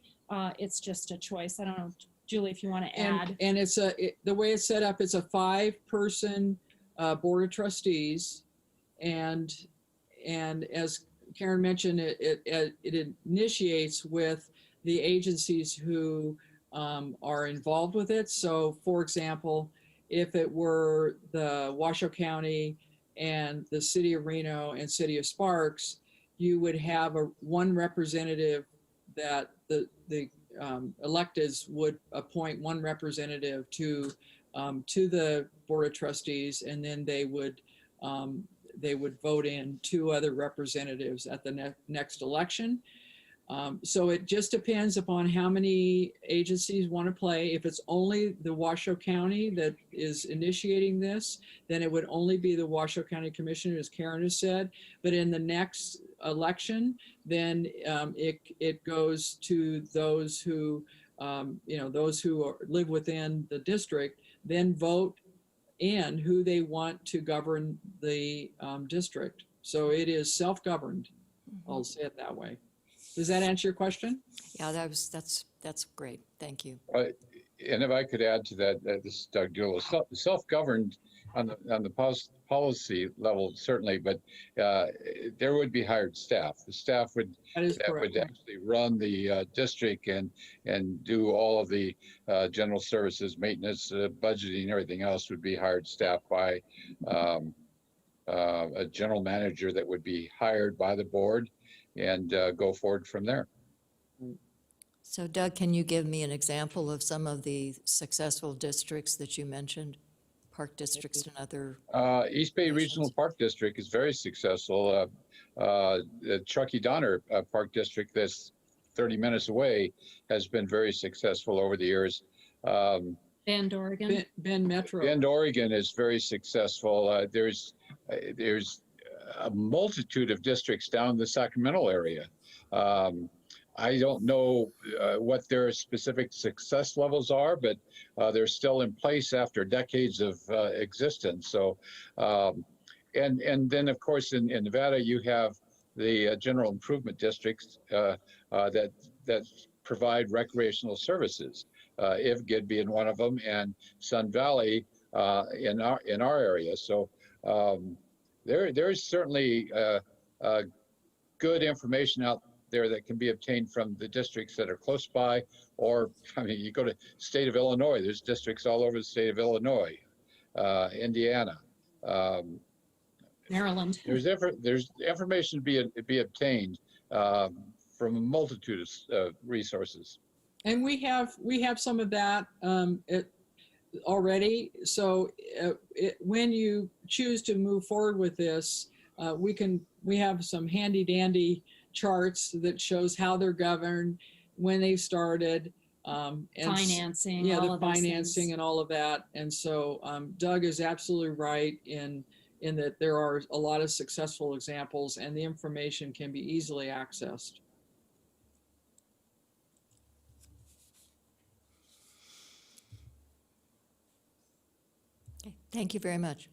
It's just a choice. I don't know, Julie, if you want to add. And it's the way it's set up, it's a 5-person board of trustees, and as Karen mentioned, it initiates with the agencies who are involved with it. So for example, if it were the Washoe County and the City of Reno and City of Sparks, you would have one representative that the electeds would appoint one representative to the Board of Trustees, and then they would vote in two other representatives at the next election. So it just depends upon how many agencies want to play. If it's only the Washoe County that is initiating this, then it would only be the Washoe County Commissioner, as Karen has said. But in the next election, then it goes to those who, those who live within the district, then vote in who they want to govern the district. So it is self-governed. I'll say it that way. Does that answer your question? Yeah, that's great. Thank you. And if I could add to that, this is Doug Doolittle, self-governed on the policy level, certainly, but there would be hired staff. The staff would actually run the district and do all of the general services, maintenance, budgeting, everything else would be hired staff by a general manager that would be hired by the board and go forward from there. So Doug, can you give me an example of some of the successful districts that you mentioned? Park districts and other? East Bay Regional Park District is very successful. The Truckee Donner Park District that's 30 minutes away has been very successful over the years. Bend, Oregon. Bend Metro. Bend, Oregon is very successful. There's a multitude of districts down the Sacramento area. I don't know what their specific success levels are, but they're still in place after decades of existence. So, and then of course in Nevada you have the general improvement districts that provide recreational services. IFGID being one of them, and Sun Valley in our area. So there's certainly good information out there that can be obtained from the districts that are close by, or I mean, you go to state of Illinois, there's districts all over the state of Illinois, Indiana, Maryland. There's information to be obtained from a multitude of resources. And we have some of that already. So when you choose to move forward with this, we have some handy dandy charts that shows how they're governed, when they started, and financing, yeah, all the of those financing things. and all of that. And so Doug is absolutely right in that there are a lot of successful examples, and the information can be easily accessed. Okay, thank you very much.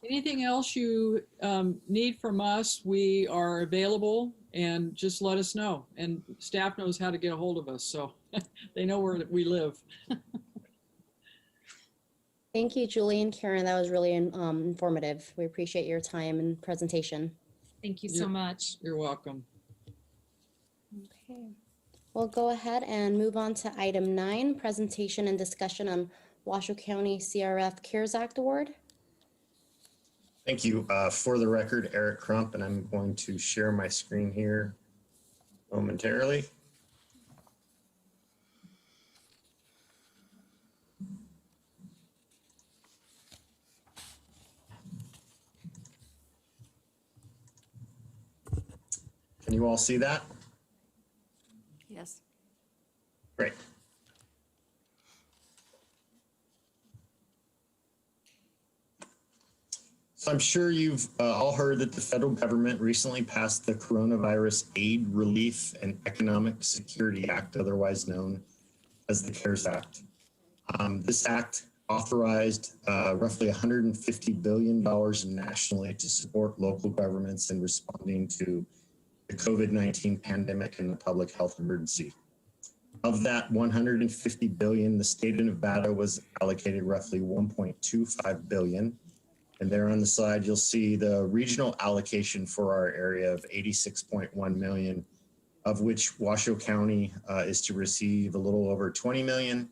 Anything else you need from us, we are available, and just let us know. And staff knows how to get a hold of us, so they know where we live. Thank you, Julie and Karen. That was really informative. We appreciate your time and presentation. Thank you so much. You're welcome. Okay. We'll go ahead and move on to item 9, presentation and discussion on Washoe County CRF CARES Act Award. Thank you. For the record, Eric Crump, and I'm going to share my screen here momentarily. Can you all see that? Yes. Great. So I'm sure you've all heard that the federal government recently passed the Coronavirus Aid, Relief, and Economic Security Act, otherwise known as the CARES Act. This act authorized roughly $150 billion nationally to support local governments in responding to the COVID-19 pandemic and the public health emergency. Of that $150 billion, the state of Nevada was allocated roughly $1.25 billion, And there on the side, you'll see the regional allocation for our area of 86.1 million, of which Washoe County is to receive a little over 20 million,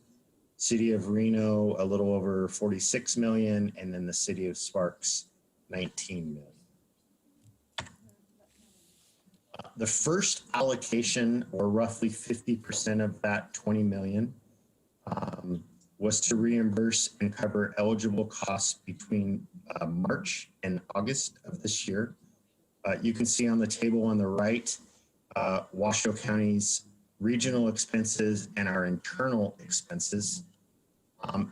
City of Reno a little over 46 million, and then the City of Sparks 19 million. The first allocation, or roughly 50% of that 20 million, was to reimburse and cover eligible costs between March and August of this year. You can see on the table on the right, Washoe County's regional expenses and our internal expenses.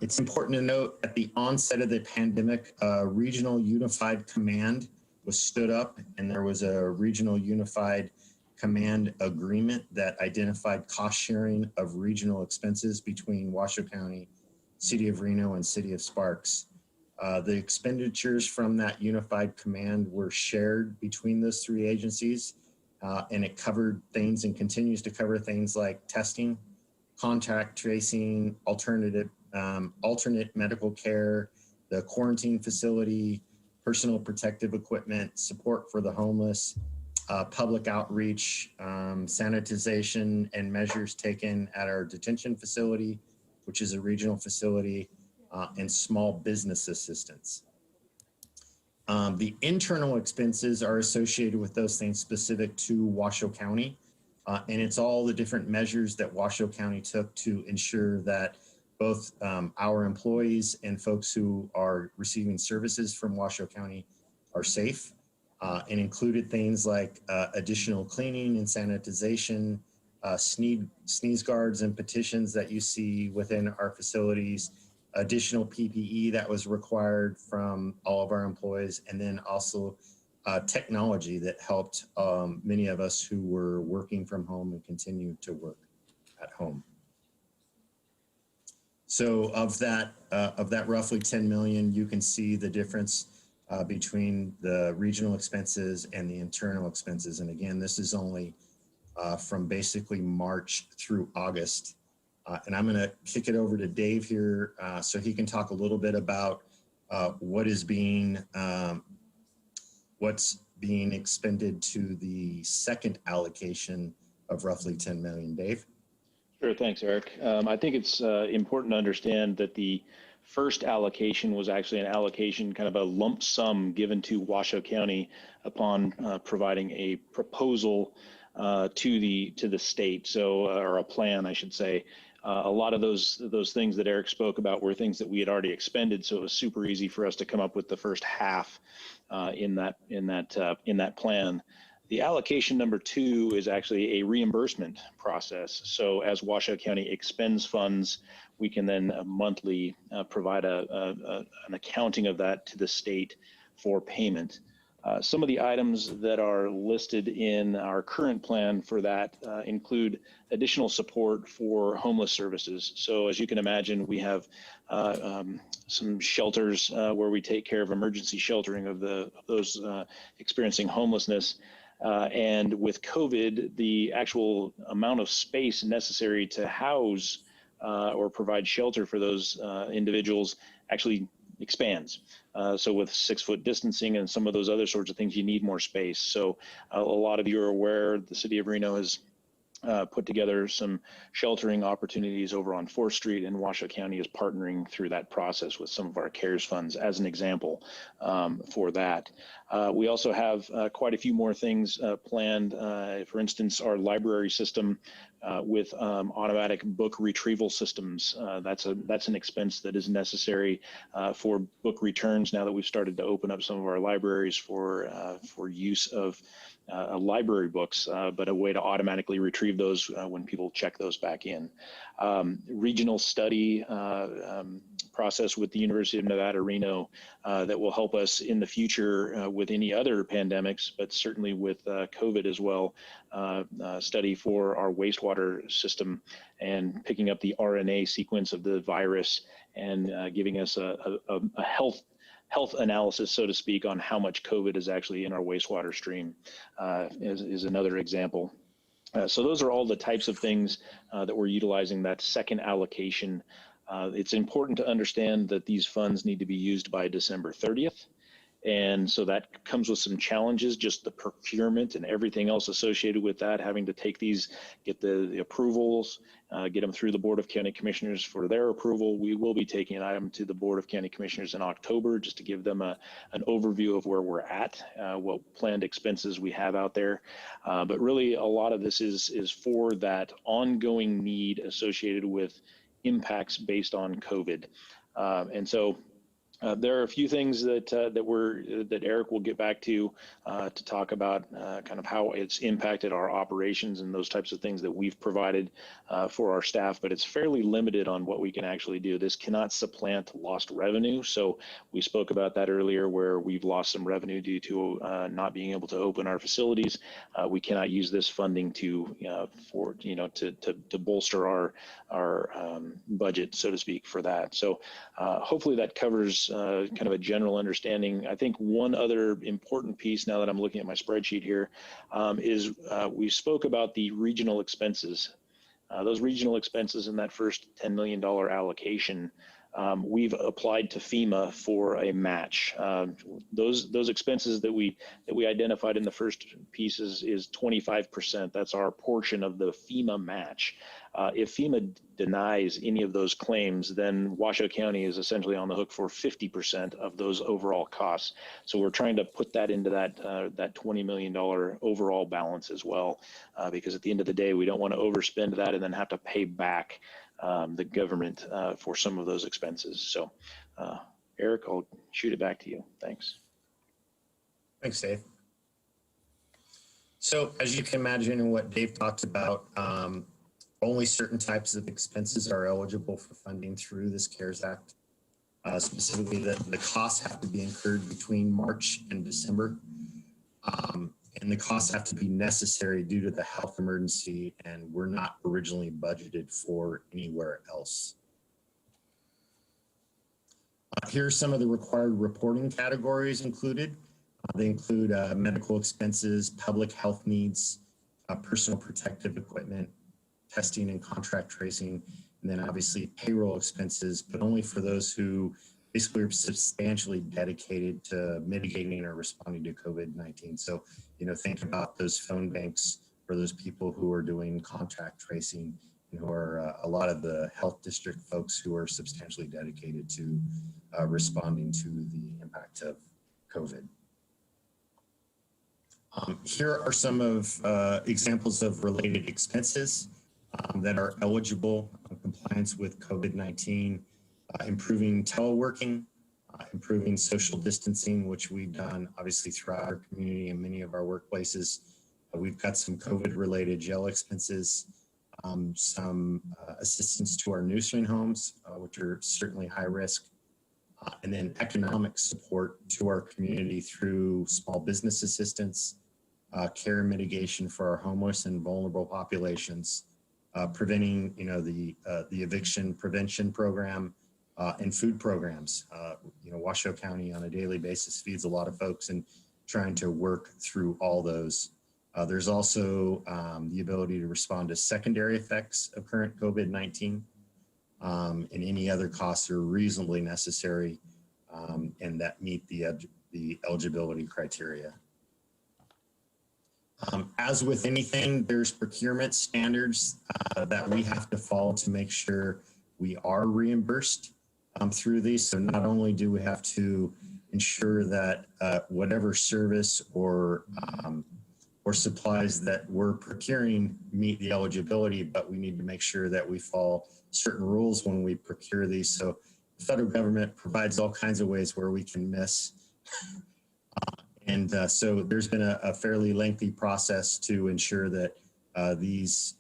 It's important to note at the onset of the pandemic, Regional Unified Command was stood up, and there was a Regional Unified Command agreement that identified cost sharing of regional expenses between Washoe County, City of Reno, and City of Sparks. The expenditures from that Unified Command were shared between those three agencies, and it covered things and continues to cover things like testing, contact tracing, alternate medical care, the quarantine facility, personal protective equipment, support for the homeless, public outreach, sanitization, and measures taken at our detention facility, which is a regional facility, and small business assistance. The internal expenses are associated with those things specific to Washoe County, and it's all the different measures that Washoe County took to ensure that both our employees and folks who are receiving services from Washoe County are safe, and included things like additional cleaning and sanitization, sneeze guards and petitions that you see within our facilities, additional PPE that was required from all of our employees, and then also technology that helped many of us who were working from home and continue to work at home. So of that roughly 10 million, you can see the difference between the regional expenses and the internal expenses. And again, this is only from basically March through August. And I'm gonna kick it over to Dave here so he can talk a little bit about what's being expended to the second allocation of roughly 10 million. Dave? Sure, thanks, Eric. I think it's important to understand that the first allocation was actually an allocation, kind of a lump sum given to Washoe County upon providing a proposal to the state, so or a plan, I should say. A lot of those things that Eric spoke about were things that we had already expended, so it was super easy for us to come up with the first half in that plan. The allocation number 2 is actually a reimbursement process. So as Washoe County expends funds, we can then monthly provide an accounting of that to the state for payment. Some of the items that are listed in our current plan for that include additional support for homeless services. So as you can imagine, we have some shelters where we take care of emergency sheltering of those experiencing homelessness. And with COVID, the actual amount of space necessary to house or provide shelter for those individuals actually expands. So with 6-foot distancing and some of those other sorts of things, you need more space. So a lot of you are aware the City of Reno has put together some sheltering opportunities over on 4th Street, and Washoe County is partnering through that process with some of our CARES funds as an example for that. We also have quite a few more things planned. For instance, our library system with automatic book retrieval systems. That's an expense that is necessary for book returns now that we've started to open up some of our libraries for use of library books, but a way to automatically retrieve those when people check those back in. Regional study process with the University of Nevada, Reno that will help us in the future with any other pandemics, but certainly with COVID as well, study for our wastewater system and picking up the RNA sequence of the virus and giving us a health analysis, so to speak, on how much COVID is actually in our wastewater stream is another example. So those are all the types of things that we're utilizing that second allocation. It's important to understand that these funds need to be used by December 30th. And so that comes with some challenges, just the procurement and everything else associated with that, having to take these, get the approvals, get them through the Board of County Commissioners for their approval. We will be taking an item to the Board of County Commissioners in October just to give them an overview of where we're at, what planned expenses we have out there. But really a lot of this is for that ongoing need associated with impacts based on COVID. And so there are a few things that Eric will get back to talk about kind of how it's impacted our operations and those types of things that we've provided for our staff, but it's fairly limited on what we can actually do. This cannot supplant lost revenue. So we spoke about that earlier, where we've lost some revenue due to not being able to open our facilities. We cannot use this funding to bolster our budget, so to speak, for that. So hopefully that covers kind of a general understanding. I think one other important piece, now that I'm looking at my spreadsheet here, is we spoke about the regional expenses. Those regional expenses in that first $10 million allocation, we've applied to FEMA for a match. Those expenses that we identified in the first pieces is 25%. That's our portion of the FEMA match. If FEMA denies any of those claims, then Washoe County is essentially on the hook for 50% of those overall costs. So we're trying to put that into that $20 million overall balance as well, because at the end of the day, we don't want to overspend that and then have to pay back the government for some of those expenses. So Eric, I'll shoot it back to you. Thanks. Thanks, Dave. So as you can imagine, and what Dave talked about, only certain types of expenses are eligible for funding through this CARES Act. Specifically, the costs have to be incurred between March and December. And the costs have to be necessary due to the health emergency, and were not originally budgeted for anywhere else. Here are some of the required reporting categories included. They include medical expenses, public health needs, personal protective equipment, testing and contract tracing, and then obviously payroll expenses, but only for those who basically are substantially dedicated to mitigating or responding to COVID-19. So, think about those phone banks for those people who are doing contact tracing, and who are a lot of the health district folks who are substantially dedicated to responding to the impact of COVID. Here are some of examples of related expenses that are eligible in compliance with COVID-19, improving teleworking, improving social distancing, which we've done obviously throughout our community and many of our workplaces. We've got some COVID-related jail expenses, some assistance to our nursing homes, which are certainly high risk, and then economic support to our community through small business assistance, care and mitigation for our homeless and vulnerable populations, preventing, the eviction prevention program, and food programs. Washoe County on a daily basis feeds a lot of folks, and trying to work through all those. There's also the ability to respond to secondary effects of current COVID-19, and any other costs that are reasonably necessary and that meet the eligibility criteria. As with anything, there's procurement standards that we have to follow to make sure we are reimbursed through these. So not only do we have to ensure that whatever service or supplies that we're procuring meet the eligibility, but we need to make sure that we follow certain rules when we procure these. So the federal government provides all kinds of ways where we can miss. So there's been a fairly lengthy process to ensure that these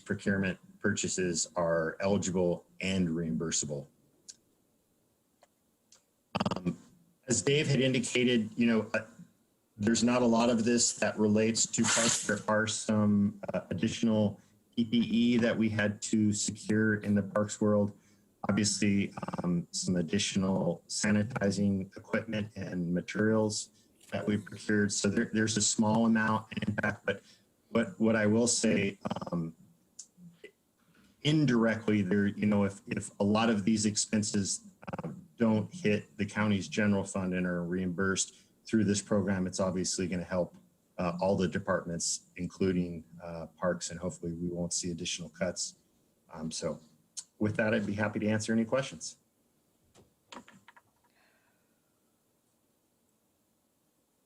procurement purchases are eligible and reimbursable. As Dave had indicated, there's not a lot of this that relates to parks. There are some additional PPE that we had to secure in the parks world. Obviously, some additional sanitizing equipment and materials that we procured. So there's a small amount impact, but what I will say, indirectly, there, if a lot of these expenses don't hit the county's general fund and are reimbursed through this program, it's obviously going to help all the departments, including parks, and hopefully we won't see additional cuts. So with that, I'd be happy to answer any questions.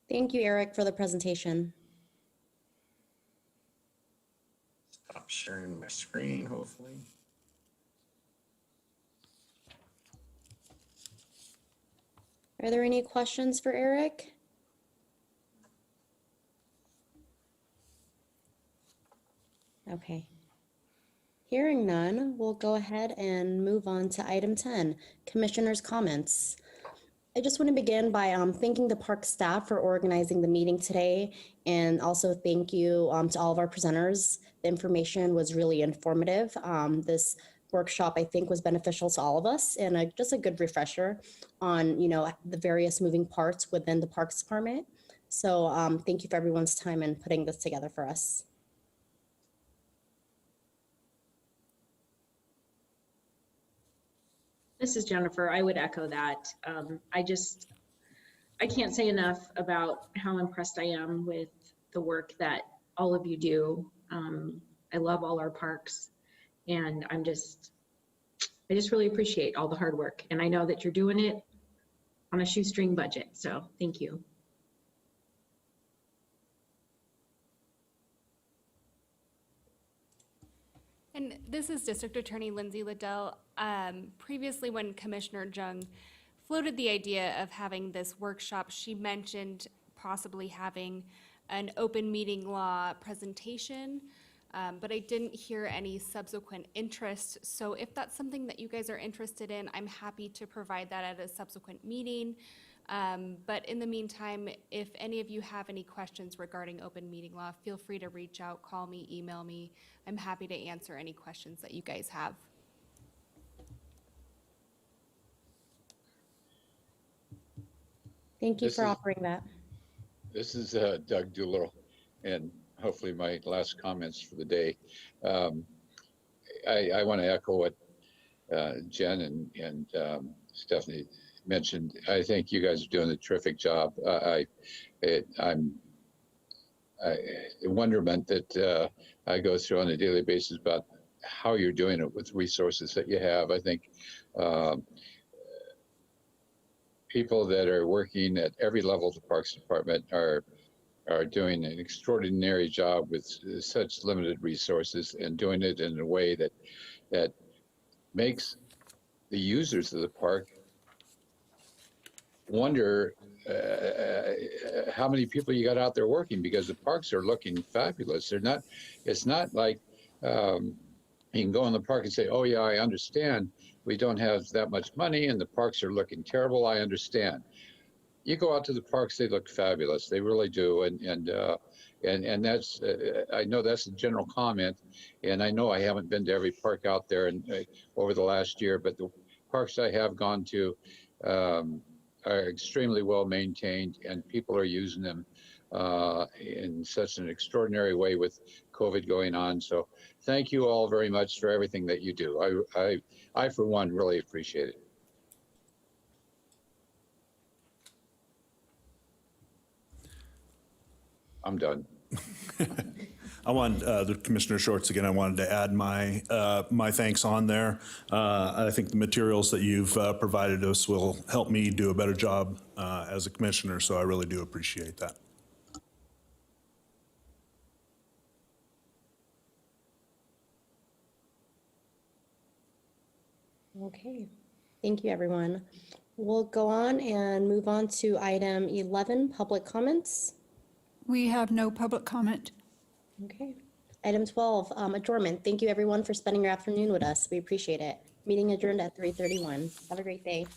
Thank you, Eric, for the presentation. Stop sharing my screen, hopefully. Are there any questions for Eric? Okay. Hearing none, we'll go ahead and move on to item 10, Commissioners' Comments. I just want to begin by thanking the park staff for organizing the meeting today, and also thank you to all of our presenters. The information was really informative. This workshop, I think, was beneficial to all of us, and just a good refresher on, the various moving parts within the Parks Department. So thank you for everyone's time in putting this together for us. This is Jennifer. I would echo that. I can't say enough about how impressed I am with the work that all of you do. I love all our parks, and I just really appreciate all the hard work. And I know that you're doing it on a shoestring budget, so thank you. And this is District Attorney Lindsay Liddell. Previously, when Commissioner Jung floated the idea of having this workshop, she mentioned possibly having an open meeting law presentation, but I didn't hear any subsequent interest. So if that's something that you guys are interested in, I'm happy to provide that at a subsequent meeting. But in the meantime, if any of you have any questions regarding open meeting law, feel free to reach out, call me, email me. I'm happy to answer any questions that you guys have. Thank you for offering that. This is Doug Doolittle, and hopefully my last comments for the day. I want to echo what Jen and Stephanie mentioned. I think you guys are doing a terrific job. I'm wonderment that I go through on a daily basis about how you're doing it with resources that you have. I think people that are working at every level of the Parks Department are doing an extraordinary job with such limited resources, and doing it in a way that makes the users of the park wonder how many people you got out there working, because the parks are looking fabulous. It's not like you can go in the park and say, oh yeah, I understand we don't have that much money and the parks are looking terrible. I understand. You go out to the parks, they look fabulous. They really do. And that's, I know that's a general comment, and I know I haven't been to every park out there over the last year, but the parks I have gone to are extremely well maintained, and people are using them in such an extraordinary way with COVID going on. So thank you all very much for everything that you do. I for one, really appreciate it. I'm done. I want the Commissioner Shorts again. I wanted to add my my thanks on there. I think the materials that you've provided us will help me do a better job as a commissioner. So I really do appreciate that. Okay, thank you, everyone. We'll go on and move on to item 11, public comments. We have no public comment. Okay. Item 12, adjournment. Thank you, everyone, for spending your afternoon with us. We appreciate it. Meeting adjourned at 3:31. Have a great day.